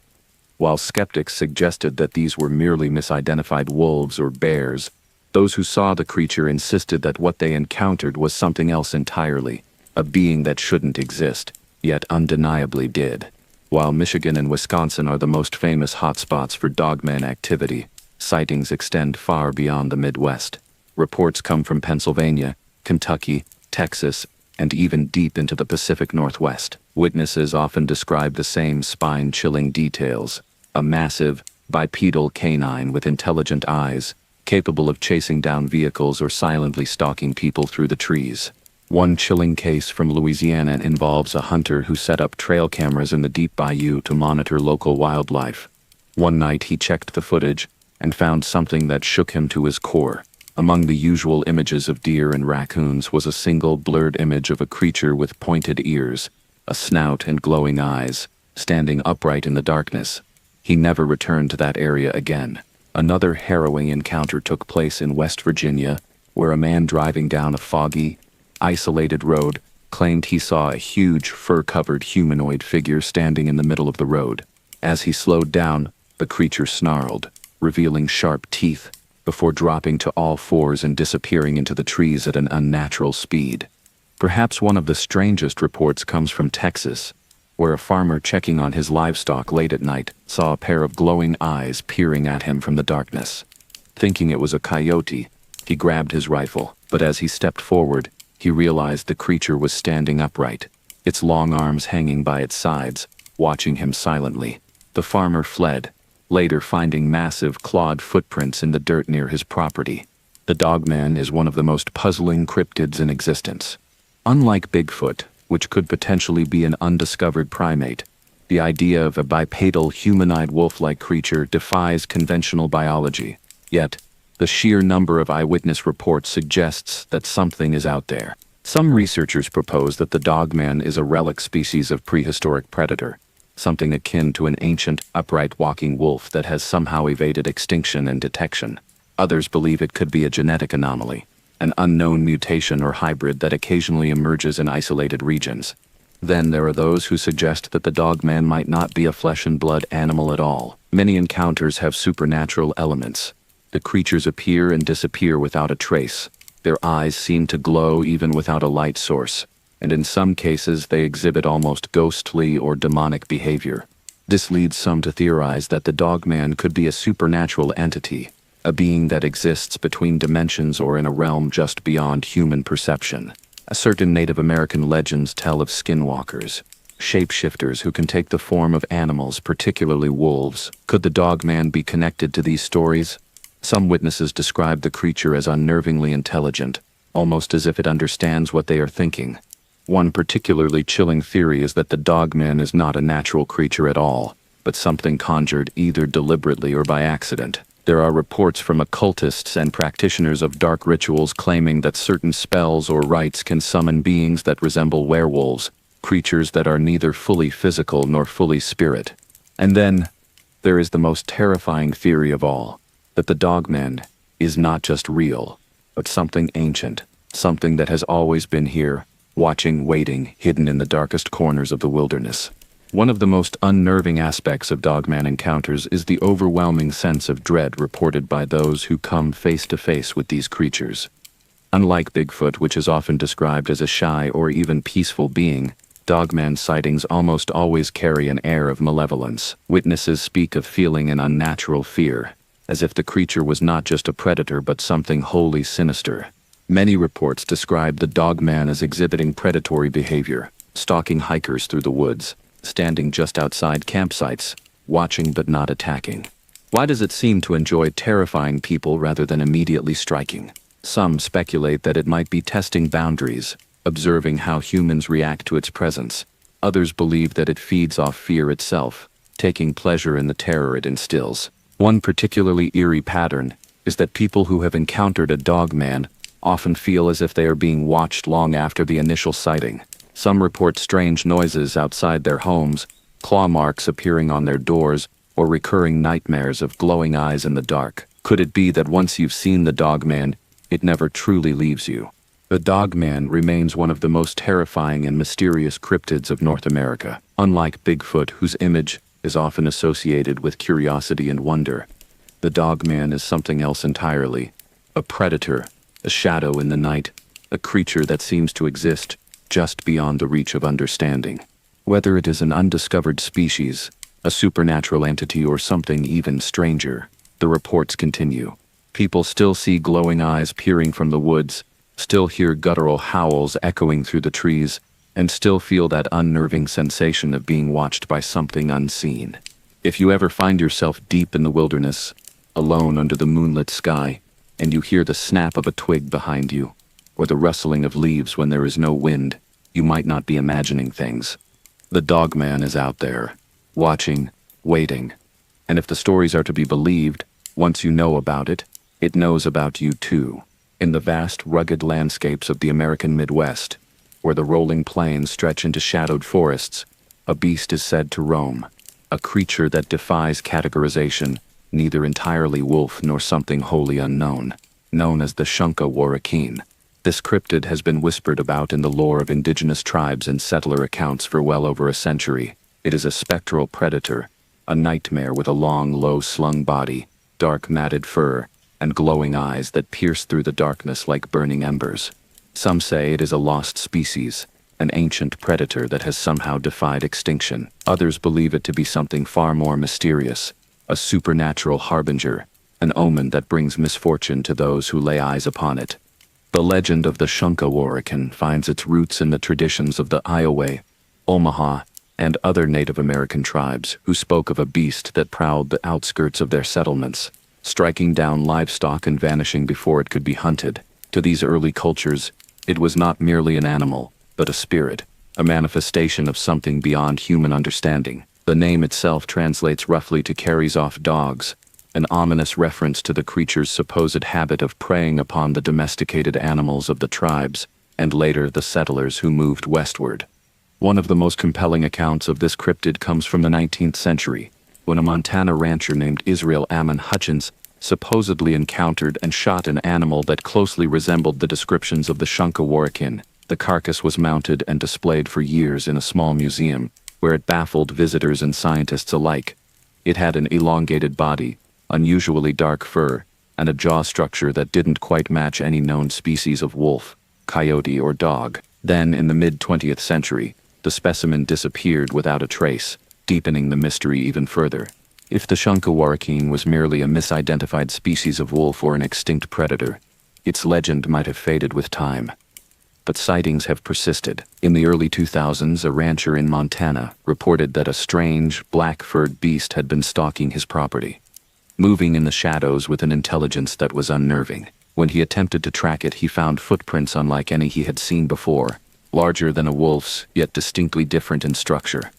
While skeptics suggested that these were merely misidentified wolves or bears, those who saw the creature insisted that what they encountered was something else entirely, a being that shouldn't exist, yet undeniably did. While Michigan and Wisconsin are the most famous hotspots for dogman activity, sightings extend far beyond the Midwest. Reports come from Pennsylvania, Kentucky, Texas, and even deep into the Pacific Northwest. Witnesses often describe the same spine-chilling details: a massive, bipedal canine with intelligent eyes, capable of chasing down vehicles or silently stalking people through the trees. One chilling case from Louisiana involves a hunter who set up trail cameras in the deep bayou to monitor local wildlife. One night he checked the footage and found something that shook him to his core. Among the usual images of deer and raccoons was a single blurred image of a creature with pointed ears, a snout and glowing eyes, standing upright in the darkness. He never returned to that area again. Another harrowing encounter took place in West Virginia, where a man driving down a foggy, isolated road claimed he saw a huge, fur-covered humanoid figure standing in the middle of the road. As he slowed down, the creature snarled, revealing sharp teeth, before dropping to all fours and disappearing into the trees at an unnatural speed. Perhaps one of the strangest reports comes from Texas, where a farmer checking on his livestock late at night saw a pair of glowing eyes peering at him from the darkness. Thinking it was a coyote, he grabbed his rifle, but as he stepped forward, he realized the creature was standing upright, its long arms hanging by its sides, watching him silently. The farmer fled, later finding massive clawed footprints in the dirt near his property. The dogman is one of the most puzzling cryptids in existence. Unlike Bigfoot, which could potentially be an undiscovered primate, the idea of a bipedal humanoid wolf-like creature defies conventional biology. Yet, the sheer number of eyewitness reports suggests that something is out there. Some researchers propose that the dogman is a relic species of prehistoric predator, something akin to an ancient, upright walking wolf that has somehow evaded extinction and detection. Others believe it could be a genetic anomaly, an unknown mutation or hybrid that occasionally emerges in isolated regions. Then there are those who suggest that the dogman might not be a flesh-and-blood animal at all. Many encounters have supernatural elements. The creatures appear and disappear without a trace. Their eyes seem to glow even without a light source, and in some cases they exhibit almost ghostly or demonic behavior. This leads some to theorize that the dogman could be a supernatural entity, a being that exists between dimensions or in a realm just beyond human perception. Certain Native American legends tell of skinwalkers, shapeshifters who can take the form of animals, particularly wolves. Could the dogman be connected to these stories? Some witnesses describe the creature as unnervingly intelligent, almost as if it understands what they are thinking. One particularly chilling theory is that the dogman is not a natural creature at all, but something conjured either deliberately or by accident. There are reports from occultists and practitioners of dark rituals claiming that certain spells or rites can summon beings that resemble werewolves, creatures that are neither fully physical nor fully spirit. And then, there is the most terrifying theory of all, that the dogman is not just real, but something ancient, something that has always been here, watching, waiting, hidden in the darkest corners of the wilderness. One of the most unnerving aspects of Dogman encounters is the overwhelming sense of dread reported by those who come face to face with these creatures. Unlike Bigfoot, which is often described as a shy or even peaceful being, Dogman sightings almost always carry an air of malevolence. Witnesses speak of feeling an unnatural fear, as if the creature was not just a predator but something wholly sinister. Many reports describe the Dogman as exhibiting predatory behavior, stalking hikers through the woods, standing just outside campsites, watching but not attacking. Why does it seem to enjoy terrifying people rather than immediately striking? Some speculate that it might be testing boundaries, observing how humans react to its presence. Others believe that it feeds off fear itself, taking pleasure in the terror it instills. One particularly eerie pattern is that people who have encountered a Dogman often feel as if they are being watched long after the initial sighting. Some report strange noises outside their homes, claw marks appearing on their doors, or recurring nightmares of glowing eyes in the dark. Could it be that once you've seen the Dogman, it never truly leaves you? The Dogman remains one of the most terrifying and mysterious cryptids of North America. Unlike Bigfoot, whose image is often associated with curiosity and wonder, the Dogman is something else entirely. A predator, a shadow in the night, a creature that seems to exist just beyond the reach of understanding. Whether it is an undiscovered species, a supernatural entity, or something even stranger, the reports continue. People still see glowing eyes peering from the woods, still hear guttural howls echoing through the trees, and still feel that unnerving sensation of being watched by something unseen. If you ever find yourself deep in the wilderness, alone under the moonlit sky, and you hear the snap of a twig behind you, or the rustling of leaves when there is no wind, you might not be imagining things. The Dogman is out there, watching, waiting, and if the stories are to be believed, once you know about it, it knows about you too. In the vast, rugged landscapes of the American Midwest, where the rolling plains stretch into shadowed forests, a beast is said to roam, a creature that defies categorization, neither entirely wolf nor something wholly unknown, known as the Shunka-Warakeen. This cryptid has been whispered about in the lore of indigenous tribes and settler accounts for well over a century. It is a spectral predator, a nightmare with a long, low-slung body, dark matted fur, and glowing eyes that pierce through the darkness like burning embers. Some say it is a lost species, an ancient predator that has somehow defied extinction. Others believe it to be something far more mysterious, a supernatural harbinger, an omen that brings misfortune to those who lay eyes upon it. The legend of the Shunka-Warakeen finds its roots in the traditions of the Iowa, Omaha, and other Native American tribes who spoke of a beast that prowled the outskirts of their settlements, striking down livestock and vanishing before it could be hunted. To these early cultures, it was not merely an animal, but a spirit, a manifestation of something beyond human understanding. The name itself translates roughly to carries off dogs, an ominous reference to the creature's supposed habit of preying upon the domesticated animals of the tribes, and later the settlers who moved westward. One of the most compelling accounts of this cryptid comes from the 19th century, when a Montana rancher named Israel Ammon Hutchins supposedly encountered and shot an animal that closely resembled the descriptions of the Shunka-Warakeen. The carcass was mounted and displayed for years in a small museum, where it baffled visitors and scientists alike. It had an elongated body, unusually dark fur, and a jaw structure that didn't quite match any known species of wolf, coyote, or dog. Then, in the mid-20th century, the specimen disappeared without a trace, deepening the mystery even further. If the Shunka-Warakeen was merely a misidentified species of wolf or an extinct predator, its legend might have faded with time. But sightings have persisted. In the early 2000s, a rancher in Montana reported that a strange, black-furred beast had been stalking his property, moving in the shadows with an intelligence that was unnerving. When he attempted to track it, he found footprints unlike any he had seen before, larger than a wolf's, yet distinctly different in structure.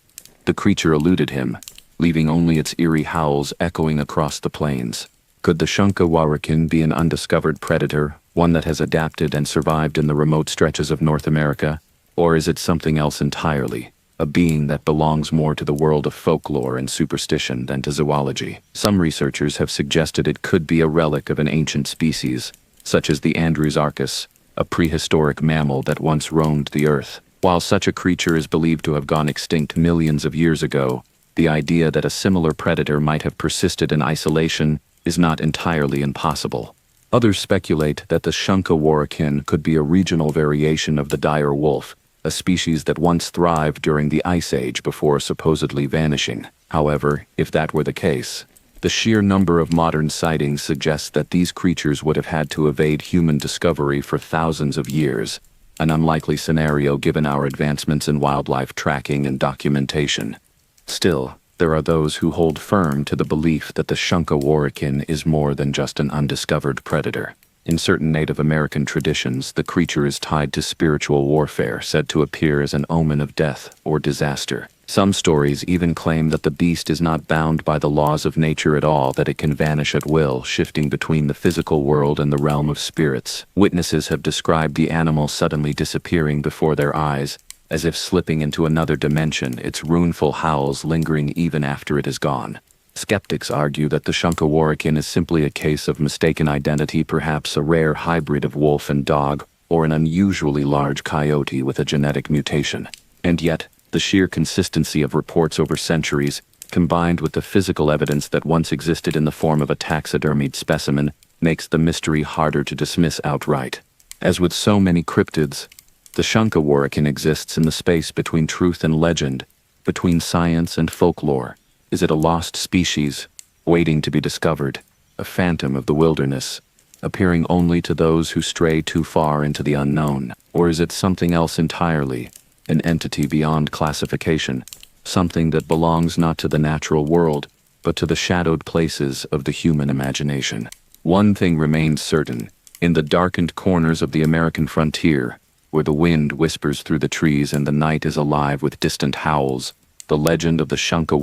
The creature eluded him, leaving only its eerie howls echoing across the plains. Could the Shunka-Warakeen be an undiscovered predator, one that has adapted and survived in the remote stretches of North America? Or is it something else entirely, a being that belongs more to the world of folklore and superstition than to zoology? Some researchers have suggested it could be a relic of an ancient species, such as the Andrewsarchus, a prehistoric mammal that once roamed the earth. While such a creature is believed to have gone extinct millions of years ago, the idea that a similar predator might have persisted in isolation is not entirely impossible. Others speculate that the Shunka could be a regional variation of the dire wolf, a species that once thrived during the Ice Age before supposedly vanishing. However, if that were the case, the sheer number of modern sightings suggests that these creatures would have had to evade human discovery for thousands of years, an unlikely scenario given our advancements in wildlife tracking and documentation. Still, there are those who hold firm to the belief that the Shunka is more than just an undiscovered predator. In certain Native American traditions, the creature is tied to spiritual warfare, said to appear as an omen of death or disaster. Some stories even claim that the beast is not bound by the laws of nature at all, that it can vanish at will, shifting between the physical world and the realm of spirits. Witnesses have described the animal suddenly disappearing before their eyes, as if slipping into another dimension, its ruinful howls lingering even after it is gone. Skeptics argue that the Shunka is simply a case of mistaken identity, perhaps a rare hybrid of wolf and dog, or an unusually large coyote with a genetic mutation. And yet, the sheer consistency of reports over centuries, combined with the physical evidence that once existed in the form of a taxidermied specimen, makes the mystery harder to dismiss outright. As with so many cryptids, the Shunka exists in the space between truth and legend, between science and folklore. Is it a lost species, waiting to be discovered, a phantom of the wilderness, appearing only to those who stray too far into the unknown? Or is it something else entirely, an entity beyond classification, something that belongs not to the natural world, but to the shadowed places of the human imagination? One thing remains certain: in the darkened corners of the American frontier, where the wind whispers through the trees and the night is alive with distant howls, the legend of the Shunka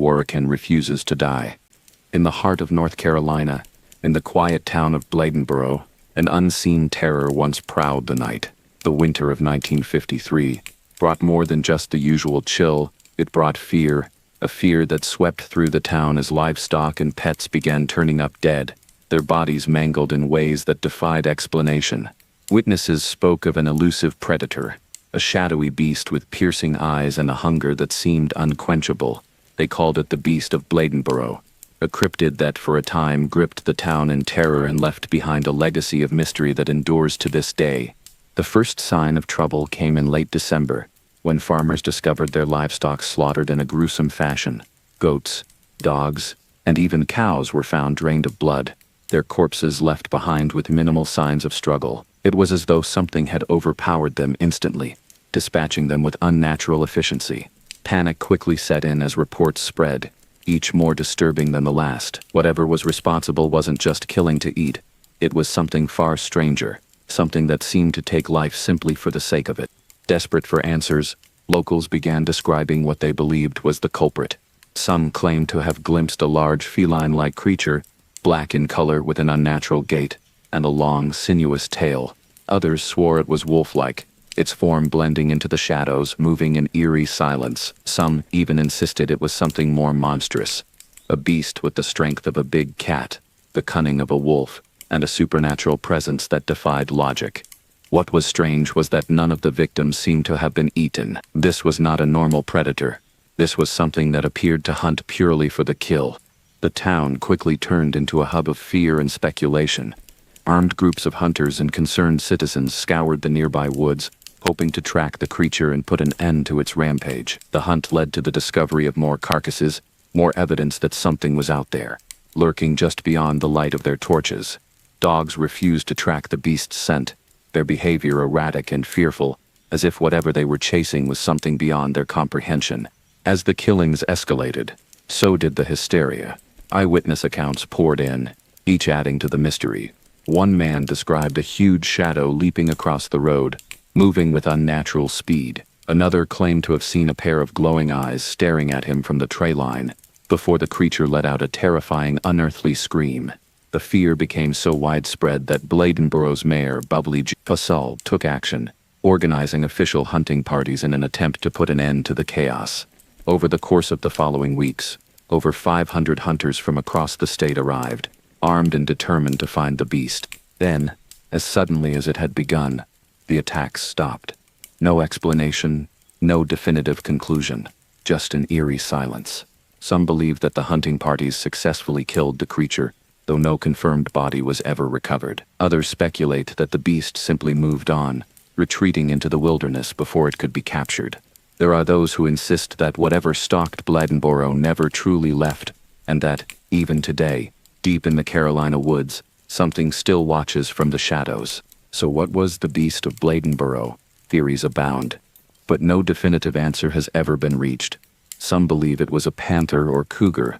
refuses to die. In the heart of North Carolina, in the quiet town of Bladenboro, an unseen terror once prowled the night. The winter of 1953 brought more than just the usual chill. It brought fear, a fear that swept through the town as livestock and pets began turning up dead, their bodies mangled in ways that defied explanation. Witnesses spoke of an elusive predator, a shadowy beast with piercing eyes and a hunger that seemed unquenchable. They called it the Beast of Bladenboro, a cryptid that for a time gripped the town in terror and left behind a legacy of mystery that endures to this day. The first sign of trouble came in late December, when farmers discovered their livestock slaughtered in a gruesome fashion. Goats, dogs, and even cows were found drained of blood, their corpses left behind with minimal signs of struggle. It was as though something had overpowered them instantly, dispatching them with unnatural efficiency. Panic quickly set in as reports spread, each more disturbing than the last. Whatever was responsible wasn't just killing to eat. It was something far stranger, something that seemed to take life simply for the sake of it. Desperate for answers, locals began describing what they believed was the culprit. Some claimed to have glimpsed a large feline-like creature, black in color with an unnatural gait and a long, sinuous tail. Others swore it was wolf-like, its form blending into the shadows, moving in eerie silence. Some even insisted it was something more monstrous, a beast with the strength of a big cat, the cunning of a wolf, and a supernatural presence that defied logic. What was strange was that none of the victims seemed to have been eaten. This was not a normal predator. This was something that appeared to hunt purely for the kill. The town quickly turned into a hub of fear and speculation. Armed groups of hunters and concerned citizens scoured the nearby woods, hoping to track the creature and put an end to its rampage. The hunt led to the discovery of more carcasses, more evidence that something was out there, lurking just beyond the light of their torches. Dogs refused to track the beast's scent, their behavior erratic and fearful, as if whatever they were chasing was something beyond their comprehension. As the killings escalated, so did the hysteria. Eyewitness accounts poured in, each adding to the mystery. One man described a huge shadow leaping across the road, moving with unnatural speed. Another claimed to have seen a pair of glowing eyes staring at him from the tree line, before the creature let out a terrifying, unearthly scream. The fear became so widespread that Bladenboro's mayor, Bubbly J. Fussell, took action, organizing official hunting parties in an attempt to put an end to the chaos. Over the course of the following weeks, over 500 hunters from across the state arrived, armed and determined to find the beast. Then, as suddenly as it had begun, the attacks stopped. No explanation, No definitive conclusion, just an eerie silence. Some believe that the hunting parties successfully killed the creature, though no confirmed body was ever recovered. Others speculate that the beast simply moved on, retreating into the wilderness before it could be captured. There are those who insist that whatever stalked Bladenboro never truly left, and that, even today, deep in the Carolina woods, something still watches from the shadows. So what was the beast of Bladenboro? Theories abound, but no definitive answer has ever been reached. Some believe it was a panther or cougar,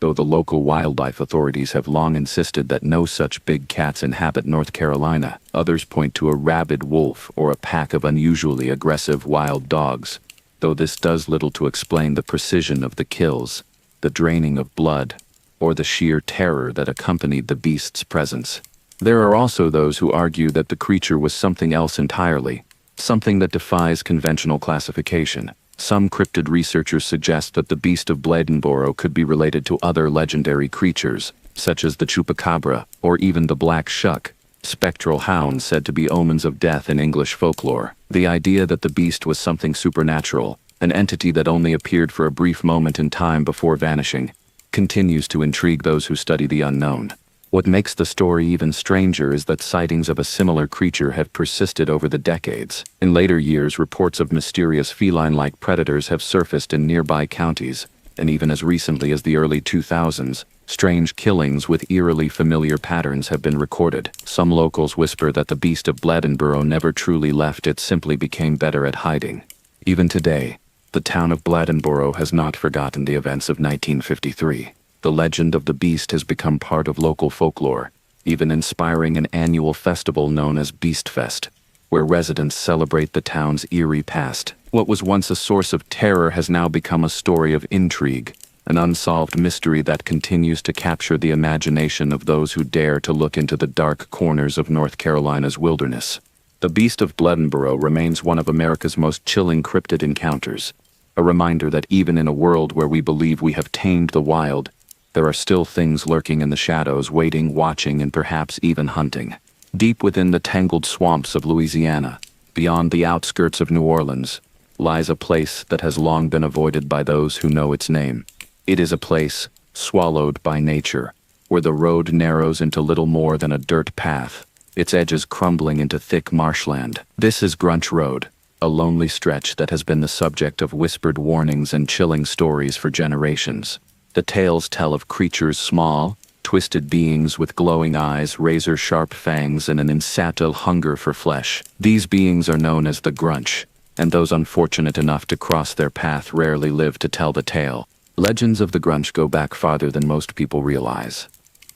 though the local wildlife authorities have long insisted that no such big cats inhabit North Carolina. Others point to a rabid wolf or a pack of unusually aggressive wild dogs, though this does little to explain the precision of the kills, the draining of blood, or the sheer terror that accompanied the beast's presence. There are also those who argue that the creature was something else entirely, something that defies conventional classification. Some cryptid researchers suggest that the beast of Bladenboro could be related to other legendary creatures, such as the chupacabra or even the black shuck, spectral hounds said to be omens of death in English folklore. The idea that the beast was something supernatural, an entity that only appeared for a brief moment in time before vanishing, continues to intrigue those who study the unknown. What makes the story even stranger is that sightings of a similar creature have persisted over the decades. In later years, reports of mysterious feline-like predators have surfaced in nearby counties, and even as recently as the early 2000s, strange killings with eerily familiar patterns have been recorded. Some locals whisper that the beast of Bladenboro never truly left, it simply became better at hiding. Even today, the town of Bladenboro has not forgotten the events of 1953. The legend of the beast has become part of local folklore, even inspiring an annual festival known as Beastfest, where residents celebrate the town's eerie past. What was once a source of terror has now become a story of intrigue, an unsolved mystery that continues to capture the imagination of those who dare to look into the dark corners of North Carolina's wilderness. The beast of Bladenboro remains one of America's most chilling cryptid encounters, a reminder that even in a world where we believe we have tamed the wild, there are still things lurking in the shadows, waiting, watching, and perhaps even hunting. Deep within the tangled swamps of Louisiana, beyond the outskirts of New Orleans, lies a place that has long been avoided by those who know its name. It is a place, swallowed by nature, where the road narrows into little more than a dirt path, its edges crumbling into thick marshland. This is Grunch Road, a lonely stretch that has been the subject of whispered warnings and chilling stories for generations. The tales tell of creatures small, twisted beings with glowing eyes, razor-sharp fangs, and an insatiable hunger for flesh. These beings are known as the Grunch, and those unfortunate enough to cross their path rarely live to tell the tale. Legends of the Grunch go back farther than most people realize.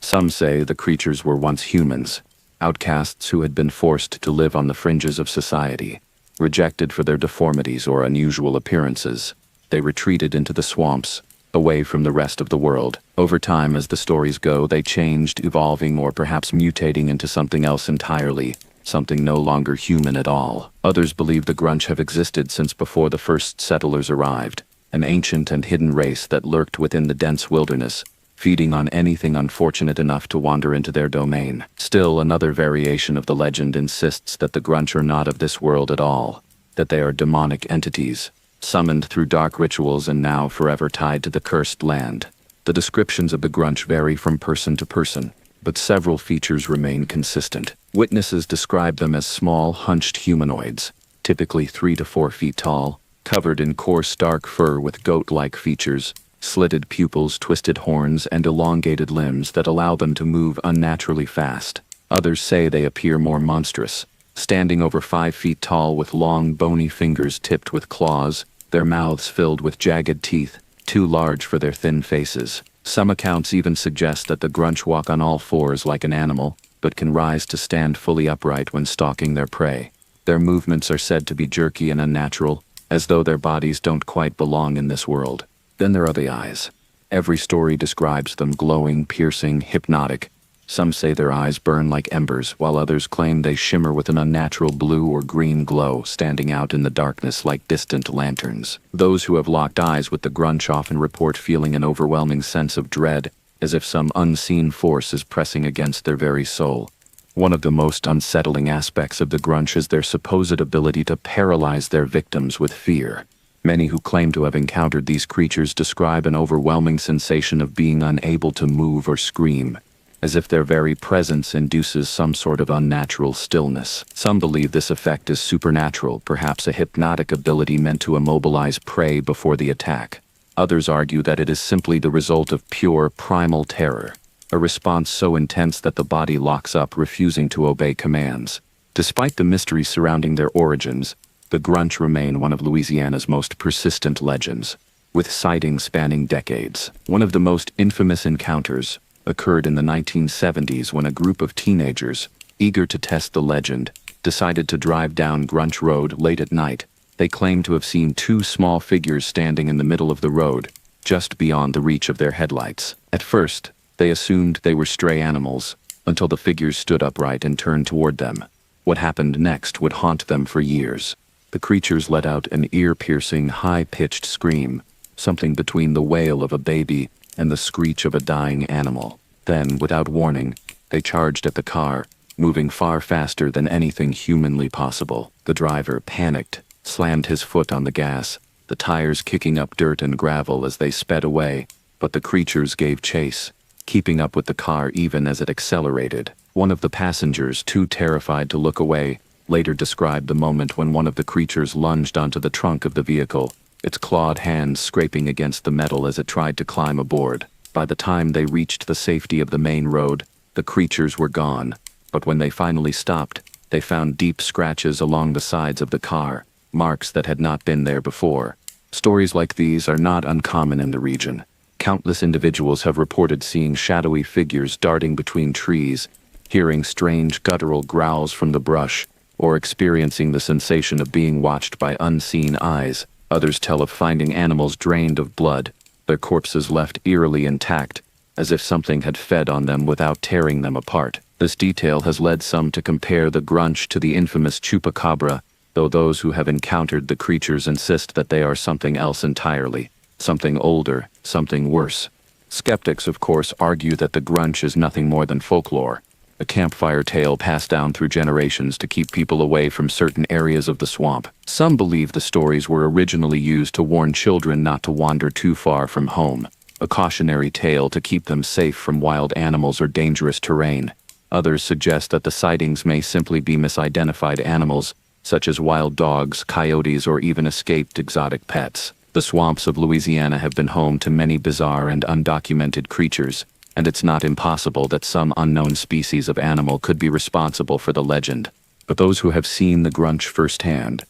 Some say the creatures were once humans, outcasts who had been forced to live on the fringes of society. Rejected for their deformities or unusual appearances, they retreated into the swamps, away from the rest of the world. Over time, as the stories go, they changed, evolving or perhaps mutating into something else entirely, something no longer human at all. Others believe the Grunch have existed since before the first settlers arrived, an ancient and hidden race that lurked within the dense wilderness, feeding on anything unfortunate enough to wander into their domain. Still, another variation of the legend insists that the Grunch are not of this world at all, that they are demonic entities, summoned through dark rituals and now forever tied to the cursed land. The descriptions of the Grunch vary from person to person, but several features remain consistent. Witnesses describe them as small, hunched humanoids, typically 3 to 4 feet tall, covered in coarse dark fur with goat-like features, slitted pupils, twisted horns, and elongated limbs that allow them to move unnaturally fast. Others say they appear more monstrous, standing over 5 feet tall with long, bony fingers tipped with claws, their mouths filled with jagged teeth, too large for their thin faces. Some accounts even suggest that the Grunch walk on all fours like an animal, but can rise to stand fully upright when stalking their prey. Their movements are said to be jerky and unnatural, as though their bodies don't quite belong in this world. Then there are the eyes. Every story describes them glowing, piercing, hypnotic. Some say their eyes burn like embers, while others claim they shimmer with an unnatural blue or green glow, standing out in the darkness like distant lanterns. Those who have locked eyes with the Grunch often report feeling an overwhelming sense of dread, as if some unseen force is pressing against their very soul. One of the most unsettling aspects of the Grunch is their supposed ability to paralyze their victims with fear. Many who claim to have encountered these creatures describe an overwhelming sensation of being unable to move or scream, as if their very presence induces some sort of unnatural stillness. Some believe this effect is supernatural, perhaps a hypnotic ability meant to immobilize prey before the attack. Others argue that it is simply the result of pure primal terror, a response so intense that the body locks up, refusing to obey commands. Despite the mystery surrounding their origins, the Grunch remain one of Louisiana's most persistent legends, with sightings spanning decades. One of the most infamous encounters occurred in the 1970s when a group of teenagers, eager to test the legend, decided to drive down Grunch Road late at night. They claimed to have seen two small figures standing in the middle of the road, just beyond the reach of their headlights. At first, they assumed they were stray animals, until the figures stood upright and turned toward them. What happened next would haunt them for years. The creatures let out an ear-piercing, high-pitched scream, something between the wail of a baby and the screech of a dying animal. Then, without warning, they charged at the car, moving far faster than anything humanly possible. The driver panicked, slammed his foot on the gas, the tires kicking up dirt and gravel as they sped away, but the creatures gave chase, keeping up with the car even as it accelerated. One of the passengers, too terrified to look away, later described the moment when one of the creatures lunged onto the trunk of the vehicle, its clawed hands scraping against the metal as it tried to climb aboard. By the time they reached the safety of the main road, the creatures were gone, but when they finally stopped, they found deep scratches along the sides of the car, marks that had not been there before. Stories like these are not uncommon in the region. Countless individuals have reported seeing shadowy figures darting between trees, hearing strange guttural growls from the brush, or experiencing the sensation of being watched by unseen eyes. Others tell of finding animals drained of blood, their corpses left eerily intact, as if something had fed on them without tearing them apart. This detail has led some to compare the Grunch to the infamous chupacabra, though those who have encountered the creatures insist that they are something else entirely, something older, something worse. Skeptics, of course, argue that the Grunch is nothing more than folklore, a campfire tale passed down through generations to keep people away from certain areas of the swamp. Some believe the stories were originally used to warn children not to wander too far from home, a cautionary tale to keep them safe from wild animals or dangerous terrain. Others suggest that the sightings may simply be misidentified animals, such as wild dogs, coyotes, or even escaped exotic pets. The swamps of Louisiana have been home to many bizarre and undocumented creatures, and it's not impossible that some unknown species of animal could be responsible for the legend. But those who have seen the Grunch firsthand,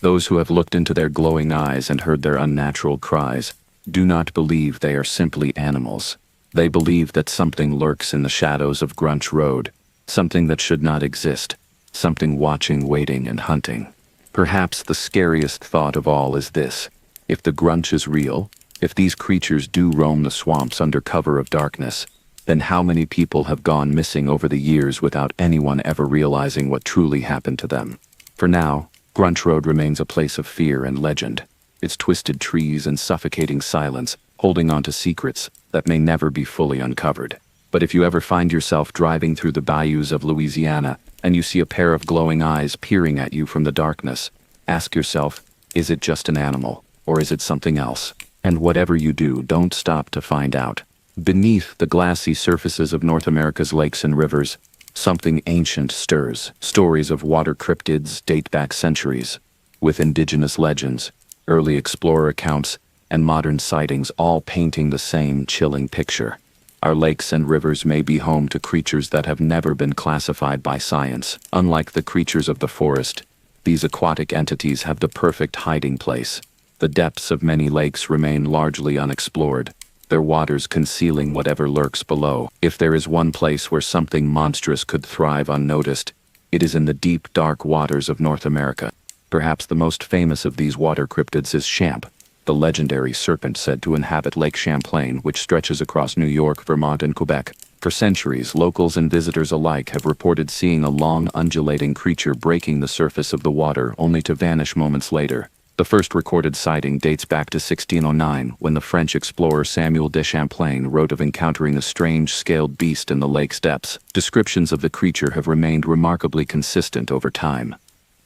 those who have looked into their glowing eyes and heard their unnatural cries, do not believe they are simply animals. They believe that something lurks in the shadows of Grunch Road, something that should not exist, something watching, waiting, and hunting. Perhaps the scariest thought of all is this: if the Grunch is real, if these creatures do roam the swamps under cover of darkness, then how many people have gone missing over the years without anyone ever realizing what truly happened to them? For now, Grunch Road remains a place of fear and legend, its twisted trees and suffocating silence holding on to secrets that may never be fully uncovered. But if you ever find yourself driving through the bayous of Louisiana and you see a pair of glowing eyes peering at you from the darkness, ask yourself, is it just an animal, or is it something else? And whatever you do, don't stop to find out. Beneath the glassy surfaces of North America's lakes and rivers, something ancient stirs. Stories of water cryptids date back centuries, with indigenous legends, early explorer accounts, and modern sightings all painting the same chilling picture. Our lakes and rivers may be home to creatures that have never been classified by science. Unlike the creatures of the forest, these aquatic entities have the perfect hiding place. The depths of many lakes remain largely unexplored, their waters concealing whatever lurks below. If there is one place where something monstrous could thrive unnoticed, it is in the deep, dark waters of North America. Perhaps the most famous of these water cryptids is Champ, the legendary serpent said to inhabit Lake Champlain, which stretches across New York, Vermont, and Quebec. For centuries, locals and visitors alike have reported seeing a long, undulating creature breaking the surface of the water only to vanish moments later. The first recorded sighting dates back to 1609, when the French explorer Samuel de Champlain wrote of encountering a strange scaled beast in the lake's depths. Descriptions of the creature have remained remarkably consistent over time.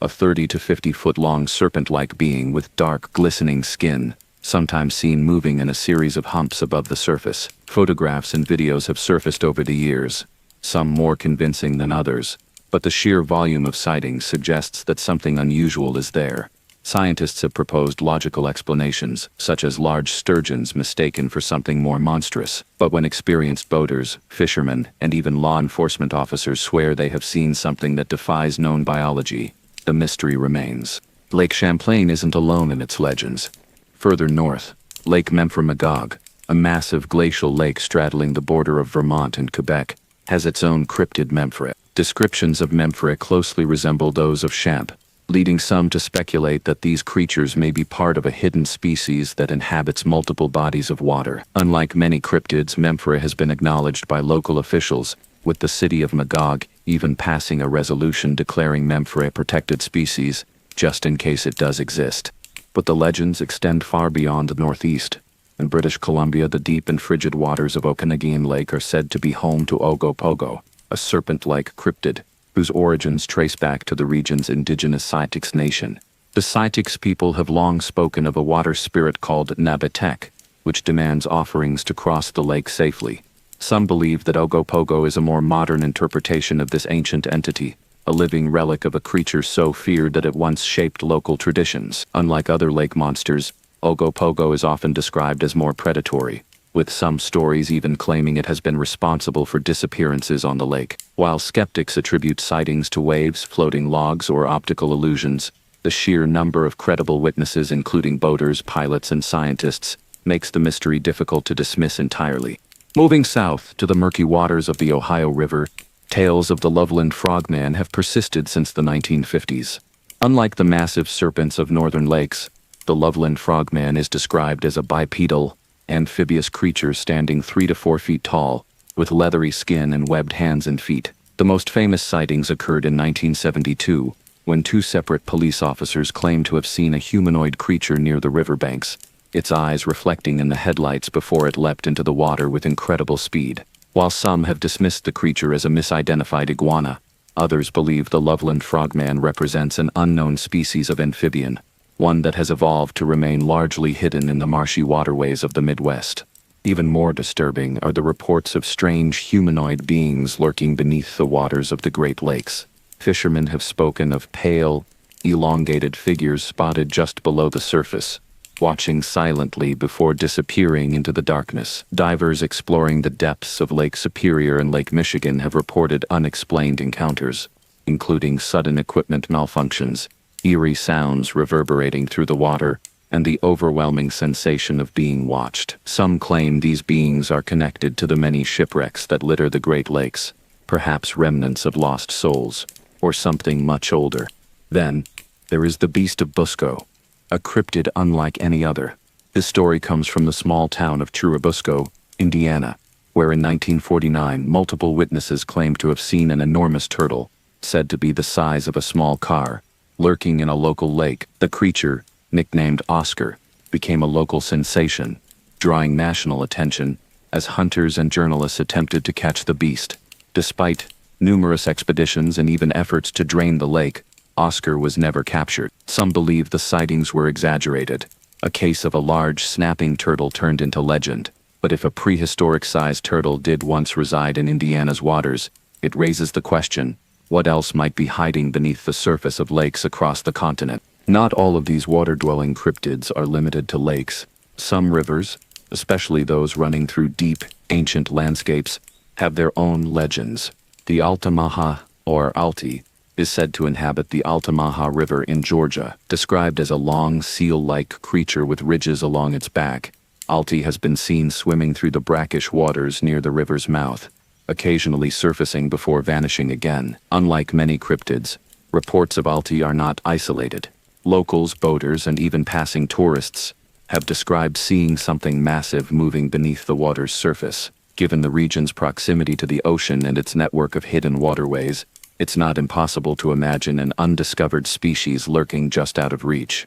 A 30 to 50-foot-long serpent-like being with dark, glistening skin, sometimes seen moving in a series of humps above the surface. Photographs and videos have surfaced over the years, some more convincing than others, but the sheer volume of sightings suggests that something unusual is there. Scientists have proposed logical explanations, such as large sturgeons mistaken for something more monstrous, but when experienced boaters, fishermen, and even law enforcement officers swear they have seen something that defies known biology, the mystery remains. Lake Champlain isn't alone in its legends. Further north, Lake Memphremagog, a massive glacial lake straddling the border of Vermont and Quebec, has its own cryptid Memphrem. Descriptions of Memphrem closely resemble those of Champ, leading some to speculate that these creatures may be part of a hidden species that inhabits multiple bodies of water. Unlike many cryptids, Memphrem has been acknowledged by local officials, with the city of Magog even passing a resolution declaring Memphrem a protected species, just in case it does exist. But the legends extend far beyond the northeast. In British Columbia, the deep and frigid waters of Okanagan Lake are said to be home to Ogopogo, a serpent-like cryptid, whose origins trace back to the region's indigenous Sightings nation. The Sightings people have long spoken of a water spirit called Nabatek, which demands offerings to cross the lake safely. Some believe that Ogopogo is a more modern interpretation of this ancient entity, a living relic of a creature so feared that it once shaped local traditions. Unlike other lake monsters, Ogopogo is often described as more predatory, with some stories even claiming it has been responsible for disappearances on the lake. While skeptics attribute sightings to waves, floating logs, or optical illusions, the sheer number of credible witnesses, including boaters, pilots, and scientists, makes the mystery difficult to dismiss entirely. Moving south to the murky waters of the Ohio River, tales of the Loveland Frogman have persisted since the 1950s. Unlike the massive serpents of northern lakes, the Loveland Frogman is described as a bipedal, amphibious creature standing 3 to 4 feet tall, with leathery skin and webbed hands and feet. The most famous sightings occurred in 1972, when 2 separate police officers claimed to have seen a humanoid creature near the riverbanks, its eyes reflecting in the headlights before it leapt into the water with incredible speed. While some have dismissed the creature as a misidentified iguana, others believe the Loveland Frogman represents an unknown species of amphibian, one that has evolved to remain largely hidden in the marshy waterways of the Midwest. Even more disturbing are the reports of strange humanoid beings lurking beneath the waters of the Great Lakes. Fishermen have spoken of pale, elongated figures spotted just below the surface, watching silently before disappearing into the darkness. Divers exploring the depths of Lake Superior and Lake Michigan have reported unexplained encounters, including sudden equipment malfunctions, eerie sounds reverberating through the water, and the overwhelming sensation of being watched. Some claim these beings are connected to the many shipwrecks that litter the Great Lakes, perhaps remnants of lost souls, or something much older. Then, there is the Beast of Busco, a cryptid unlike any other. This story comes from the small town of Churubusco, Indiana, where in 1949 multiple witnesses claimed to have seen an enormous turtle, said to be the size of a small car, lurking in a local lake. The creature, nicknamed Oscar, became a local sensation, drawing national attention as hunters and journalists attempted to catch the beast. Despite numerous expeditions and even efforts to drain the lake, Oscar was never captured. Some believe the sightings were exaggerated, a case of a large snapping turtle turned into legend. But if a prehistoric-sized turtle did once reside in Indiana's waters, it raises the question, what else might be hiding beneath the surface of lakes across the continent? Not all of these water-dwelling cryptids are limited to lakes. Some rivers, especially those running through deep, ancient landscapes, have their own legends. The Altamaha, or Alti, is said to inhabit the Altamaha River in Georgia. Described as a long, seal-like creature with ridges along its back, Alti has been seen swimming through the brackish waters near the river's mouth, occasionally surfacing before vanishing again. Unlike many cryptids, reports of Alti are not isolated. Locals, boaters, and even passing tourists have described seeing something massive moving beneath the water's surface. Given the region's proximity to the ocean and its network of hidden waterways, it's not impossible to imagine an undiscovered species lurking just out of reach.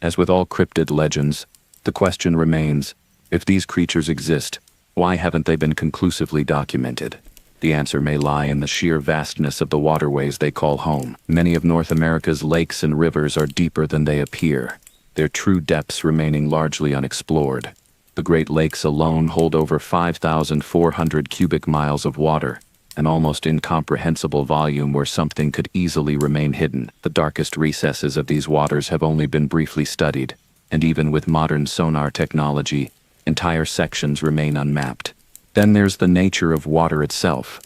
As with all cryptid legends, the question remains, if these creatures exist, why haven't they been conclusively documented? The answer may lie in the sheer vastness of the waterways they call home. Many of North America's lakes and rivers are deeper than they appear, their true depths remaining largely unexplored. The Great Lakes alone hold over 5,400 cubic miles of water, an almost incomprehensible volume where something could easily remain hidden. The darkest recesses of these waters have only been briefly studied, and even with modern sonar technology, entire sections remain unmapped. Then there's the nature of water itself,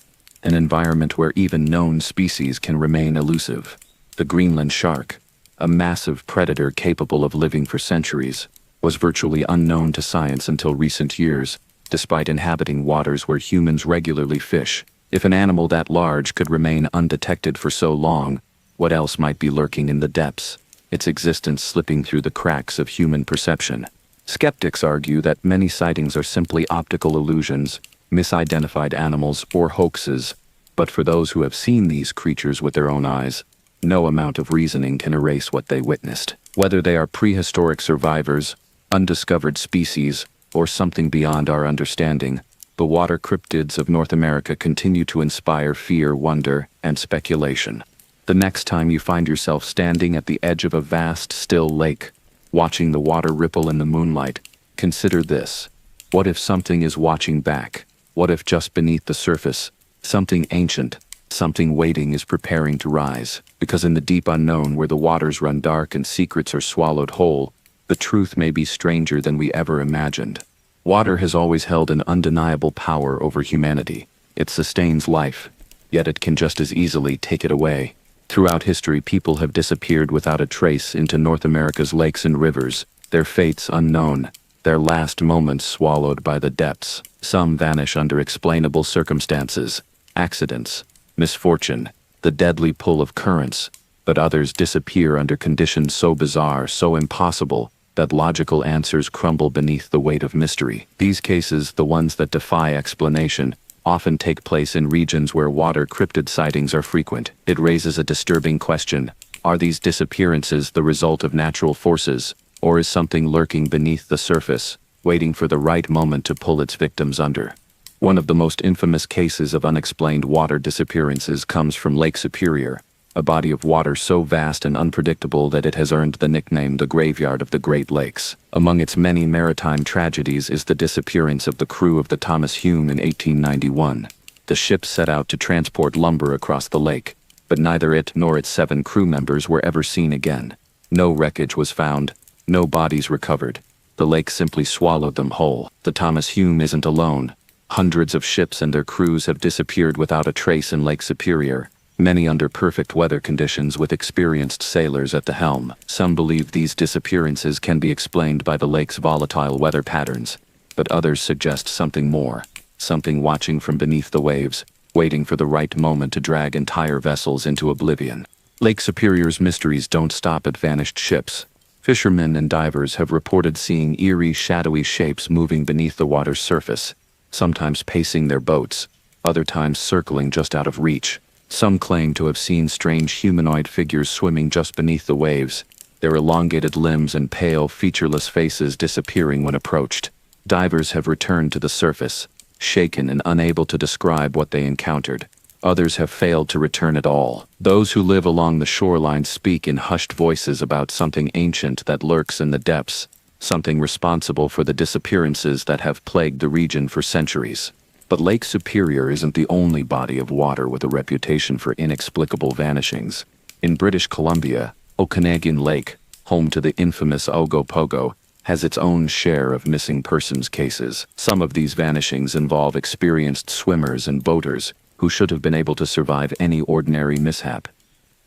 an environment where even known species can remain elusive. The Greenland shark, a massive predator capable of living for centuries, was virtually unknown to science until recent years, despite inhabiting waters where humans regularly fish. If an animal that large could remain undetected for so long, what else might be lurking in the depths, its existence slipping through the cracks of human perception? Skeptics argue that many sightings are simply optical illusions, misidentified animals, or hoaxes, but for those who have seen these creatures with their own eyes, no amount of reasoning can erase what they witnessed. Whether they are prehistoric survivors, undiscovered species, or something beyond our understanding, the water cryptids of North America continue to inspire fear, wonder, and speculation. The next time you find yourself standing at the edge of a vast, still lake, watching the water ripple in the moonlight, consider this. What if something is watching back? What if just beneath the surface, something ancient, something waiting is preparing to rise? Because in the deep unknown where the waters run dark and secrets are swallowed whole, the truth may be stranger than we ever imagined. Water has always held an undeniable power over humanity. It sustains life, yet it can just as easily take it away. Throughout history, people have disappeared without a trace into North America's lakes and rivers, their fates unknown, their last moments swallowed by the depths. Some vanish under explainable circumstances, accidents, misfortune, the deadly pull of currents, but others disappear under conditions so bizarre, so impossible, that logical answers crumble beneath the weight of mystery. These cases, the ones that defy explanation, often take place in regions where water cryptid sightings are frequent. It raises a disturbing question. Are these disappearances the result of natural forces, or is something lurking beneath the surface, waiting for the right moment to pull its victims under? One of the most infamous cases of unexplained water disappearances comes from Lake Superior, a body of water so vast and unpredictable that it has earned the nickname the Graveyard of the Great Lakes. Among its many maritime tragedies is the disappearance of the crew of the Thomas Hume in 1891. The ship set out to transport lumber across the lake, but neither it nor its 7 crew members were ever seen again. No wreckage was found, no bodies recovered. The lake simply swallowed them whole. The Thomas Hume isn't alone. Hundreds of ships and their crews have disappeared without a trace in Lake Superior, many under perfect weather conditions with experienced sailors at the helm. Some believe these disappearances can be explained by the lake's volatile weather patterns, but others suggest something more, something watching from beneath the waves, waiting for the right moment to drag entire vessels into oblivion. Lake Superior's mysteries don't stop at vanished ships. Fishermen and divers have reported seeing eerie, shadowy shapes moving beneath the water's surface, sometimes pacing their boats, other times circling just out of reach. Some claim to have seen strange humanoid figures swimming just beneath the waves, their elongated limbs and pale, featureless faces disappearing when approached. Divers have returned to the surface, shaken and unable to describe what they encountered. Others have failed to return at all. Those who live along the shoreline speak in hushed voices about something ancient that lurks in the depths, something responsible for the disappearances that have plagued the region for centuries. But Lake Superior isn't the only body of water with a reputation for inexplicable vanishings. In British Columbia, Okanagan Lake, home to the infamous Ogopogo, has its own share of missing persons cases. Some of these vanishings involve experienced swimmers and boaters who should have been able to survive any ordinary mishap.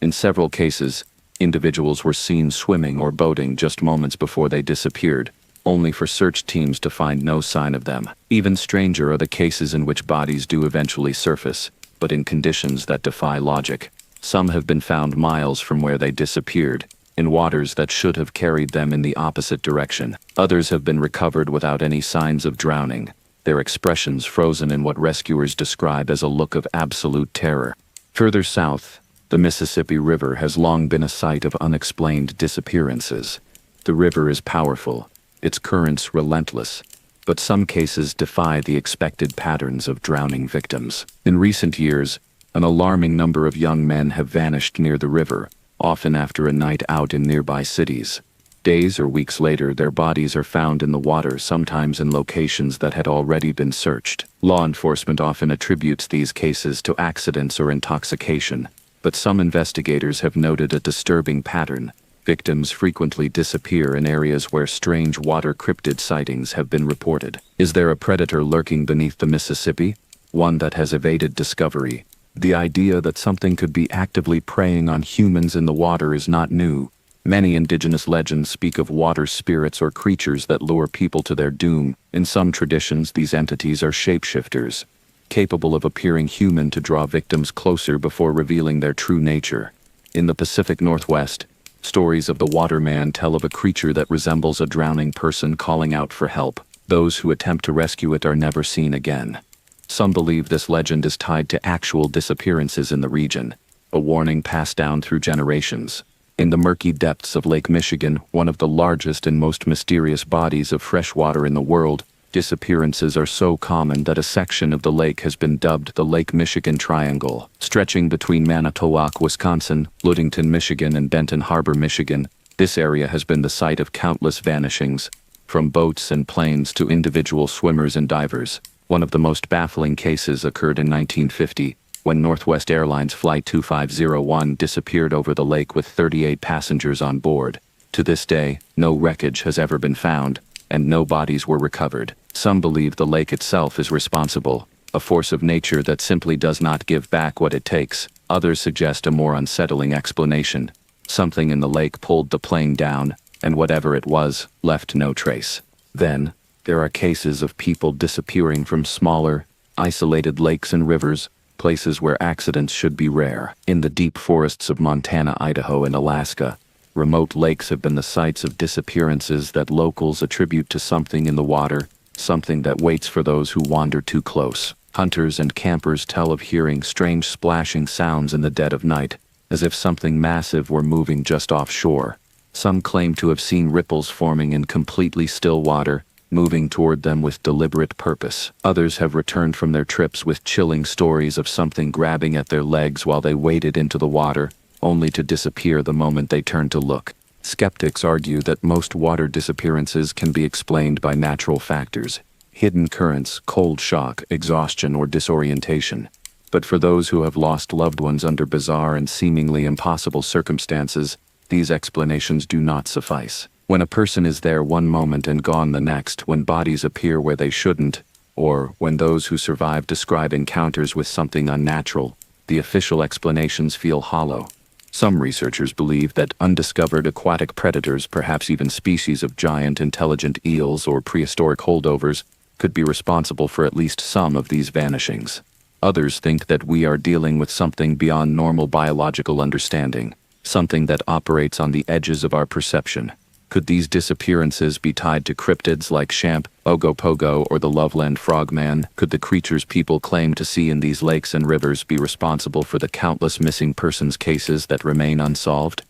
In several cases, individuals were seen swimming or boating just moments before they disappeared, only for search teams to find no sign of them. Even stranger are the cases in which bodies do eventually surface, but in conditions that defy logic. Some have been found miles from where they disappeared, in waters that should have carried them in the opposite direction. Others have been recovered without any signs of drowning, their expressions frozen in what rescuers describe as a look of absolute terror. Further south, the Mississippi River has long been a site of unexplained disappearances. The river is powerful, its currents relentless, but some cases defy the expected patterns of drowning victims. In recent years, an alarming number of young men have vanished near the river, often after a night out in nearby cities. Days or weeks later, their bodies are found in the water, sometimes in locations that had already been searched. Law enforcement often attributes these cases to accidents or intoxication, but some investigators have noted a disturbing pattern. Victims frequently disappear in areas where strange water cryptid sightings have been reported. Is there a predator lurking beneath the Mississippi? One that has evaded discovery? The idea that something could be actively preying on humans in the water is not new. Many indigenous legends speak of water spirits or creatures that lure people to their doom. In some traditions, these entities are shapeshifters, capable of appearing human to draw victims closer before revealing their true nature. In the Pacific Northwest, stories of the Waterman tell of a creature that resembles a drowning person calling out for help. Those who attempt to rescue it are never seen again. Some believe this legend is tied to actual disappearances in the region, a warning passed down through generations. In the murky depths of Lake Michigan, one of the largest and most mysterious bodies of fresh water in the world, disappearances are so common that a section of the lake has been dubbed the Lake Michigan Triangle. Stretching between Manitowoc, Wisconsin, Ludington, Michigan, and Benton Harbor, Michigan, this area has been the site of countless vanishings, from boats and planes to individual swimmers and divers. One of the most baffling cases occurred in 1950, when Northwest Airlines Flight 2501 disappeared over the lake with 38 passengers on board. To this day, no wreckage has ever been found, and no bodies were recovered. Some believe the lake itself is responsible, a force of nature that simply does not give back what it takes. Others suggest a more unsettling explanation. Something in the lake pulled the plane down, and whatever it was, left no trace. Then, there are cases of people disappearing from smaller, isolated lakes and rivers, places where accidents should be rare. In the deep forests of Montana, Idaho, and Alaska, remote lakes have been the sites of disappearances that locals attribute to something in the water, something that waits for those who wander too close. Hunters and campers tell of hearing strange splashing sounds in the dead of night, as if something massive were moving just offshore. Some claim to have seen ripples forming in completely still water, moving toward them with deliberate purpose. Others have returned from their trips with chilling stories of something grabbing at their legs while they waded into the water, only to disappear the moment they turned to look. Skeptics argue that most water disappearances can be explained by natural factors: hidden currents, cold shock, exhaustion, or disorientation. But for those who have lost loved ones under bizarre and seemingly impossible circumstances, these explanations do not suffice. When a person is there one moment and gone the next, when bodies appear where they shouldn't, or when those who survive describe encounters with something unnatural, the official explanations feel hollow. Some researchers believe that undiscovered aquatic predators, perhaps even species of giant intelligent eels or prehistoric holdovers, could be responsible for at least some of these vanishings. Others think that we are dealing with something beyond normal biological understanding, something that operates on the edges of our perception. Could these disappearances be tied to cryptids like Champ, Ogopogo, or the Loveland Frogman? Could the creatures people claim to see in these lakes and rivers be responsible for the countless missing persons cases that remain unsolved?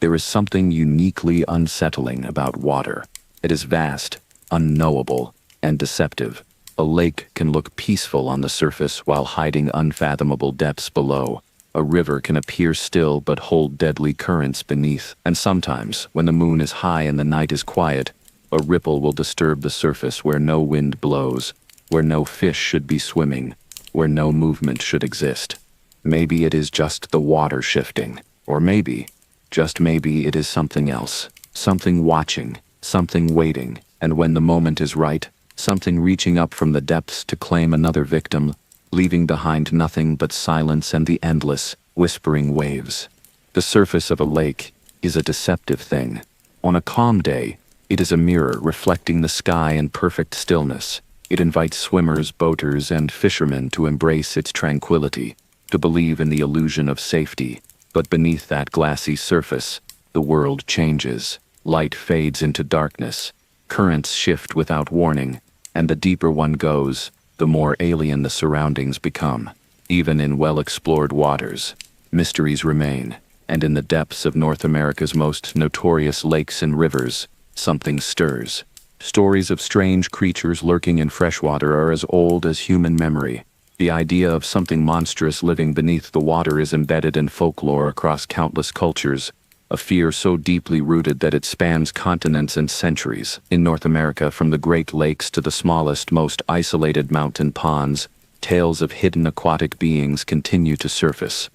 There is something uniquely unsettling about water. It is vast, unknowable, and deceptive. A lake can look peaceful on the surface while hiding unfathomable depths below. A river can appear still but hold deadly currents beneath. And sometimes, when the moon is high and the night is quiet, a ripple will disturb the surface where no wind blows, where no fish should be swimming, where no movement should exist. Maybe it is just the water shifting, or maybe, just maybe, it is something else. Something watching, something waiting, and when the moment is right, something reaching up from the depths to claim another victim, leaving behind nothing but silence and the endless, whispering waves. The surface of a lake is a deceptive thing. On a calm day, it is a mirror reflecting the sky in perfect stillness. It invites swimmers, boaters, and fishermen to embrace its tranquility, to believe in the illusion of safety. But beneath that glassy surface, the world changes. Light fades into darkness. Currents shift without warning, and the deeper one goes, the more alien the surroundings become. Even in well-explored waters, mysteries remain, and in the depths of North America's most notorious lakes and rivers, Something stirs. Stories of strange creatures lurking in freshwater are as old as human memory. The idea of something monstrous living beneath the water is embedded in folklore across countless cultures, a fear so deeply rooted that it spans continents and centuries. In North America, from the Great Lakes to the smallest, most isolated mountain ponds, tales of hidden aquatic beings continue to surface.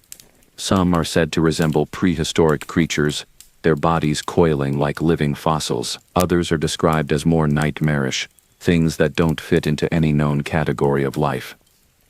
Some are said to resemble prehistoric creatures, their bodies coiling like living fossils. Others are described as more nightmarish, things that don't fit into any known category of life.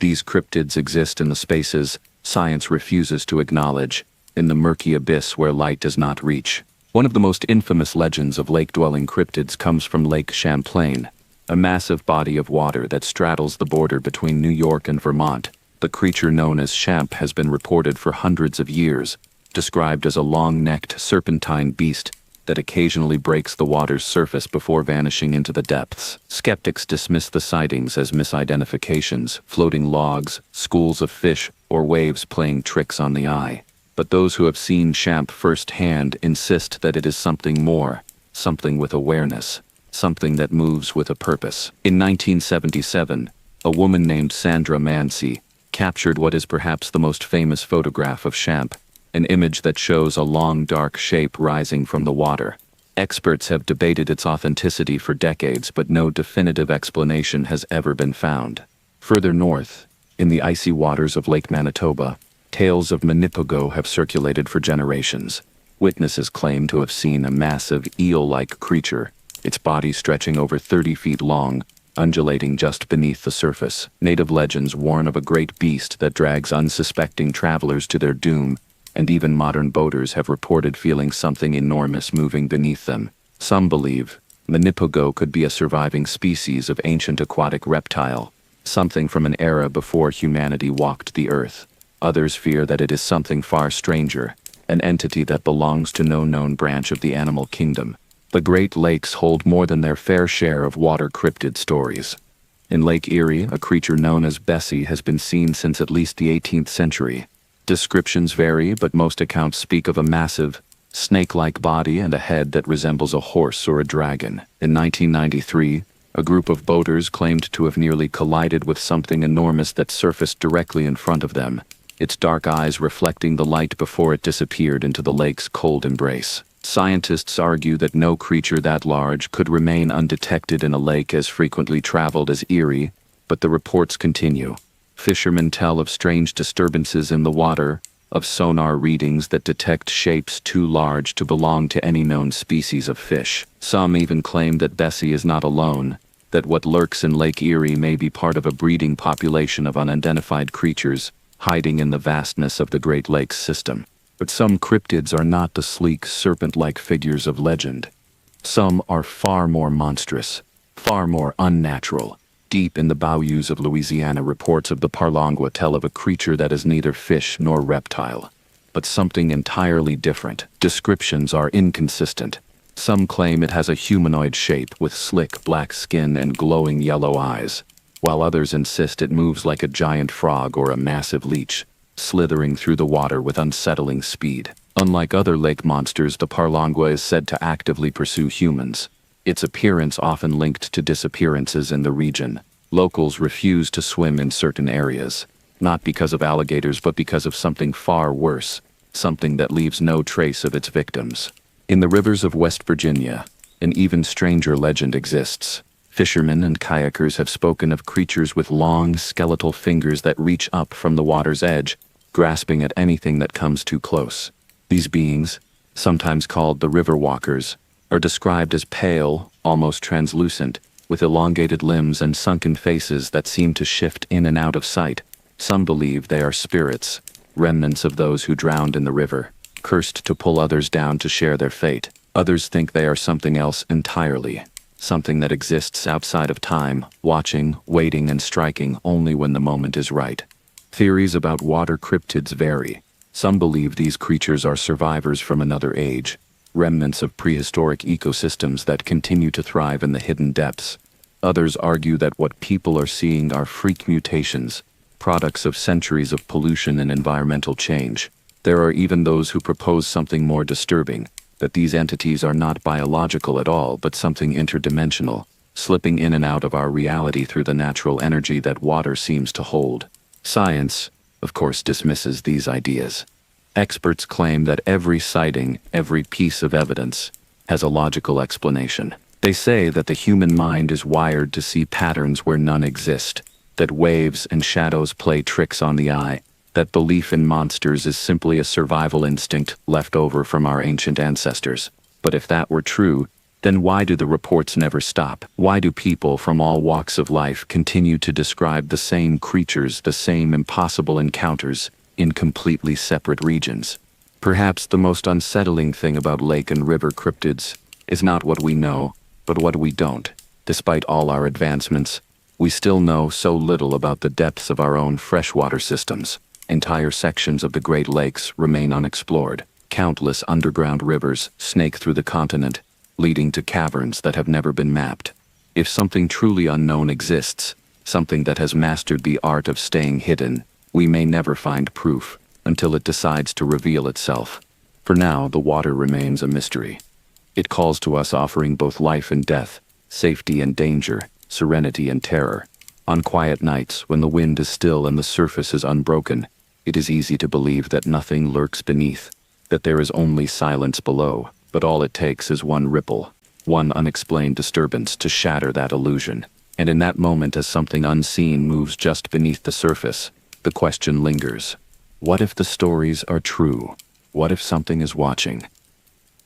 These cryptids exist in the spaces science refuses to acknowledge, in the murky abyss where light does not reach. One of the most infamous legends of lake-dwelling cryptids comes from Lake Champlain, a massive body of water that straddles the border between New York and Vermont. The creature known as Champ has been reported for hundreds of years, described as a long-necked serpentine beast that occasionally breaks the water's surface before vanishing into the depths. Skeptics dismiss the sightings as misidentifications, floating logs, schools of fish, or waves playing tricks on the eye. But those who have seen Champ firsthand insist that it is something more, something with awareness, something that moves with a purpose. In 1977, a woman named Sandra Mancy captured what is perhaps the most famous photograph of Champ, an image that shows a long dark shape rising from the water. Experts have debated its authenticity for decades, but no definitive explanation has ever been found. Further north, in the icy waters of Lake Manitoba, tales of Wendigo have circulated for generations. Witnesses claim to have seen a massive eel-like creature, its body stretching over 30 feet long, undulating just beneath the surface. Native legends warn of a great beast that drags unsuspecting travelers to their doom, and even modern boaters have reported feeling something enormous moving beneath them. Some believe Wendigo could be a surviving species of ancient aquatic reptile, something from an era before humanity walked the earth. Others fear that it is something far stranger, an entity that belongs to no known branch of the animal kingdom. The Great Lakes hold more than their fair share of water cryptid stories. In Lake Erie, a creature known as Bessie has been seen since at least the 18th century. Descriptions vary, but most accounts speak of a massive, snake-like body and a head that resembles a horse or a dragon. In 1993, a group of boaters claimed to have nearly collided with something enormous that surfaced directly in front of them, its dark eyes reflecting the light before it disappeared into the lake's cold embrace. Scientists argue that no creature that large could remain undetected in a lake as frequently traveled as Erie, but the reports continue. Fishermen tell of strange disturbances in the water, of sonar readings that detect shapes too large to belong to any known species of fish. Some even claim that Bessie is not alone, that what lurks in Lake Erie may be part of a breeding population of unidentified creatures, hiding in the vastness of the Great Lakes system. But some cryptids are not the sleek, serpent-like figures of legend. Some are far more monstrous, far more unnatural. Deep in the bayous of Louisiana, reports of the Parlangua tell of a creature that is neither fish nor reptile, but something entirely different. Descriptions are inconsistent. Some claim it has a humanoid shape with slick black skin and glowing yellow eyes, while others insist it moves like a giant frog or a massive leech, slithering through the water with unsettling speed. Unlike other lake monsters, the Parlangua is said to actively pursue humans, its appearance often linked to disappearances in the region. Locals refuse to swim in certain areas, not because of alligators but because of something far worse, something that leaves no trace of its victims. In the rivers of West Virginia, an even stranger legend exists. Fishermen and kayakers have spoken of creatures with long, skeletal fingers that reach up from the water's edge, grasping at anything that comes too close. These beings, sometimes called the river walkers, are described as pale, almost translucent, with elongated limbs and sunken faces that seem to shift in and out of sight. Some believe they are spirits, remnants of those who drowned in the river, cursed to pull others down to share their fate. Others think they are something else entirely, something that exists outside of time, watching, waiting, and striking only when the moment is right. Theories about water cryptids vary. Some believe these creatures are survivors from another age, remnants of prehistoric ecosystems that continue to thrive in the hidden depths. Others argue that what people are seeing are freak mutations, products of centuries of pollution and environmental change. There are even those who propose something more disturbing, that these entities are not biological at all but something interdimensional, slipping in and out of our reality through the natural energy that water seems to hold. Science, of course, dismisses these ideas. Experts claim that every sighting, every piece of evidence, has a logical explanation. They say that the human mind is wired to see patterns where none exist, that waves and shadows play tricks on the eye, that belief in monsters is simply a survival instinct left over from our ancient ancestors. But if that were true, then why do the reports never stop? Why do people from all walks of life continue to describe the same creatures, the same impossible encounters, in completely separate regions? Perhaps the most unsettling thing about lake and river cryptids is not what we know, but what we don't. Despite all our advancements, we still know so little about the depths of our own freshwater systems. Entire sections of the Great Lakes remain unexplored. Countless underground rivers snake through the continent, leading to caverns that have never been mapped. If something truly unknown exists, something that has mastered the art of staying hidden, we may never find proof until it decides to reveal itself. For now, the water remains a mystery. It calls to us, offering both life and death, safety and danger, serenity and terror. On quiet nights, when the wind is still and the surface is unbroken, it is easy to believe that nothing lurks beneath, that there is only silence below. But all it takes is one ripple, one unexplained disturbance to shatter that illusion. And in that moment, as something unseen moves just beneath the surface, the question lingers. What if the stories are true? What if something is watching?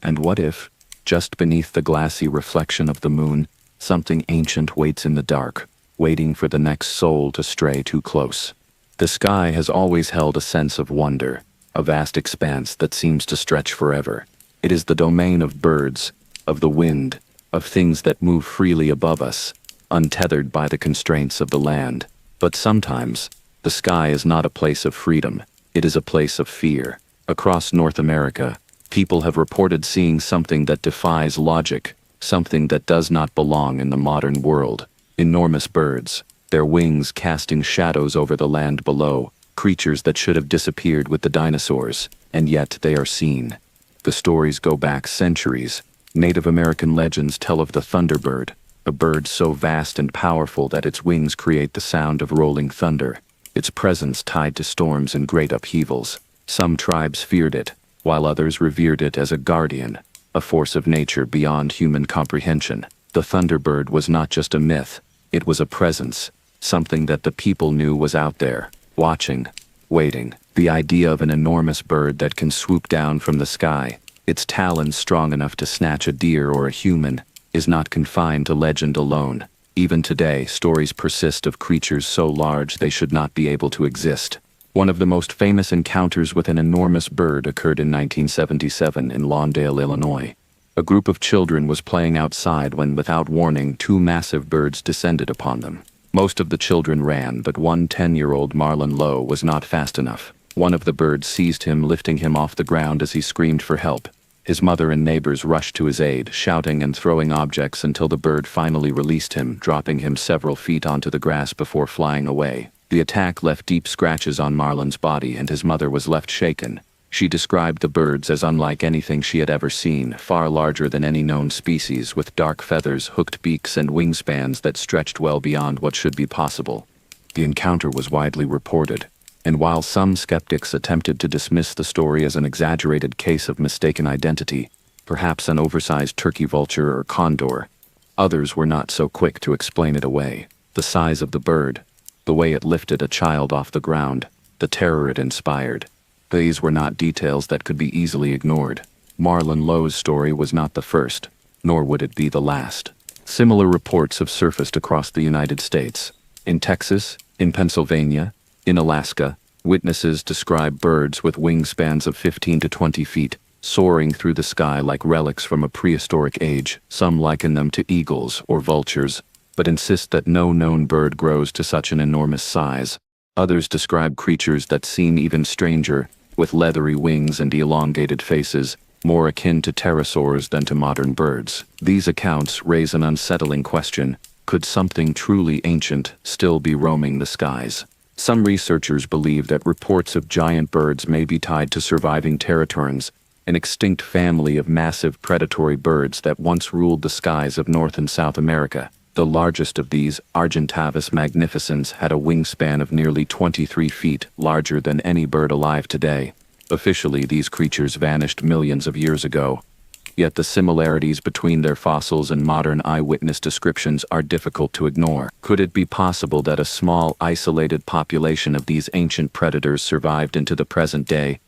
And what if, just beneath the glassy reflection of the moon, something ancient waits in the dark, waiting for the next soul to stray too close? The sky has always held a sense of wonder, a vast expanse that seems to stretch forever. It is the domain of birds, of the wind, of things that move freely above us, untethered by the constraints of the land. But sometimes, the sky is not a place of freedom, it is a place of fear. Across North America, people have reported seeing something that defies logic, something that does not belong in the modern world. Enormous birds, their wings casting shadows over the land below, creatures that should have disappeared with the dinosaurs, and yet they are seen. The stories go back centuries. Native American legends tell of the Thunderbird, a bird so vast and powerful that its wings create the sound of rolling thunder, its presence tied to storms and great upheavals. Some tribes feared it, while others revered it as a guardian, a force of nature beyond human comprehension. The Thunderbird was not just a myth, it was a presence, something that the people knew was out there, watching, waiting. The idea of an enormous bird that can swoop down from the sky, its talons strong enough to snatch a deer or a human, is not confined to legend alone. Even today, stories persist of creatures so large they should not be able to exist. One of the most famous encounters with an enormous bird occurred in 1977 in Lawndale, Illinois. A group of children was playing outside when, without warning, two massive birds descended upon them. Most of the children ran, but one 10-year-old Marlin Lowe was not fast enough. One of the birds seized him, lifting him off the ground as he screamed for help. His mother and neighbors rushed to his aid, shouting and throwing objects until the bird finally released him, dropping him several feet onto the grass before flying away. The attack left deep scratches on Marlin's body, and his mother was left shaken. She described the birds as unlike anything she had ever seen, far larger than any known species, with dark feathers, hooked beaks, and wingspans that stretched well beyond what should be possible. The encounter was widely reported, and while some skeptics attempted to dismiss the story as an exaggerated case of mistaken identity, perhaps an oversized turkey vulture or condor, others were not so quick to explain it away. The size of the bird, the way it lifted a child off the ground, the terror it inspired. These were not details that could be easily ignored. Marlin Lowe's story was not the first, nor would it be the last. Similar reports have surfaced across the United States. In Texas, in Pennsylvania, in Alaska, witnesses describe birds with wingspans of 15 to 20 feet, soaring through the sky like relics from a prehistoric age. Some liken them to eagles or vultures, but insist that no known bird grows to such an enormous size. Others describe creatures that seem even stranger, with leathery wings and elongated faces, more akin to pterosaurs than to modern birds. These accounts raise an unsettling question: could something truly ancient still be roaming the skies? Some researchers believe that reports of giant birds may be tied to surviving terratorns, an extinct family of massive predatory birds that once ruled the skies of North and South America. The largest of these, Argentavis magnificens, had a wingspan of nearly 23 feet, larger than any bird alive today. Officially, these creatures vanished millions of years ago. Yet the similarities between their fossils and modern eyewitness descriptions are difficult to ignore. Could it be possible that a small, isolated population of these ancient predators survived into the present day,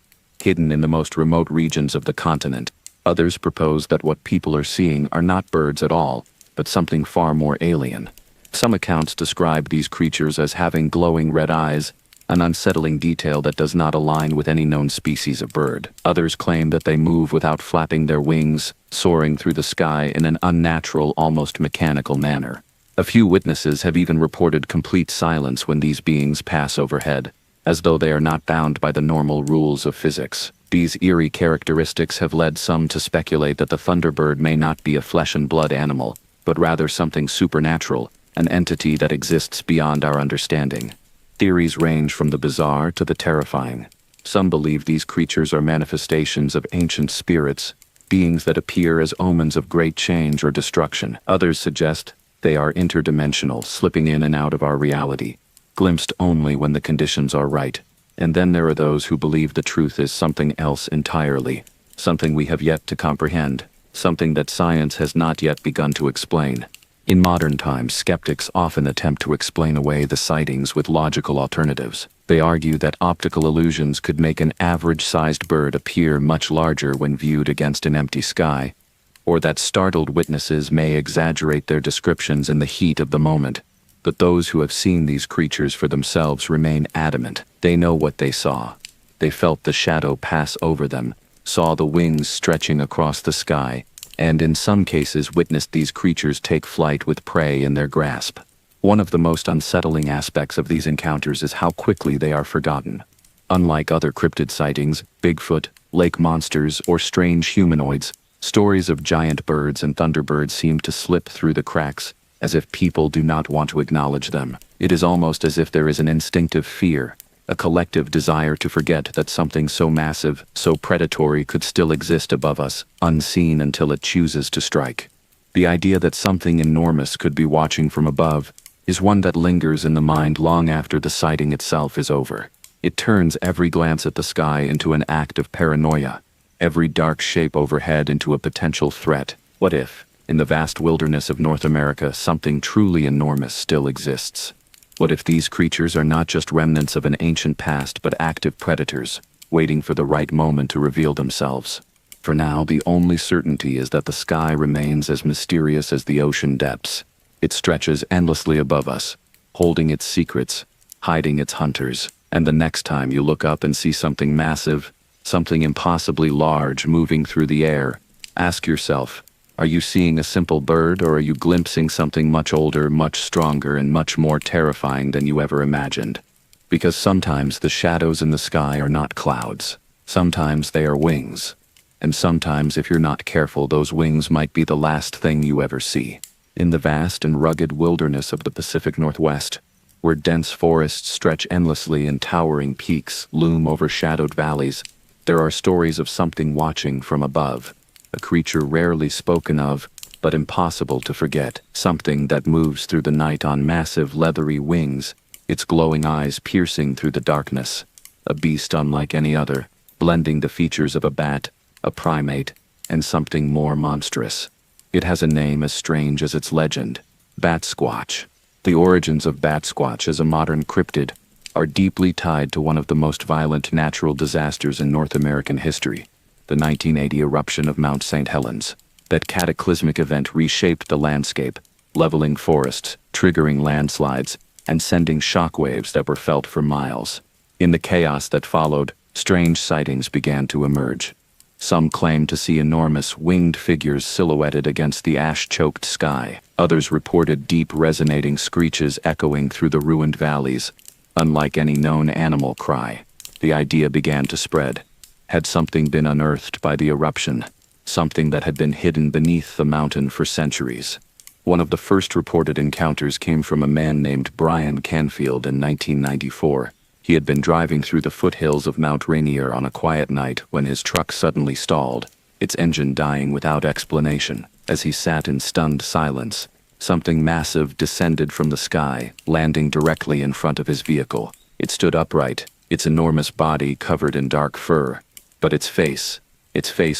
hidden in the most remote regions of the continent? Others propose that what people are seeing are not birds at all, but something far more alien. Some accounts describe these creatures as having glowing red eyes, an unsettling detail that does not align with any known species of bird. Others claim that they move without flapping their wings, soaring through the sky in an unnatural, almost mechanical manner. A few witnesses have even reported complete silence when these beings pass overhead, as though they are not bound by the normal rules of physics. These eerie characteristics have led some to speculate that the Thunderbird may not be a flesh and blood animal, but rather something supernatural, an entity that exists beyond our understanding. Theories range from the bizarre to the terrifying. Some believe these creatures are manifestations of ancient spirits, beings that appear as omens of great change or destruction. Others suggest they are interdimensional, slipping in and out of our reality, glimpsed only when the conditions are right. And then there are those who believe the truth is something else entirely, something we have yet to comprehend, something that science has not yet begun to explain. In modern times, skeptics often attempt to explain away the sightings with logical alternatives. They argue that optical illusions could make an average-sized bird appear much larger when viewed against an empty sky, or that startled witnesses may exaggerate their descriptions in the heat of the moment. But those who have seen these creatures for themselves remain adamant. They know what they saw. They felt the shadow pass over them, saw the wings stretching across the sky, and in some cases witnessed these creatures take flight with prey in their grasp. One of the most unsettling aspects of these encounters is how quickly they are forgotten. Unlike other cryptid sightings, Bigfoot, lake monsters, or strange humanoids, stories of giant birds and thunderbirds seem to slip through the cracks, as if people do not want to acknowledge them. It is almost as if there is an instinctive fear, a collective desire to forget that something so massive, so predatory could still exist above us, unseen until it chooses to strike. The idea that something enormous could be watching from above is one that lingers in the mind long after the sighting itself is over. It turns every glance at the sky into an act of paranoia, every dark shape overhead into a potential threat. What if, in the vast wilderness of North America, something truly enormous still exists? What if these creatures are not just remnants of an ancient past but active predators, waiting for the right moment to reveal themselves? For now, the only certainty is that the sky remains as mysterious as the ocean depths. It stretches endlessly above us, holding its secrets, hiding its hunters. And the next time you look up and see something massive, something impossibly large moving through the air, ask yourself, are you seeing a simple bird, or are you glimpsing something much older, much stronger, and much more terrifying than you ever imagined? Because sometimes the shadows in the sky are not clouds. Sometimes they are wings. And sometimes, if you're not careful, those wings might be the last thing you ever see. In the vast and rugged wilderness of the Pacific Northwest, where dense forests stretch endlessly and towering peaks loom over shadowed valleys, there are stories of something watching from above. A creature rarely spoken of, but impossible to forget. Something that moves through the night on massive leathery wings, its glowing eyes piercing through the darkness. A beast unlike any other, blending the features of a bat, a primate, and something more monstrous. It has a name as strange as its legend, Bat Squatch. The origins of Bat Squatch as a modern cryptid are deeply tied to one of the most violent natural disasters in North American history, the 1980 eruption of Mount St. Helens. That cataclysmic event reshaped the landscape, leveling forests, triggering landslides, and sending shockwaves that were felt for miles. In the chaos that followed, strange sightings began to emerge. Some claimed to see enormous winged figures silhouetted against the ash-choked sky. Others reported deep resonating screeches echoing through the ruined valleys. Unlike any known animal cry, the idea began to spread. Had something been unearthed by the eruption? Something that had been hidden beneath the mountain for centuries? One of the first reported encounters came from a man named Brian Canfield in 1994. He had been driving through the foothills of Mount Rainier on a quiet night when his truck suddenly stalled, its engine dying without explanation. As he sat in stunned silence, something massive descended from the sky, landing directly in front of his vehicle. It stood upright, its enormous body covered in dark fur. But its face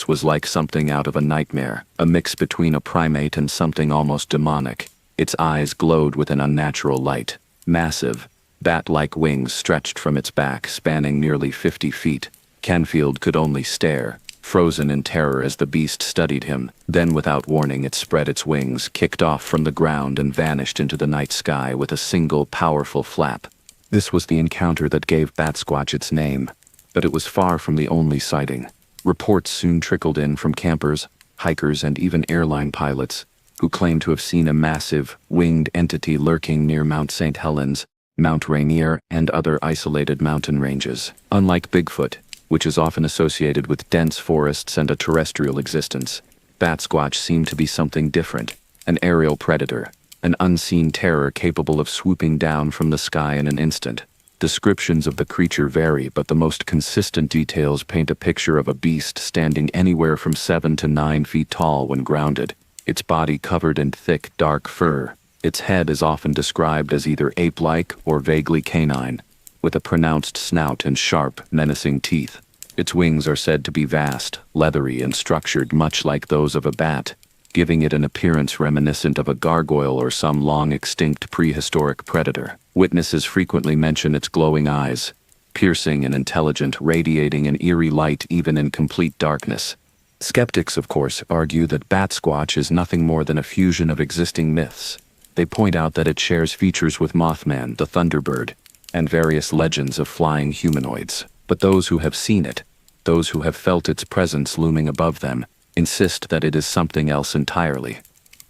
was like something out of a nightmare, a mix between a primate and something almost demonic. Its eyes glowed with an unnatural light. Massive, bat-like wings stretched from its back, spanning nearly 50 feet. Canfield could only stare, frozen in terror as the beast studied him. Then without warning it spread its wings, kicked off from the ground and vanished into the night sky with a single powerful flap. This was the encounter that gave Batsquatch its name, but it was far from the only sighting. Reports soon trickled in from campers, hikers, and even airline pilots, who claimed to have seen a massive, winged entity lurking near Mount St. Helens, Mount Rainier, and other isolated mountain ranges. Unlike Bigfoot, which is often associated with dense forests and a terrestrial existence, Batsquatch seemed to be something different, an aerial predator, an unseen terror capable of swooping down from the sky in an instant. Descriptions of the creature vary, but the most consistent details paint a picture of a beast standing anywhere from 7 to 9 feet tall when grounded, its body covered in thick, dark fur. Its head is often described as either ape-like or vaguely canine, with a pronounced snout and sharp, menacing teeth. Its wings are said to be vast, leathery, and structured much like those of a bat, giving it an appearance reminiscent of a gargoyle or some long-extinct prehistoric predator. Witnesses frequently mention its glowing eyes, piercing and intelligent, radiating an eerie light even in complete darkness. Skeptics, of course, argue that Batsquatch is nothing more than a fusion of existing myths. They point out that it shares features with Mothman, the Thunderbird, and various legends of flying humanoids. But those who have seen it, those who have felt its presence looming above them, insist that it is something else entirely.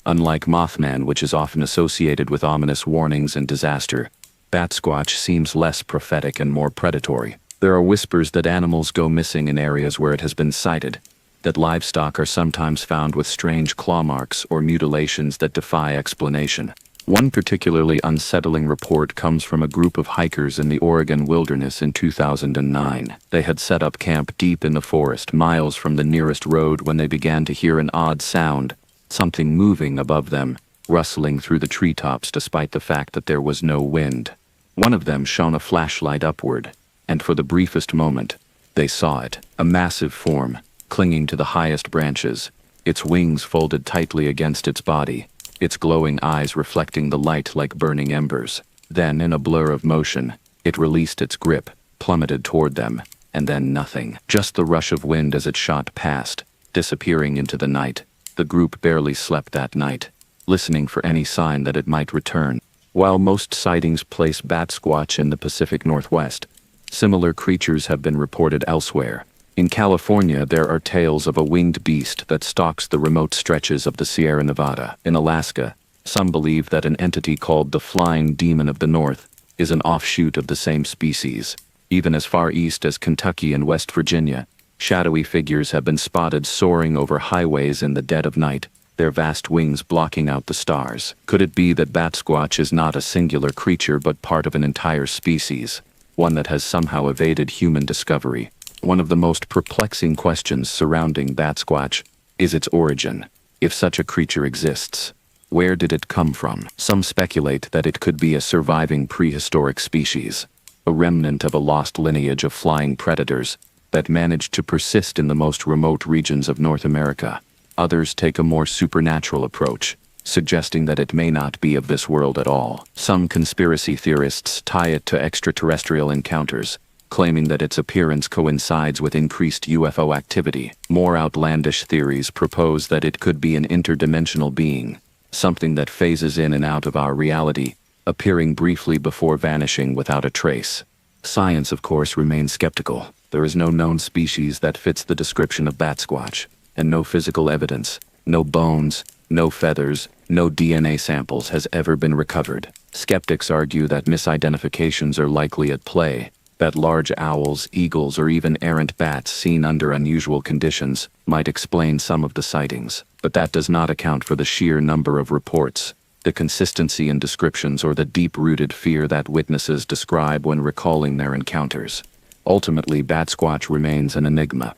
Unlike Mothman, which is often associated with ominous warnings and disaster, Batsquatch seems less prophetic and more predatory. There are whispers that animals go missing in areas where it has been sighted, that livestock are sometimes found with strange claw marks or mutilations that defy explanation. One particularly unsettling report comes from a group of hikers in the Oregon wilderness in 2009. They had set up camp deep in the forest, miles from the nearest road, when they began to hear an odd sound, something moving above them, rustling through the treetops despite the fact that there was no wind. One of them shone a flashlight upward, and for the briefest moment, they saw it, a massive form, clinging to the highest branches, its wings folded tightly against its body, its glowing eyes reflecting the light like burning embers. Then, in a blur of motion, it released its grip, plummeted toward them, and then nothing. Just the rush of wind as it shot past, disappearing into the night. The group barely slept that night, listening for any sign that it might return. While most sightings place Batsquatch in the Pacific Northwest, similar creatures have been reported elsewhere. In California, there are tales of a winged beast that stalks the remote stretches of the Sierra Nevada. In Alaska, some believe that an entity called the Flying Demon of the North is an offshoot of the same species. Even as far east as Kentucky and West Virginia, shadowy figures have been spotted soaring over highways in the dead of night, their vast wings blocking out the stars. Could it be that Batsquatch is not a singular creature but part of an entire species, one that has somehow evaded human discovery? One of the most perplexing questions surrounding Batsquatch is its origin. If such a creature exists, where did it come from? Some speculate that it could be a surviving prehistoric species, a remnant of a lost lineage of flying predators that managed to persist in the most remote regions of North America. Others take a more supernatural approach, suggesting that it may not be of this world at all. Some conspiracy theorists tie it to extraterrestrial encounters, claiming that its appearance coincides with increased UFO activity. More outlandish theories propose that it could be an interdimensional being, something that phases in and out of our reality, appearing briefly before vanishing without a trace. Science, of course, remains skeptical. There is no known species that fits the description of Batsquatch, and no physical evidence, no bones, no feathers, no DNA samples has ever been recovered. Skeptics argue that misidentifications are likely at play, that large owls, eagles, or even errant bats seen under unusual conditions might explain some of the sightings, but that does not account for the sheer number of reports. the consistency in descriptions, or the deep-rooted fear that witnesses describe when recalling their encounters. Ultimately, Batsquatch remains an enigma,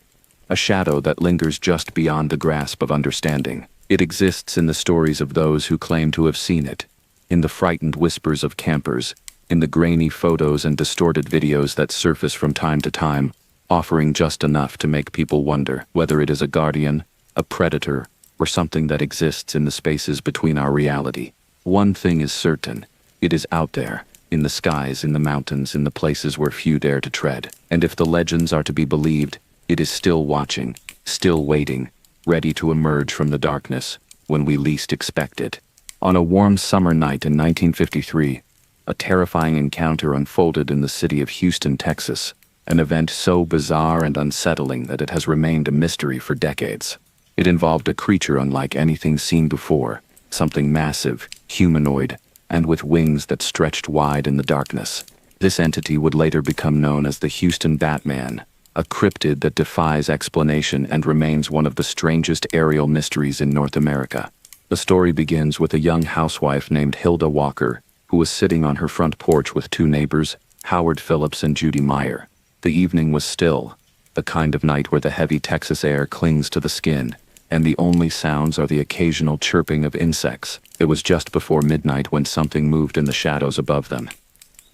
a shadow that lingers just beyond the grasp of understanding. It exists in the stories of those who claim to have seen it, in the frightened whispers of campers, in the grainy photos and distorted videos that surface from time to time, offering just enough to make people wonder whether it is a guardian, a predator, or something that exists in the spaces between our reality. One thing is certain: it is out there, in the skies, in the mountains, in the places where few dare to tread. And if the legends are to be believed, it is still watching, still waiting, ready to emerge from the darkness when we least expect it. On a warm summer night in 1953, a terrifying encounter unfolded in the city of Houston, Texas, an event so bizarre and unsettling that it has remained a mystery for decades. It involved a creature unlike anything seen before, something massive, humanoid, and with wings that stretched wide in the darkness. This entity would later become known as the Houston Batman, a cryptid that defies explanation and remains one of the strangest aerial mysteries in North America. The story begins with a young housewife named Hilda Walker, who was sitting on her front porch with two neighbors, Howard Phillips and Judy Meyer. The evening was still, the kind of night where the heavy Texas air clings to the skin, and the only sounds are the occasional chirping of insects. It was just before midnight when something moved in the shadows above them.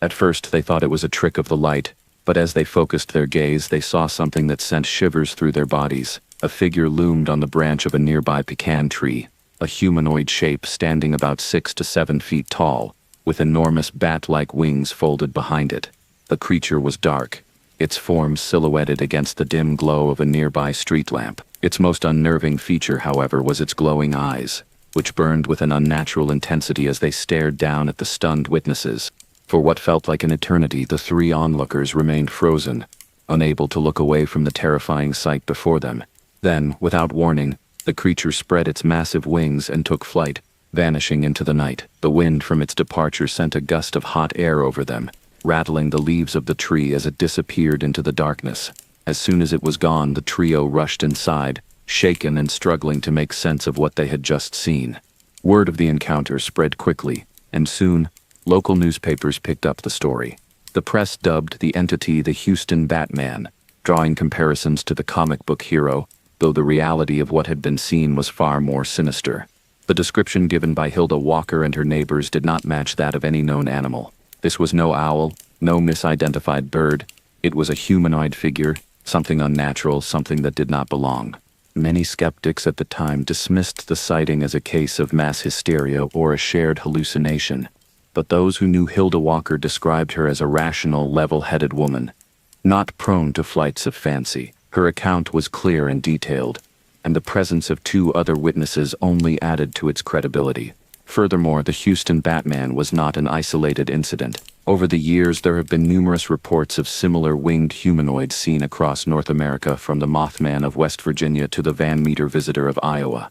At first they thought it was a trick of the light, but as they focused their gaze, they saw something that sent shivers through their bodies. A figure loomed on the branch of a nearby pecan tree, a humanoid shape standing about 6 to 7 feet tall, with enormous bat-like wings folded behind it. The creature was dark, its form silhouetted against the dim glow of a nearby street lamp. Its most unnerving feature, however, was its glowing eyes, which burned with an unnatural intensity as they stared down at the stunned witnesses. For what felt like an eternity, the three onlookers remained frozen, unable to look away from the terrifying sight before them. Then, without warning, the creature spread its massive wings and took flight, vanishing into the night. The wind from its departure sent a gust of hot air over them, rattling the leaves of the tree as it disappeared into the darkness. As soon as it was gone, the trio rushed inside, shaken and struggling to make sense of what they had just seen. Word of the encounter spread quickly, and soon, local newspapers picked up the story. The press dubbed the entity the Houston Batman, drawing comparisons to the comic book hero, though the reality of what had been seen was far more sinister. The description given by Hilda Walker and her neighbors did not match that of any known animal. This was no owl, no misidentified bird. It was a humanoid figure, something unnatural, something that did not belong. Many skeptics at the time dismissed the sighting as a case of mass hysteria or a shared hallucination, but those who knew Hilda Walker described her as a rational, level-headed woman, not prone to flights of fancy. Her account was clear and detailed, and the presence of two other witnesses only added to its credibility. Furthermore, the Houston Batman was not an isolated incident. Over the years, there have been numerous reports of similar winged humanoids seen across North America, from the Mothman of West Virginia to the Van Meter visitor of Iowa.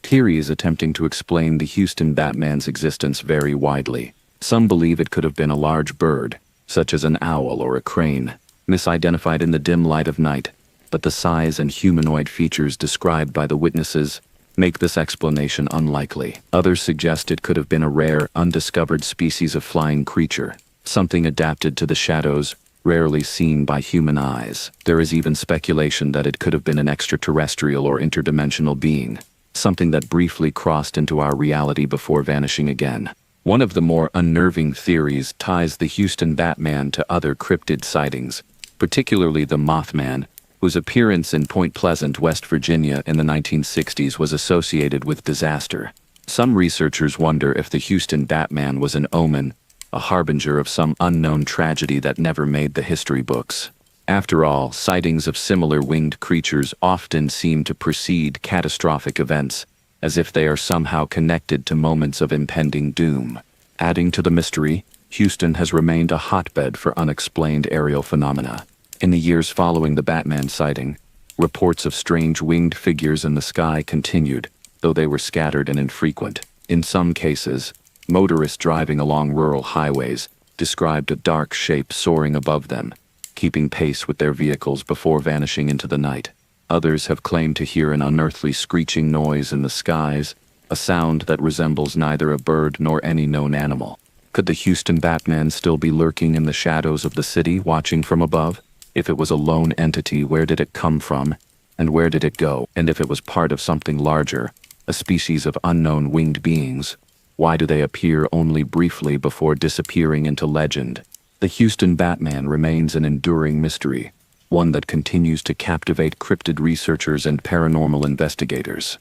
Theories attempting to explain the Houston Batman's existence vary widely. Some believe it could have been a large bird, such as an owl or a crane, misidentified in the dim light of night, but the size and humanoid features described by the witnesses make this explanation unlikely. Others suggest it could have been a rare, undiscovered species of flying creature, something adapted to the shadows, rarely seen by human eyes. There is even speculation that it could have been an extraterrestrial or interdimensional being, something that briefly crossed into our reality before vanishing again. One of the more unnerving theories ties the Houston Batman to other cryptid sightings, particularly the Mothman, whose appearance in Point Pleasant, West Virginia in the 1960s was associated with disaster. Some researchers wonder if the Houston Batman was an omen, a harbinger of some unknown tragedy that never made the history books. After all, sightings of similar winged creatures often seem to precede catastrophic events, as if they are somehow connected to moments of impending doom. Adding to the mystery, Houston has remained a hotbed for unexplained aerial phenomena. In the years following the Batman sighting, reports of strange winged figures in the sky continued, though they were scattered and infrequent. In some cases, motorists driving along rural highways described a dark shape soaring above them, keeping pace with their vehicles before vanishing into the night. Others have claimed to hear an unearthly screeching noise in the skies, a sound that resembles neither a bird nor any known animal. Could the Houston Batman still be lurking in the shadows of the city, watching from above? If it was a lone entity, where did it come from? And where did it go? And if it was part of something larger, a species of unknown winged beings, why do they appear only briefly before disappearing into legend? The Houston Batman remains an enduring mystery, one that continues to captivate cryptid researchers and paranormal investigators.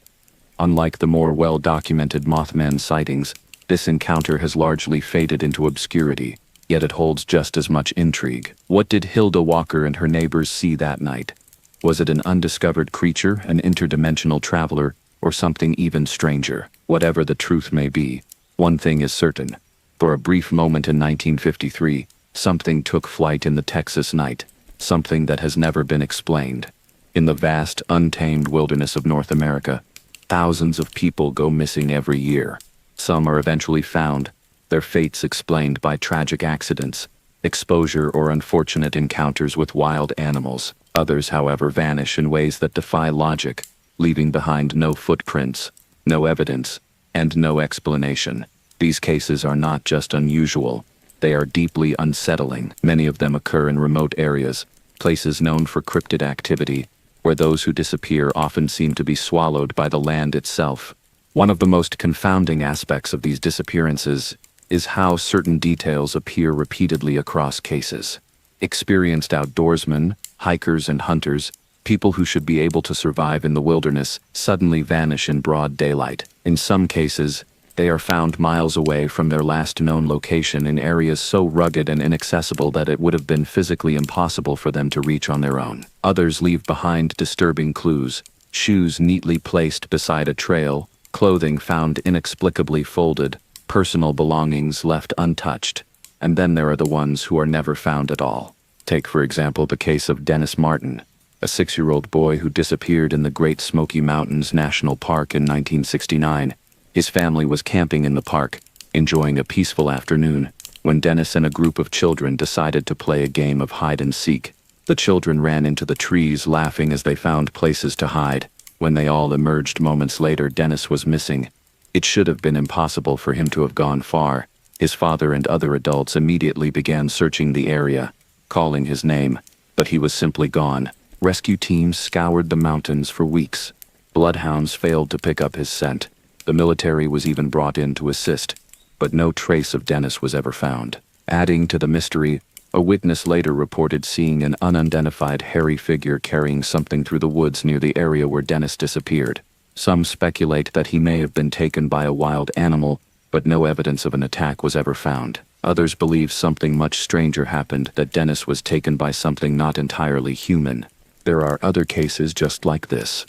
Unlike the more well-documented Mothman sightings, this encounter has largely faded into obscurity, yet it holds just as much intrigue. What did Hilda Walker and her neighbors see that night? Was it an undiscovered creature, an interdimensional traveler, or something even stranger? Whatever the truth may be, one thing is certain. For a brief moment in 1953, something took flight in the Texas night, something that has never been explained. In the vast, untamed wilderness of North America, thousands of people go missing every year. Some are eventually found, their fates explained by tragic accidents, exposure, or unfortunate encounters with wild animals. Others, however, vanish in ways that defy logic, leaving behind no footprints, no evidence, and no explanation. These cases are not just unusual, they are deeply unsettling. Many of them occur in remote areas, places known for cryptid activity, where those who disappear often seem to be swallowed by the land itself. One of the most confounding aspects of these disappearances is how certain details appear repeatedly across cases. Experienced outdoorsmen, hikers and hunters, people who should be able to survive in the wilderness, suddenly vanish in broad daylight. In some cases, they are found miles away from their last known location in areas so rugged and inaccessible that it would have been physically impossible for them to reach on their own. Others leave behind disturbing clues, shoes neatly placed beside a trail, clothing found inexplicably folded, personal belongings left untouched. And then there are the ones who are never found at all. Take, for example, the case of Dennis Martin, a 6-year-old boy who disappeared in the Great Smoky Mountains National Park in 1969. His family was camping in the park, enjoying a peaceful afternoon, when Dennis and a group of children decided to play a game of hide-and-seek. The children ran into the trees, laughing as they found places to hide. When they all emerged moments later, Dennis was missing. It should have been impossible for him to have gone far. His father and other adults immediately began searching the area, calling his name, but he was simply gone. Rescue teams scoured the mountains for weeks. Bloodhounds failed to pick up his scent. The military was even brought in to assist, but no trace of Dennis was ever found. Adding to the mystery, a witness later reported seeing an unidentified hairy figure carrying something through the woods near the area where Dennis disappeared. Some speculate that he may have been taken by a wild animal, but no evidence of an attack was ever found. Others believe something much stranger happened, that Dennis was taken by something not entirely human. There are other cases just like this.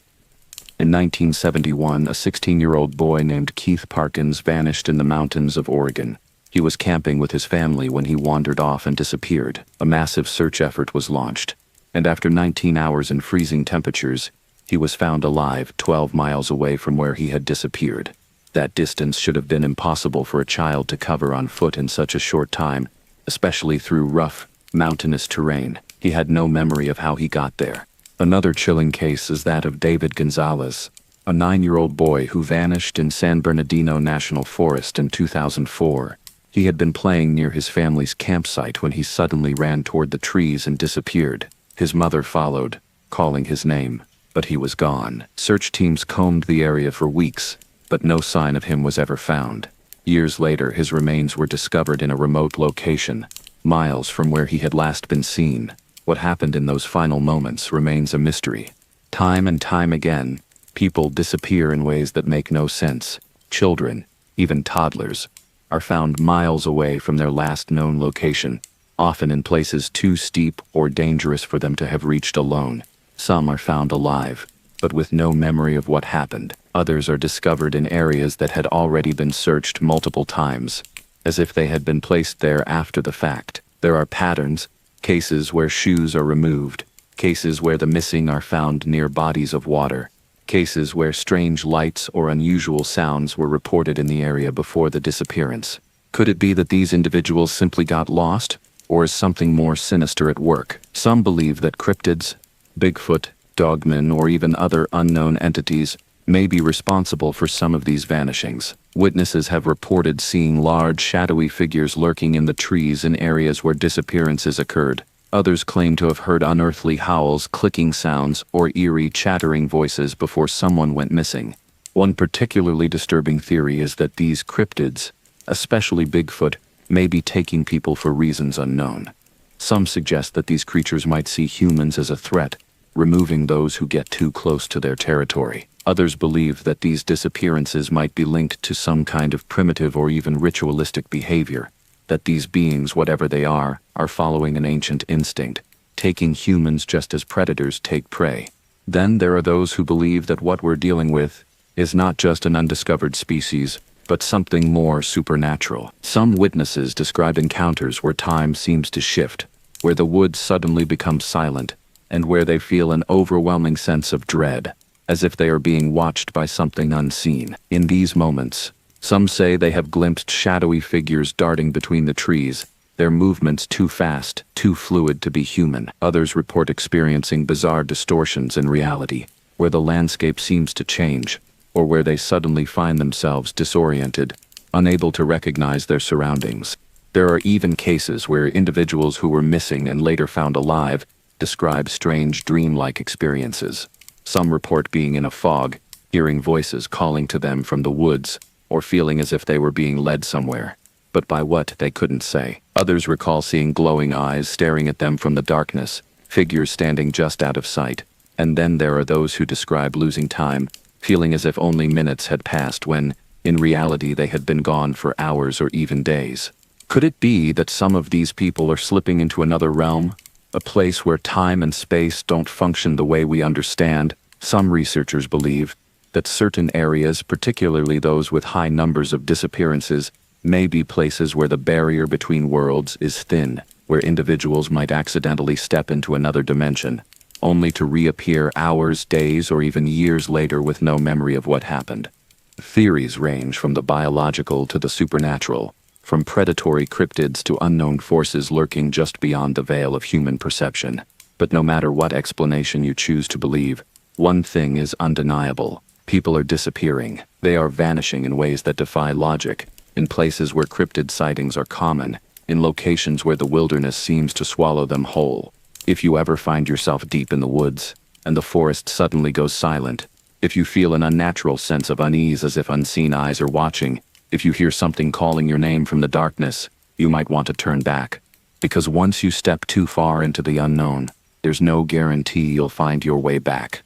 In 1971, a 16-year-old boy named Keith Parkins vanished in the mountains of Oregon. He was camping with his family when he wandered off and disappeared. A massive search effort was launched, and after 19 hours in freezing temperatures, he was found alive 12 miles away from where he had disappeared. That distance should have been impossible for a child to cover on foot in such a short time, especially through rough, mountainous terrain. He had no memory of how he got there. Another chilling case is that of David Gonzalez, a 9-year-old boy who vanished in San Bernardino National Forest in 2004. He had been playing near his family's campsite when he suddenly ran toward the trees and disappeared. His mother followed, calling his name, but he was gone. Search teams combed the area for weeks, but no sign of him was ever found. Years later, his remains were discovered in a remote location, miles from where he had last been seen. What happened in those final moments remains a mystery. Time and time again, people disappear in ways that make no sense. Children, even toddlers, are found miles away from their last known location, often in places too steep or dangerous for them to have reached alone. Some are found alive, but with no memory of what happened. Others are discovered in areas that had already been searched multiple times, as if they had been placed there after the fact. There are patterns, cases where shoes are removed, cases where the missing are found near bodies of water, cases where strange lights or unusual sounds were reported in the area before the disappearance. Could it be that these individuals simply got lost, or is something more sinister at work? Some believe that cryptids, Bigfoot, dogmen, or even other unknown entities may be responsible for some of these vanishings. Witnesses have reported seeing large, shadowy figures lurking in the trees in areas where disappearances occurred. Others claim to have heard unearthly howls, clicking sounds, or eerie, chattering voices before someone went missing. One particularly disturbing theory is that these cryptids, especially Bigfoot, may be taking people for reasons unknown. Some suggest that these creatures might see humans as a threat, removing those who get too close to their territory. Others believe that these disappearances might be linked to some kind of primitive or even ritualistic behavior, that these beings, whatever they are following an ancient instinct, taking humans just as predators take prey. Then there are those who believe that what we're dealing with is not just an undiscovered species, but something more supernatural. Some witnesses describe encounters where time seems to shift, where the woods suddenly become silent, and where they feel an overwhelming sense of dread, as if they are being watched by something unseen. In these moments, some say they have glimpsed shadowy figures darting between the trees, their movements too fast, too fluid to be human. Others report experiencing bizarre distortions in reality, where the landscape seems to change, or where they suddenly find themselves disoriented, unable to recognize their surroundings. There are even cases where individuals who were missing and later found alive describe strange dreamlike experiences. Some report being in a fog, hearing voices calling to them from the woods, or feeling as if they were being led somewhere, but by what they couldn't say. Others recall seeing glowing eyes staring at them from the darkness, figures standing just out of sight. And then there are those who describe losing time, feeling as if only minutes had passed when, in reality, they had been gone for hours or even days. Could it be that some of these people are slipping into another realm? A place where time and space don't function the way we understand? Some researchers believe that certain areas, particularly those with high numbers of disappearances, may be places where the barrier between worlds is thin, where individuals might accidentally step into another dimension, only to reappear hours, days, or even years later with no memory of what happened. Theories range from the biological to the supernatural, from predatory cryptids to unknown forces lurking just beyond the veil of human perception. But no matter what explanation you choose to believe, one thing is undeniable. People are disappearing. They are vanishing in ways that defy logic, in places where cryptid sightings are common, in locations where the wilderness seems to swallow them whole. If you ever find yourself deep in the woods, and the forest suddenly goes silent, if you feel an unnatural sense of unease as if unseen eyes are watching, if you hear something calling your name from the darkness, you might want to turn back. Because once you step too far into the unknown, there's no guarantee you'll find your way back.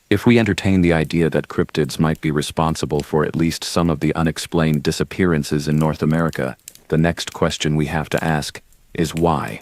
If we entertain the idea that cryptids might be responsible for at least some of the unexplained disappearances in North America, the next question we have to ask is why?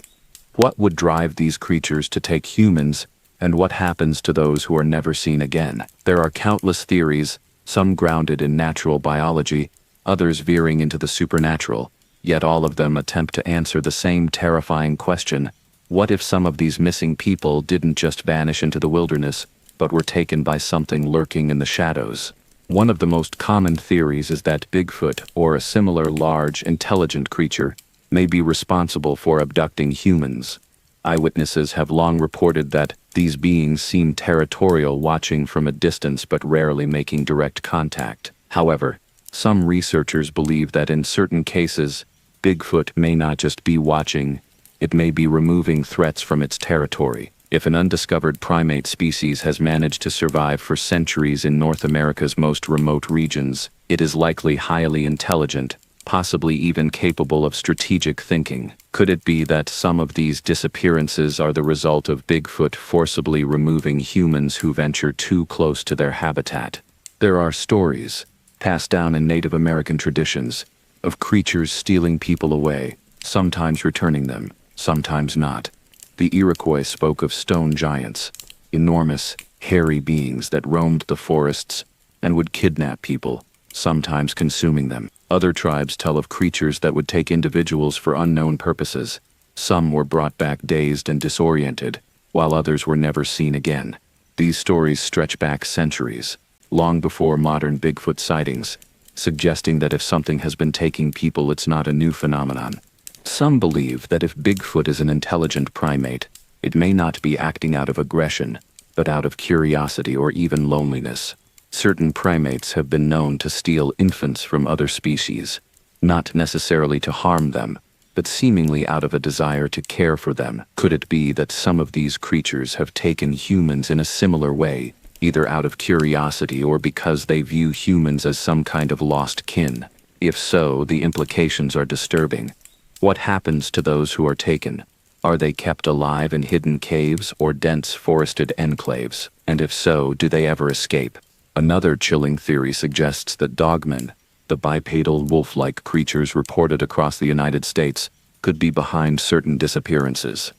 What would drive these creatures to take humans, and what happens to those who are never seen again? There are countless theories, some grounded in natural biology, others veering into the supernatural, yet all of them attempt to answer the same terrifying question: what if some of these missing people didn't just vanish into the wilderness, but were taken by something lurking in the shadows? One of the most common theories is that Bigfoot, or a similar large, intelligent creature, may be responsible for abducting humans. Eyewitnesses have long reported that these beings seem territorial, watching from a distance but rarely making direct contact. However, some researchers believe that in certain cases, Bigfoot may not just be watching, it may be removing threats from its territory. If an undiscovered primate species has managed to survive for centuries in North America's most remote regions, it is likely highly intelligent, possibly even capable of strategic thinking. Could it be that some of these disappearances are the result of Bigfoot forcibly removing humans who venture too close to their habitat? There are stories, passed down in Native American traditions, of creatures stealing people away, sometimes returning them, sometimes not. The Iroquois spoke of stone giants, enormous, hairy beings that roamed the forests and would kidnap people, sometimes consuming them. Other tribes tell of creatures that would take individuals for unknown purposes. Some were brought back dazed and disoriented, while others were never seen again. These stories stretch back centuries, long before modern Bigfoot sightings, suggesting that if something has been taking people, it's not a new phenomenon. Some believe that if Bigfoot is an intelligent primate, it may not be acting out of aggression, but out of curiosity or even loneliness. Certain primates have been known to steal infants from other species, not necessarily to harm them, but seemingly out of a desire to care for them. Could it be that some of these creatures have taken humans in a similar way, either out of curiosity or because they view humans as some kind of lost kin? If so, the implications are disturbing. What happens to those who are taken? Are they kept alive in hidden caves or dense forested enclaves? And if so, do they ever escape? Another chilling theory suggests that dogmen, the bipedal wolf-like creatures reported across the United States, could be behind certain disappearances.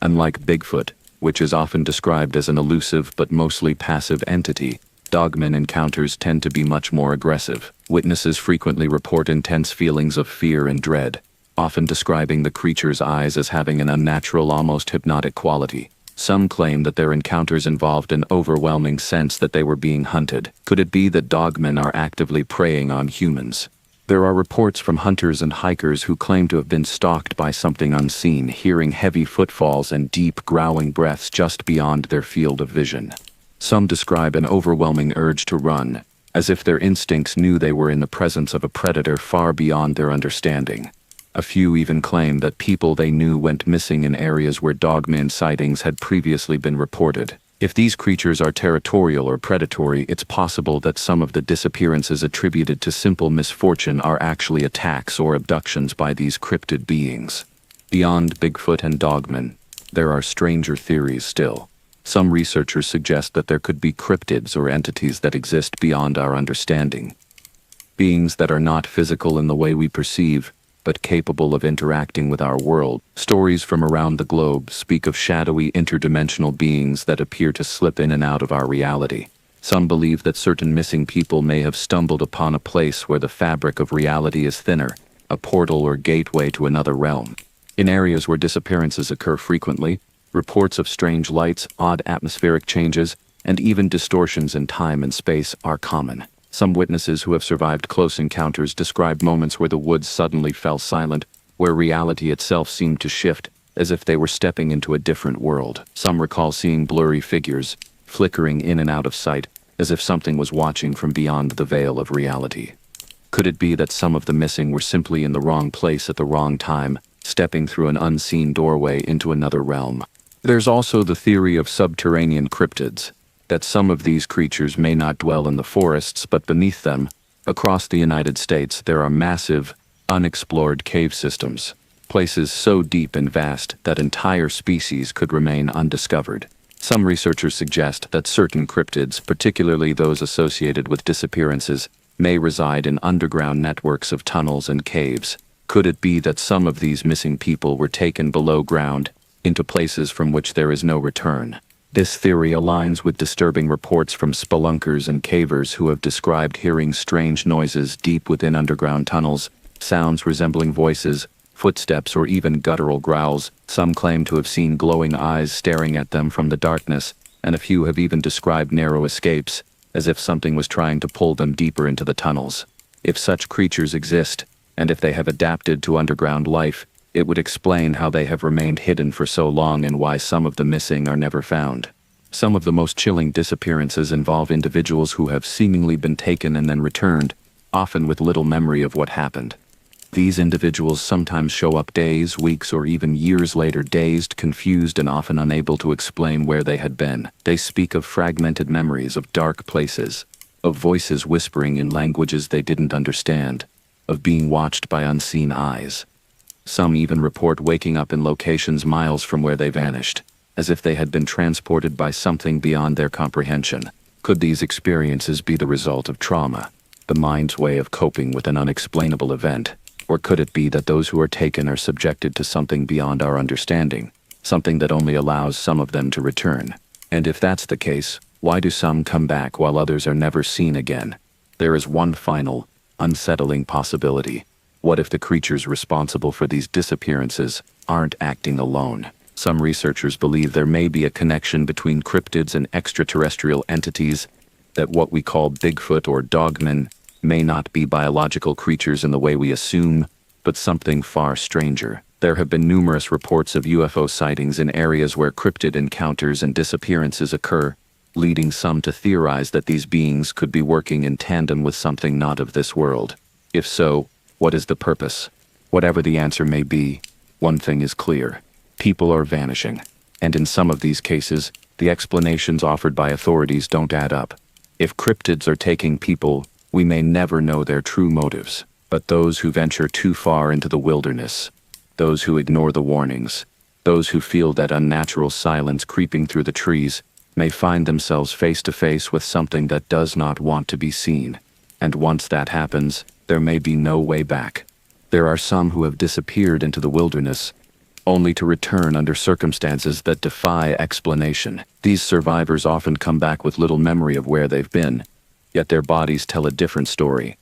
Unlike Bigfoot, which is often described as an elusive but mostly passive entity, dogmen encounters tend to be much more aggressive. Witnesses frequently report intense feelings of fear and dread, often describing the creature's eyes as having an unnatural, almost hypnotic quality. Some claim that their encounters involved an overwhelming sense that they were being hunted. Could it be that dogmen are actively preying on humans? There are reports from hunters and hikers who claim to have been stalked by something unseen, hearing heavy footfalls and deep growling breaths just beyond their field of vision. Some describe an overwhelming urge to run, as if their instincts knew they were in the presence of a predator far beyond their understanding. A few even claim that people they knew went missing in areas where dogman sightings had previously been reported. If these creatures are territorial or predatory, it's possible that some of the disappearances attributed to simple misfortune are actually attacks or abductions by these cryptid beings. Beyond Bigfoot and dogmen, there are stranger theories still. Some researchers suggest that there could be cryptids or entities that exist beyond our understanding. Beings that are not physical in the way we perceive, but capable of interacting with our world. Stories from around the globe speak of shadowy interdimensional beings that appear to slip in and out of our reality. Some believe that certain missing people may have stumbled upon a place where the fabric of reality is thinner, a portal or gateway to another realm. In areas where disappearances occur frequently, reports of strange lights, odd atmospheric changes, and even distortions in time and space are common. Some witnesses who have survived close encounters describe moments where the woods suddenly fell silent, where reality itself seemed to shift, as if they were stepping into a different world. Some recall seeing blurry figures, flickering in and out of sight, as if something was watching from beyond the veil of reality. Could it be that some of the missing were simply in the wrong place at the wrong time, stepping through an unseen doorway into another realm? There's also the theory of subterranean cryptids, that some of these creatures may not dwell in the forests but beneath them. Across the United States, there are massive, unexplored cave systems, places so deep and vast that entire species could remain undiscovered. Some researchers suggest that certain cryptids, particularly those associated with disappearances, may reside in underground networks of tunnels and caves. Could it be that some of these missing people were taken below ground, into places from which there is no return? This theory aligns with disturbing reports from spelunkers and cavers who have described hearing strange noises deep within underground tunnels, sounds resembling voices, footsteps, or even guttural growls. Some claim to have seen glowing eyes staring at them from the darkness, and a few have even described narrow escapes, as if something was trying to pull them deeper into the tunnels. If such creatures exist, and if they have adapted to underground life, it would explain how they have remained hidden for so long and why some of the missing are never found. Some of the most chilling disappearances involve individuals who have seemingly been taken and then returned, often with little memory of what happened. These individuals sometimes show up days, weeks, or even years later, dazed, confused, and often unable to explain where they had been. They speak of fragmented memories of dark places, of voices whispering in languages they didn't understand, of being watched by unseen eyes. Some even report waking up in locations miles from where they vanished, as if they had been transported by something beyond their comprehension. Could these experiences be the result of trauma, the mind's way of coping with an unexplainable event? Or could it be that those who are taken are subjected to something beyond our understanding, something that only allows some of them to return? And if that's the case, why do some come back while others are never seen again? There is one final, unsettling possibility. What if the creatures responsible for these disappearances aren't acting alone? Some researchers believe there may be a connection between cryptids and extraterrestrial entities, that what we call Bigfoot or dogmen may not be biological creatures in the way we assume, but something far stranger. There have been numerous reports of UFO sightings in areas where cryptid encounters and disappearances occur, leading some to theorize that these beings could be working in tandem with something not of this world. If so, what is the purpose? Whatever the answer may be, one thing is clear: people are vanishing. And in some of these cases, the explanations offered by authorities don't add up. If cryptids are taking people, we may never know their true motives. But those who venture too far into the wilderness, those who ignore the warnings, those who feel that unnatural silence creeping through the trees, may find themselves face to face with something that does not want to be seen. And once that happens, there may be no way back. There are some who have disappeared into the wilderness, only to return under circumstances that defy explanation. These survivors often come back with little memory of where they've been, yet their bodies tell a different story.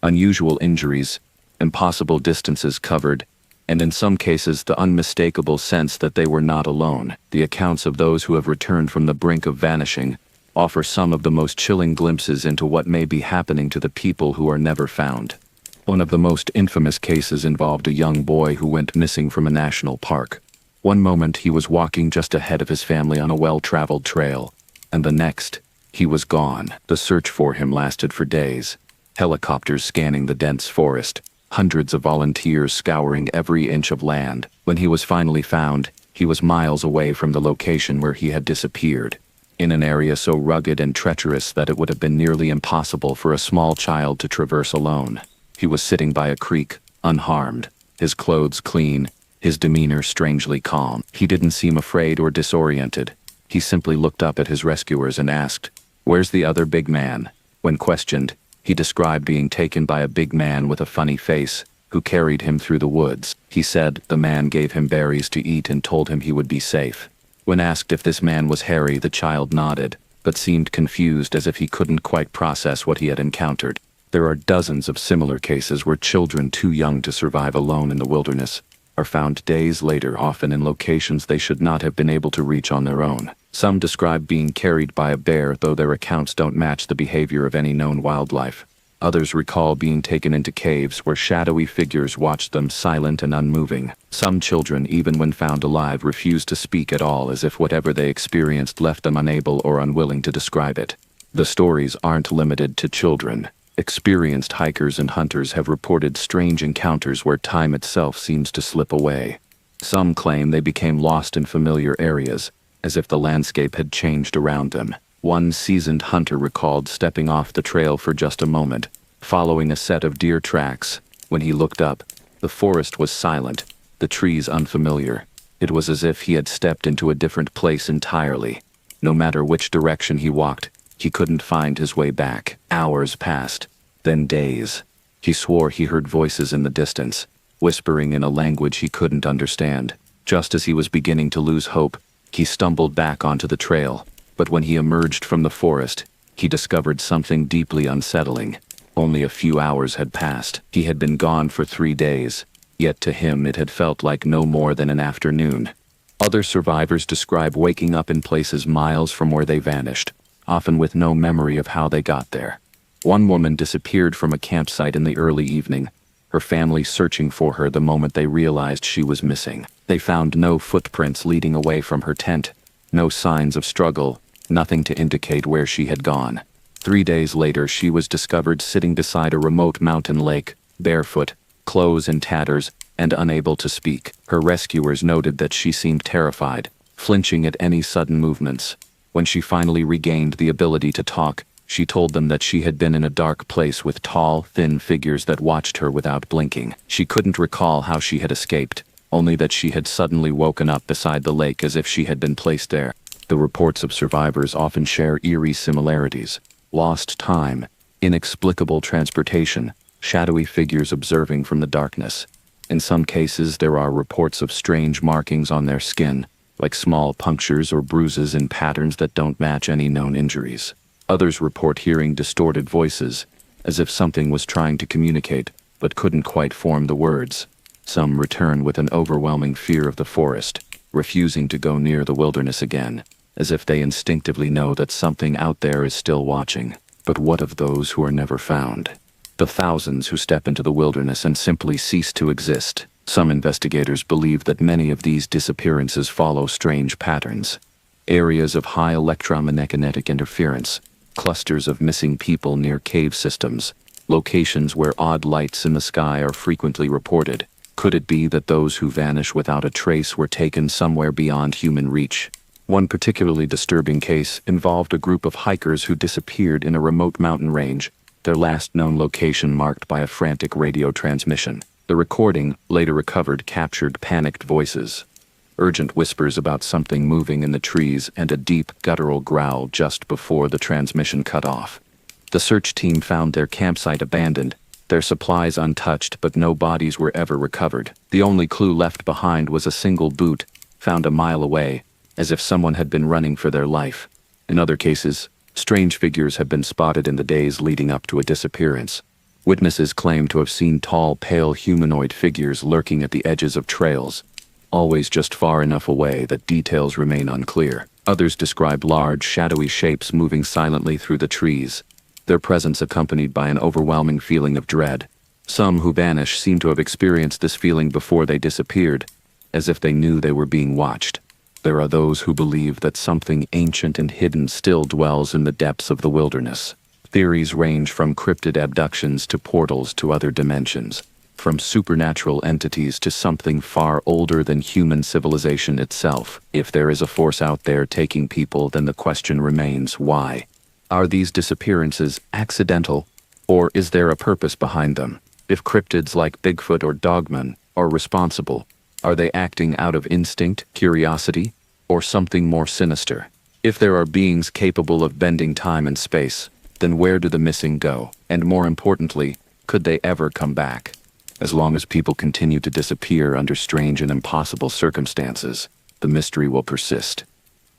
Unusual injuries, impossible distances covered, and in some cases the unmistakable sense that they were not alone. The accounts of those who have returned from the brink of vanishing offer some of the most chilling glimpses into what may be happening to the people who are never found. One of the most infamous cases involved a young boy who went missing from a national park. One moment he was walking just ahead of his family on a well-traveled trail, and the next, he was gone. The search for him lasted for days. Helicopters scanning the dense forest, hundreds of volunteers scouring every inch of land. When he was finally found, he was miles away from the location where he had disappeared, in an area so rugged and treacherous that it would have been nearly impossible for a small child to traverse alone. He was sitting by a creek, unharmed, his clothes clean, his demeanor strangely calm. He didn't seem afraid or disoriented. He simply looked up at his rescuers and asked, "Where's the other big man?" When questioned, he described being taken by a big man with a funny face, who carried him through the woods. He said the man gave him berries to eat and told him he would be safe. When asked if this man was Harry, the child nodded, but seemed confused as if he couldn't quite process what he had encountered. There are dozens of similar cases where children too young to survive alone in the wilderness are found days later, often in locations they should not have been able to reach on their own. Some describe being carried by a bear, though their accounts don't match the behavior of any known wildlife. Others recall being taken into caves where shadowy figures watched them, silent and unmoving. Some children, even when found alive, refuse to speak at all, as if whatever they experienced left them unable or unwilling to describe it. The stories aren't limited to children. Experienced hikers and hunters have reported strange encounters where time itself seems to slip away. Some claim they became lost in familiar areas, as if the landscape had changed around them. One seasoned hunter recalled stepping off the trail for just a moment, following a set of deer tracks. When he looked up, the forest was silent, the trees unfamiliar. It was as if he had stepped into a different place entirely. No matter which direction he walked, he couldn't find his way back. Hours passed, then days. He swore he heard voices in the distance, whispering in a language he couldn't understand. Just as he was beginning to lose hope, he stumbled back onto the trail. But when he emerged from the forest, he discovered something deeply unsettling. Only a few hours had passed. He had been gone for 3 days, yet to him it had felt like no more than an afternoon. Other survivors describe waking up in places miles from where they vanished, often with no memory of how they got there. One woman disappeared from a campsite in the early evening, her family searching for her the moment they realized she was missing. They found no footprints leading away from her tent, no signs of struggle, nothing to indicate where she had gone. 3 days later, she was discovered sitting beside a remote mountain lake, barefoot, clothes in tatters, and unable to speak. Her rescuers noted that she seemed terrified, flinching at any sudden movements. When she finally regained the ability to talk, she told them that she had been in a dark place with tall, thin figures that watched her without blinking. She couldn't recall how she had escaped, only that she had suddenly woken up beside the lake as if she had been placed there. The reports of survivors often share eerie similarities: lost time, inexplicable transportation, shadowy figures observing from the darkness. In some cases, there are reports of strange markings on their skin, like small punctures or bruises in patterns that don't match any known injuries. Others report hearing distorted voices, as if something was trying to communicate, but couldn't quite form the words. Some return with an overwhelming fear of the forest, refusing to go near the wilderness again, as if they instinctively know that something out there is still watching. But what of those who are never found? The thousands who step into the wilderness and simply cease to exist. Some investigators believe that many of these disappearances follow strange patterns. areas of high electromagnetic interference, clusters of missing people near cave systems, locations where odd lights in the sky are frequently reported. Could it be that those who vanish without a trace were taken somewhere beyond human reach? One particularly disturbing case involved a group of hikers who disappeared in a remote mountain range, their last known location marked by a frantic radio transmission. The recording, later recovered, captured panicked voices, urgent whispers about something moving in the trees, and a deep, guttural growl just before the transmission cut off. The search team found their campsite abandoned, their supplies untouched, but no bodies were ever recovered. The only clue left behind was a single boot, found a mile away, as if someone had been running for their life. In other cases, strange figures have been spotted in the days leading up to a disappearance. Witnesses claim to have seen tall, pale humanoid figures lurking at the edges of trails, always just far enough away that details remain unclear. Others describe large, shadowy shapes moving silently through the trees, their presence accompanied by an overwhelming feeling of dread. Some who vanish seem to have experienced this feeling before they disappeared, as if they knew they were being watched. There are those who believe that something ancient and hidden still dwells in the depths of the wilderness. Theories range from cryptid abductions to portals to other dimensions, from supernatural entities to something far older than human civilization itself. If there is a force out there taking people, then the question remains, why? Are these disappearances accidental, or is there a purpose behind them? If cryptids like Bigfoot or Dogman are responsible, are they acting out of instinct, curiosity, or something more sinister? If there are beings capable of bending time and space, then where do the missing go? And more importantly, could they ever come back? As long as people continue to disappear under strange and impossible circumstances, the mystery will persist.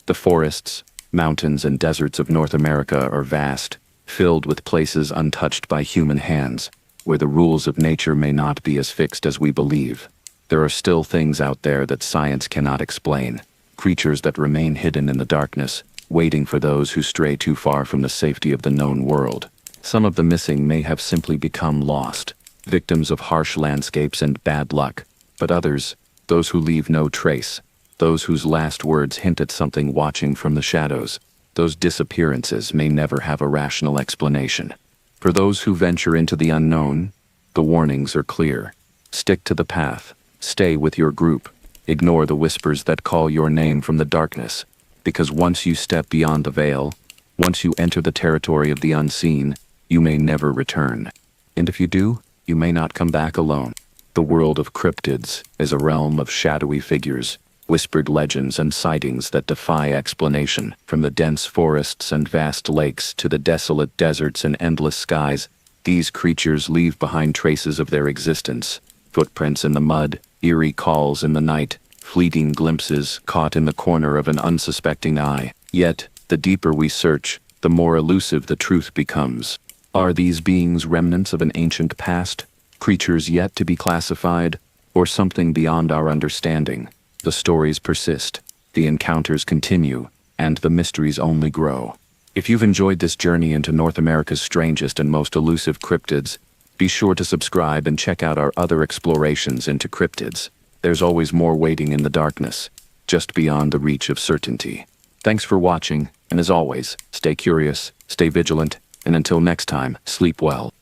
The forests, mountains, and deserts of North America are vast, filled with places untouched by human hands, where the rules of nature may not be as fixed as we believe. There are still things out there that science cannot explain, creatures that remain hidden in the darkness, waiting for those who stray too far from the safety of the known world. Some of the missing may have simply become lost, victims of harsh landscapes and bad luck, but others, those who leave no trace, those whose last words hint at something watching from the shadows, those disappearances may never have a rational explanation. For those who venture into the unknown, the warnings are clear. Stick to the path, stay with your group, ignore the whispers that call your name from the darkness, because once you step beyond the veil, once you enter the territory of the unseen, you may never return. And if you do, you may not come back alone. The world of cryptids is a realm of shadowy figures, whispered legends and sightings that defy explanation. From the dense forests and vast lakes to the desolate deserts and endless skies, these creatures leave behind traces of their existence. Footprints in the mud, eerie calls in the night, fleeting glimpses caught in the corner of an unsuspecting eye. Yet, the deeper we search, the more elusive the truth becomes. Are these beings remnants of an ancient past, creatures yet to be classified, or something beyond our understanding? The stories persist, the encounters continue, and the mysteries only grow. If you've enjoyed this journey into North America's strangest and most elusive cryptids, be sure to subscribe and check out our other explorations into cryptids. There's always more waiting in the darkness, just beyond the reach of certainty. Thanks for watching, and as always, stay curious, stay vigilant, and until next time, sleep well.